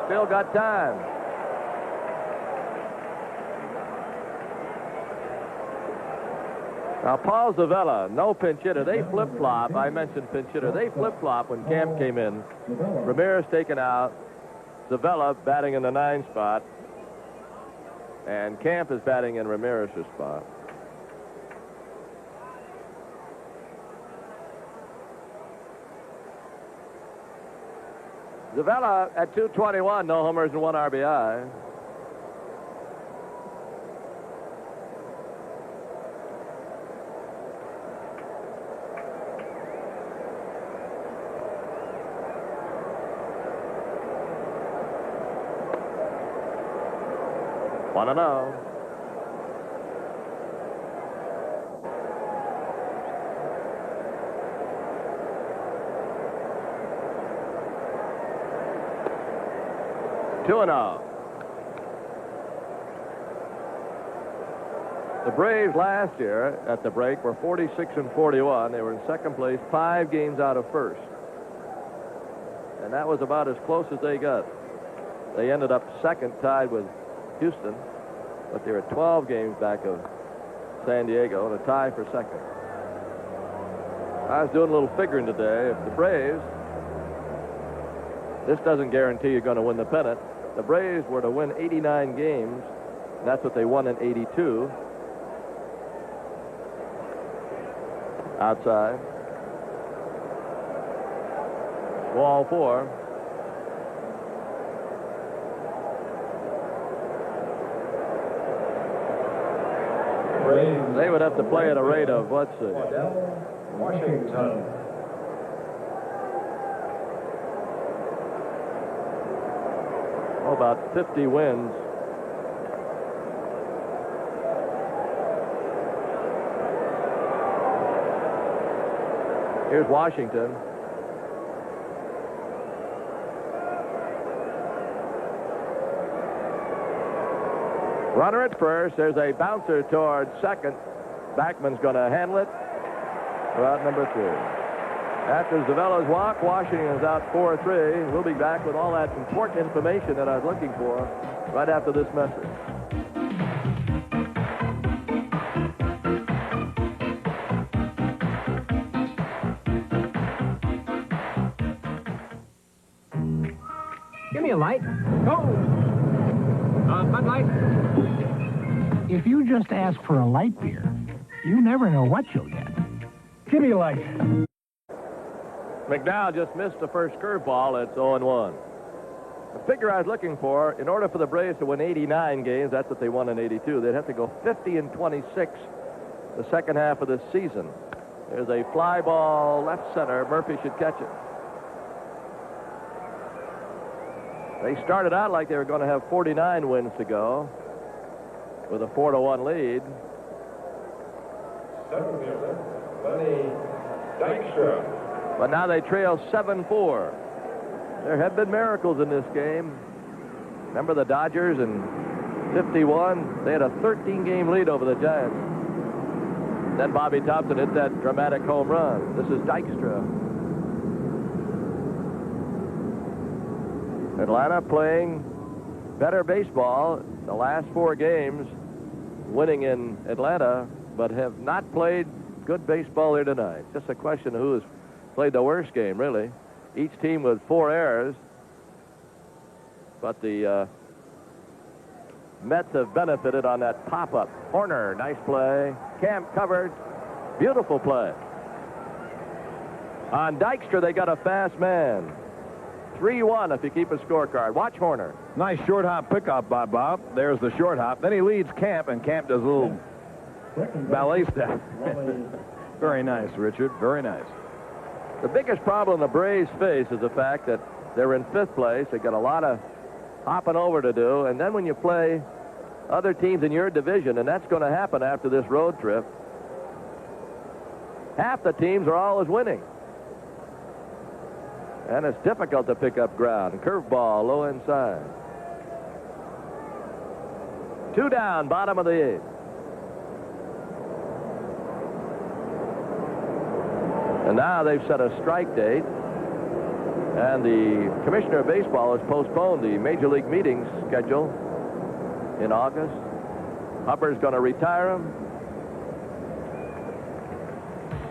still got time. Now, Paul Zavella, no pinch hitter. They flip-flop. I mentioned pinch hitter. They flip-flop when Camp came in. Ramirez taken out. Zavella batting in the 9 spot. And Camp is batting in Ramirez's spot. Zavella at 221, no homers and 1 RBI. One and oh. Two and oh. The Braves last year at the break were 46-41. They were in second place, 5 games out of first. And that was about as close as they got. They ended up second, tied with Houston, but they were 12 games back of San Diego and a tie for second. I was doing a little figuring today. If the Braves, this doesn't guarantee you're going to win the pennant. The Braves were to win 89 games, and that's what they won in 82. Outside. Wall 4. They would have to play at a rate of, let's see. Washington. Oh, about 50 wins. Here's Washington. Runner at first. There's a bouncer toward second. Backman's going to handle it. We're out number 3. After Zavella's walk, Washington is out 4-3. We'll be back with all that important information that I was looking for right after this message. Give me a light. Go! Bud Light. If you just ask for a light beer, you never know what you'll get. Give me a light. McDowell just missed the first curveball. It's 0-1. The figure I was looking for, in order for the Braves to win 89 games, that's what they won in 82, they'd have to go 50-26 the second half of this season. There's a fly ball left center. Murphy should catch it. They started out like they were going to have 49 wins to go with a 4-1 lead. Center fielder, Lenny Dykstra. But now they trail 7-4. There have been miracles in this game. Remember the Dodgers in 51? They had a 13-game lead over the Giants. Then Bobby Thompson hit that dramatic home run. This is Dykstra. Atlanta playing better baseball the last 4 games, winning in Atlanta, but have not played good baseball here tonight. Just a question of who has played the worst game, really. Each team with 4 errors, but the Mets have benefited on that pop-up. Horner, nice play. Camp covered. Beautiful play. On Dykstra, they got a fast man. 3-1 if you keep a scorecard. Watch Horner. Nice short hop pickup by Bob. There's the short hop. Then he leads Camp, and Camp does a little ballet step. Very nice, Richard. Very nice. The biggest problem the Braves face is the fact that they're in 5th place. They got a lot of hopping over to do, and then when you play other teams in your division, and that's going to happen after this road trip, half the teams are always winning. And it's difficult to pick up ground. Curveball, low inside. 2 down, bottom of the 8th. And now they've set a strike date. And the commissioner of baseball has postponed the major league meetings schedule in August. Hubbard's going to retire him.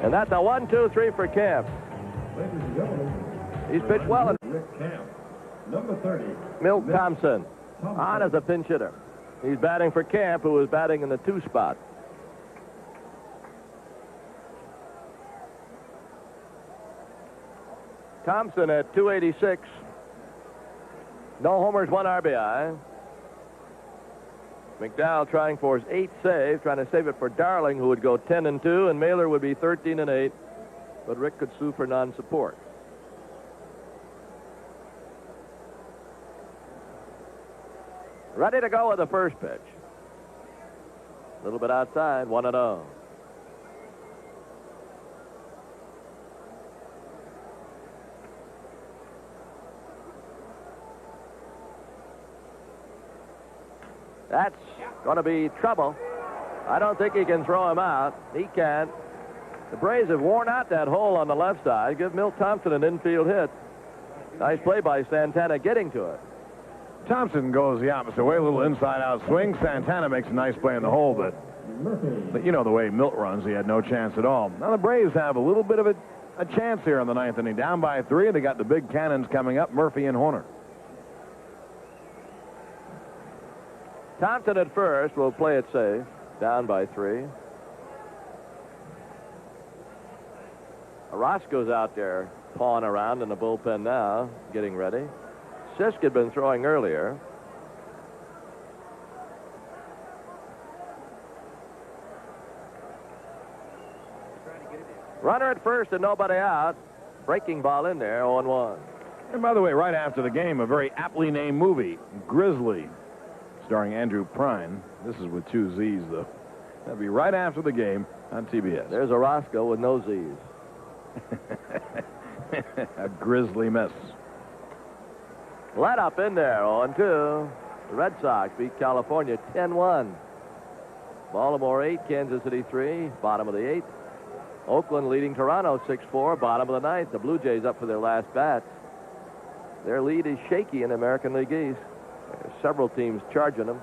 And that's a 1-2-3 for Camp. Ladies and gentlemen, He's pitched well. And Rick Camp, number 30. Milt Thompson on as a pinch hitter. He's batting for Camp, who was batting in the 2 spot. Thompson at 286. No homers, 1 RBI. McDowell trying for his 8th save, trying to save it for Darling, who would go 10-2, and Mailer would be 13-8. But Rick could sue for non-support. Ready to go with the first pitch. A little bit outside, 1-0. That's going to be trouble. I don't think he can throw him out. He can't. The Braves have worn out that hole on the left side. Give Milt Thompson an infield hit. Nice play by Santana getting to it. Thompson goes the opposite way, a little inside-out swing. Santana makes a nice play in the hole, but you know the way Milt runs, he had no chance at all. Now the Braves have a little bit of a chance here in the 9th inning. Down by 3, they got the big cannons coming up, Murphy and Horner. Thompson at first will play it safe. Down by 3. Orozco's out there pawing around in the bullpen now, getting ready. Sisk had been throwing earlier. Runner at first and nobody out. Breaking ball in there, 0-1. And by the way, right after the game, a very aptly named movie, Grizzly, starring Andrew Prine. This is with 2 Z's, though. That'll be right after the game on TBS. There's a Roscoe with no Z's. A grisly mess. Let up in there, 0-2. The Red Sox beat California 10-1. Baltimore 8, Kansas City 3, bottom of the 8th. Oakland leading Toronto 6-4, bottom of the 9th. The Blue Jays up for their last bats. Their lead is shaky in the American League East. There's several teams charging them.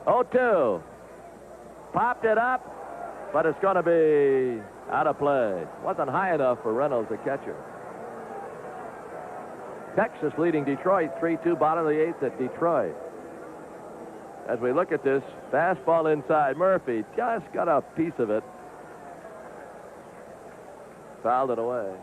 0-2. Popped it up, but it's going to be out of play. Wasn't high enough for Reynolds, the catcher. Texas leading Detroit 3-2, bottom of the 8th at Detroit. As we look at this, fastball inside. Murphy just got a piece of it. Fouled it away.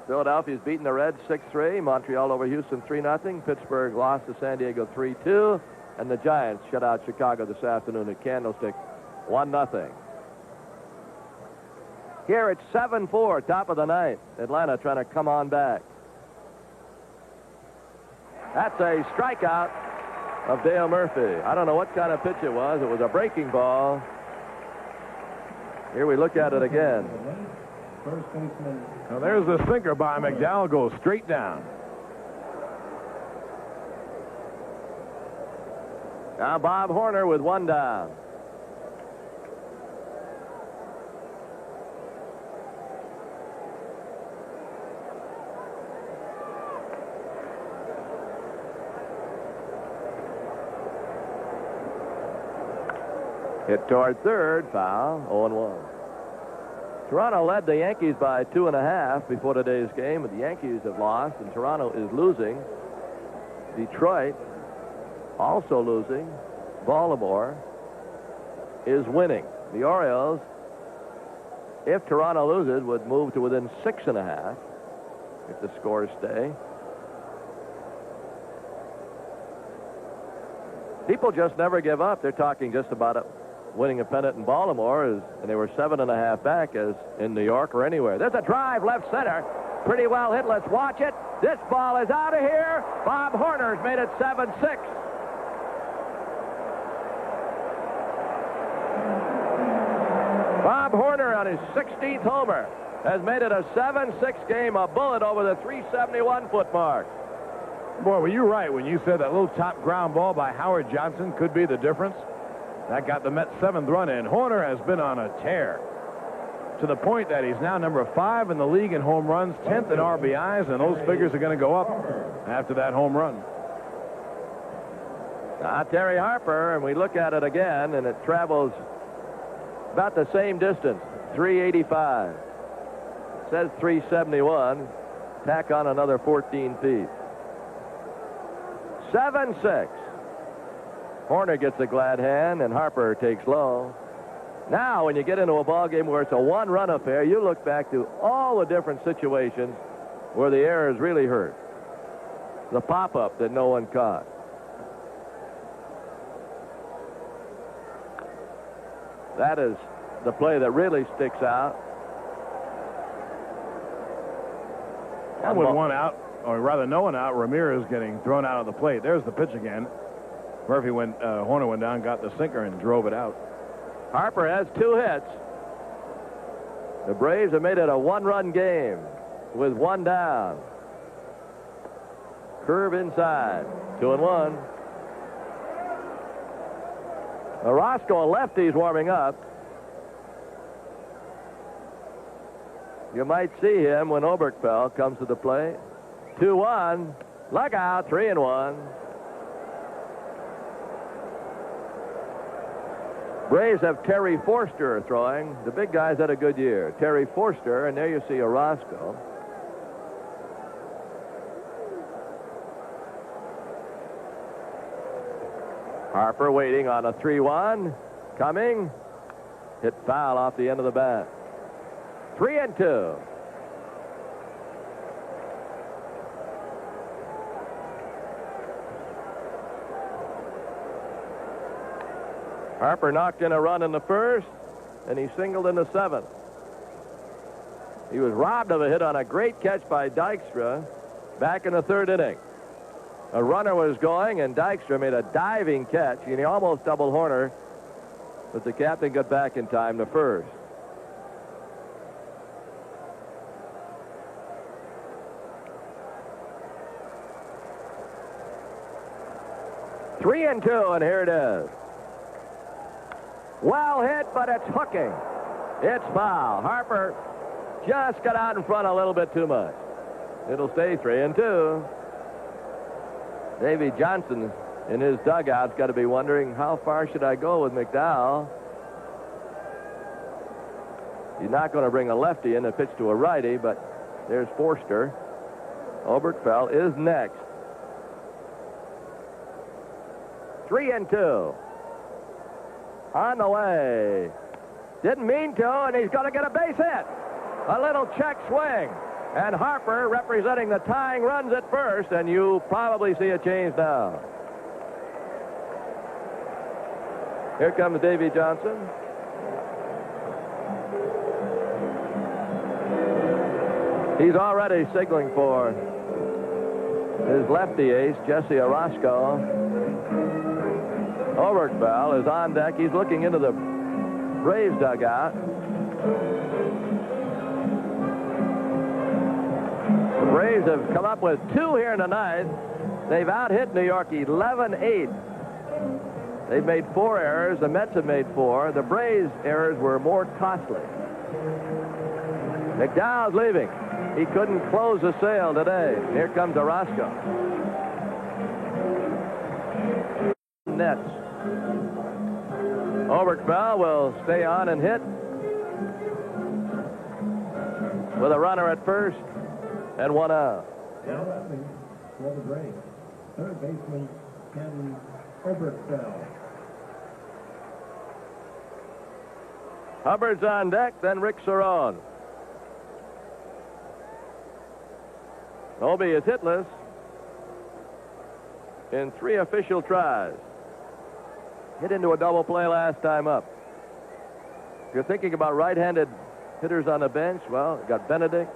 Philadelphia's beaten the Reds 6-3. Montreal over Houston 3-0. Pittsburgh lost to San Diego 3-2. And the Giants shut out Chicago this afternoon at Candlestick 1-0. Here it's 7-4, top of the 9th. Atlanta trying to come on back. That's a strikeout of Dale Murphy. I don't know what kind of pitch it was. It was a breaking ball. Here we look at it again. First baseman. Now there's the sinker by McDowell, goes straight down. Now Bob Horner with 1 down. Hit toward third, foul, 0-1. Toronto led the Yankees by 2.5 before today's game, but the Yankees have lost, and Toronto is losing. Detroit also losing. Baltimore is winning. The Orioles, if Toronto loses, would move to within 6.5 if the scores stay. People just never give up. They're talking just about it. Winning a pennant in Baltimore, and they were 7.5 back as in New York or anywhere. There's a drive left center. Pretty well hit. Let's watch it. This ball is out of here. Bob Horner's made it 7-6. Bob Horner on his 16th homer has made it a 7-6 game, a bullet over the 371-foot mark. Boy, were you right when you said that little top ground ball by Howard Johnson could be the difference? That got the Mets' 7th run in. Horner has been on a tear to the point that he's now number 5 in the league in home runs, 10th in RBIs, and those figures are going to go up after that home run. Terry Harper, and we look at it again, and it travels about the same distance, 385. It says 371. Tack on another 14 feet. 7-6. Horner gets a glad hand, and Harper takes low. Now, when you get into a ball game where it's a one-run affair, you look back to all the different situations where the errors really hurt. The pop-up that no one caught. That is the play that really sticks out. And with one out, or rather no one out, Ramirez getting thrown out of the plate. There's the pitch again. Horner went down, got the sinker, and drove it out. Harper has 2 hits. The Braves have made it a one-run game with 1 down. Curve inside. 2-1. Orozco, a lefty's warming up. You might see him when Oberkfell comes to the plate. 2-1. Look out. 3-1. Braves have Terry Forster throwing. The big guy's had a good year. Terry Forster, and there you see Orozco. Harper waiting on a 3-1. Coming. Hit foul off the end of the bat. 3-2. Harper knocked in a run in the first, and he singled in the seventh. He was robbed of a hit on a great catch by Dykstra back in the third inning. A runner was going, and Dykstra made a diving catch, and he almost double Horner, but the captain got back in time to first. Three and two, and here it is. Well hit, but it's hooking. It's foul. Harper just got out in front a little bit too much. It'll stay 3-2. Davy Johnson in his dugout's got to be wondering, how far should I go with McDowell? He's not going to bring a lefty in and pitch to a righty, but there's Forster. Oberkfell is next. 3-2. On the way. Didn't mean to, and he's going to get a base hit. A little check swing. And Harper representing the tying runs at first, and you probably see a change now. Here comes Davy Johnson. He's already signaling for his lefty ace, Jesse Orozco. Oberkfell is on deck. He's looking into the Braves dugout. The Braves have come up with two here in the ninth. They've out-hit New York 11-8. They've made 4 errors. The Mets have made 4. The Braves' errors were more costly. McDowell's leaving. He couldn't close the sale today. Here comes Orozco. Nets. Oberkfell will stay on and hit with a runner at first and 1 out. Now batting for the Braves, third baseman Ken Oberkfell. Hubbard's on deck, then Rick Cerrone. Obie is hitless in 3 official tries. Hit into a double play last time up. If you're thinking about right-handed hitters on the bench, well, you got Benedict.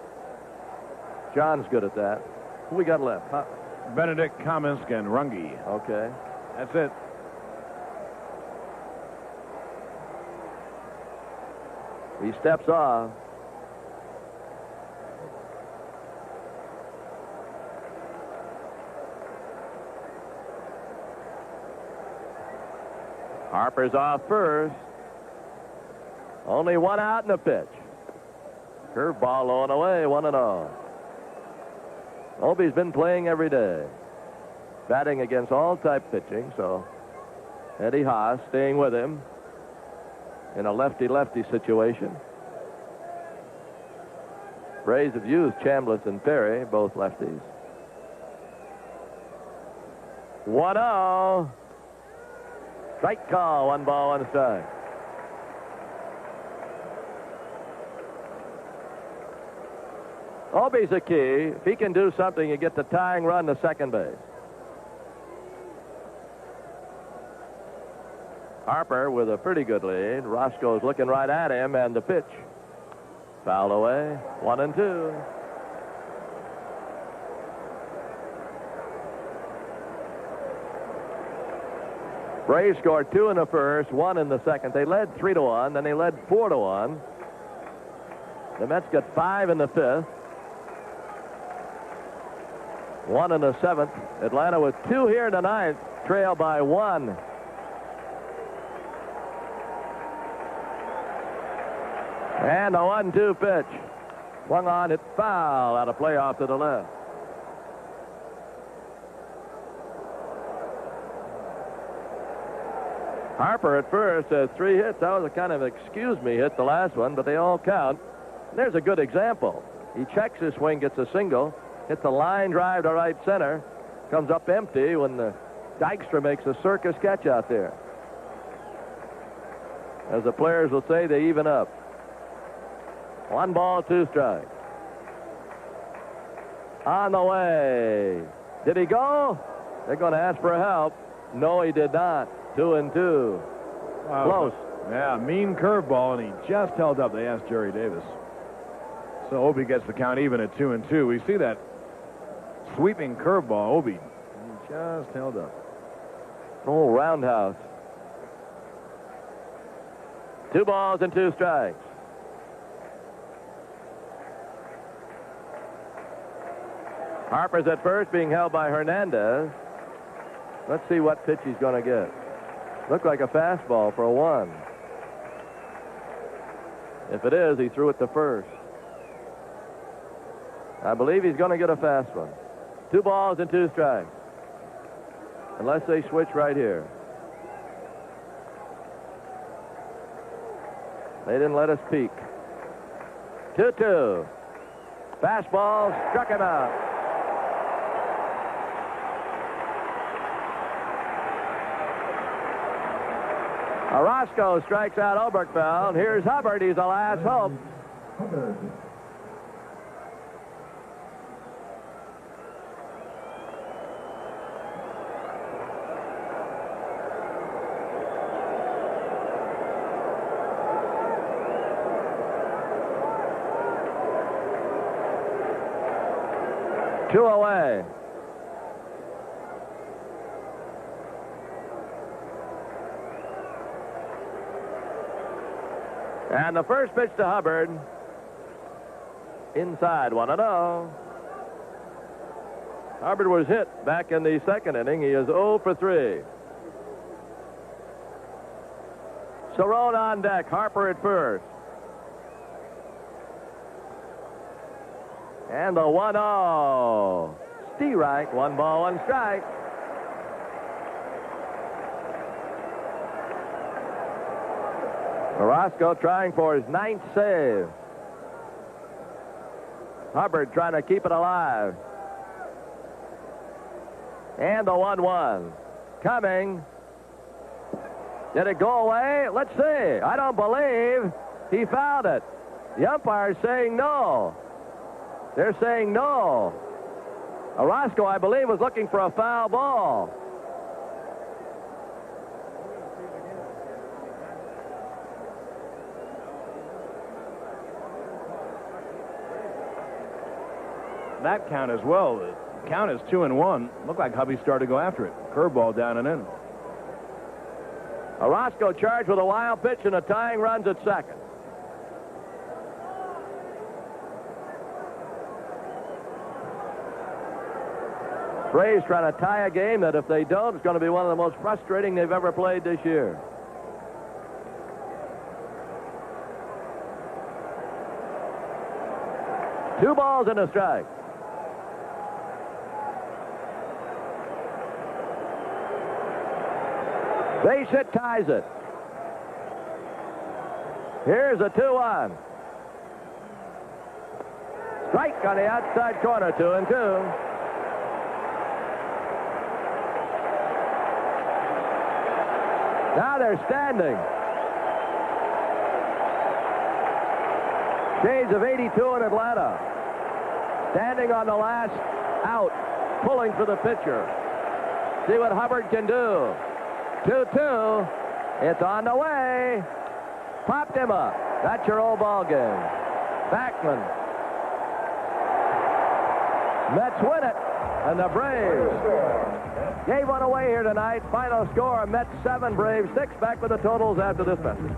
John's good at that. Who we got left? Huh? Benedict, Kaminsky, and Runge. Okay. That's it. He steps off. Harper's off first. Only 1 out in the pitch. Curveball low and away, 1-0. Obie's been playing every day. Batting against all type pitching, so Eddie Haas staying with him in a lefty-lefty situation. Braves have used Chambliss and Perry, both lefties. 1-0. Strike call, 1 ball, 1 strike. Obie's a key. If he can do something, you get the tying run to second base. Harper with a pretty good lead. Roscoe's looking right at him, and the pitch. Fouled away, 1-2. Braves scored 2 in the first, 1 in the second. They led 3-1, then they led 4-1. The Mets got 5 in the fifth. 1 in the seventh. Atlanta with 2 here in the ninth, trail by 1. And a 1-2 pitch. Swung on, hit foul out of play off to the left. Harper at first has 3 hits. That was a kind of excuse me hit, the last one, but they all count. There's a good example. He checks his swing, gets a single, hits a line drive to right center, comes up empty when the Dykstra makes a circus catch out there. As the players will say, they even up. 1 ball, 2 strikes. On the way. Did he go? They're going to ask for help. No, he did not. 2-2. Close. Yeah, mean curveball, and he just held up. They asked Jerry Davis. So Opie gets the count even at 2-2. We see that sweeping curveball, Opie. He just held up. Oh, roundhouse. 2 balls and 2 strikes. Harper's at first, being held by Hernandez. Let's see what pitch he's going to get. Looked like a fastball for a 1. If it is, he threw it to first. I believe he's going to get a fast one. 2 balls and 2 strikes. Unless they switch right here. They didn't let us peek. 2-2. Fastball struck him out. Orozco strikes out Oberkfell. Here's Hubbard. He's the last hope. Hubbard. Two away. And the first pitch to Hubbard. Inside, 1-0. Hubbard was hit back in the second inning. He is 0 for 3. Cerrone on deck. Harper at first. And the 1-0. Strike. 1 ball, 1 strike. Orozco trying for his 9th save. Hubbard trying to keep it alive. And the 1-1. Coming. Did it go away? Let's see. I don't believe he fouled it. The umpire's saying no. They're saying no. Orozco, I believe, was looking for a foul ball. That count as well. The count is 2-1. Looked like Hubby started to go after it. Curveball down and in. Orozco charged with a wild pitch and a tying runs at second. Braves trying to tie a game that if they don't, it's going to be one of the most frustrating they've ever played this year. Two balls and a strike. Base hit ties it. Here's a 2-1. Strike on the outside corner, 2-2. Now they're standing. Shades of 82 in Atlanta. Standing on the last out, pulling for the pitcher. See what Hubbard can do. 2-2. It's on the way. Popped him up. That's your old ball game. Backman. Mets win it. And the Braves gave one away here tonight. Final score, Mets 7, Braves 6. Back with the totals after this message.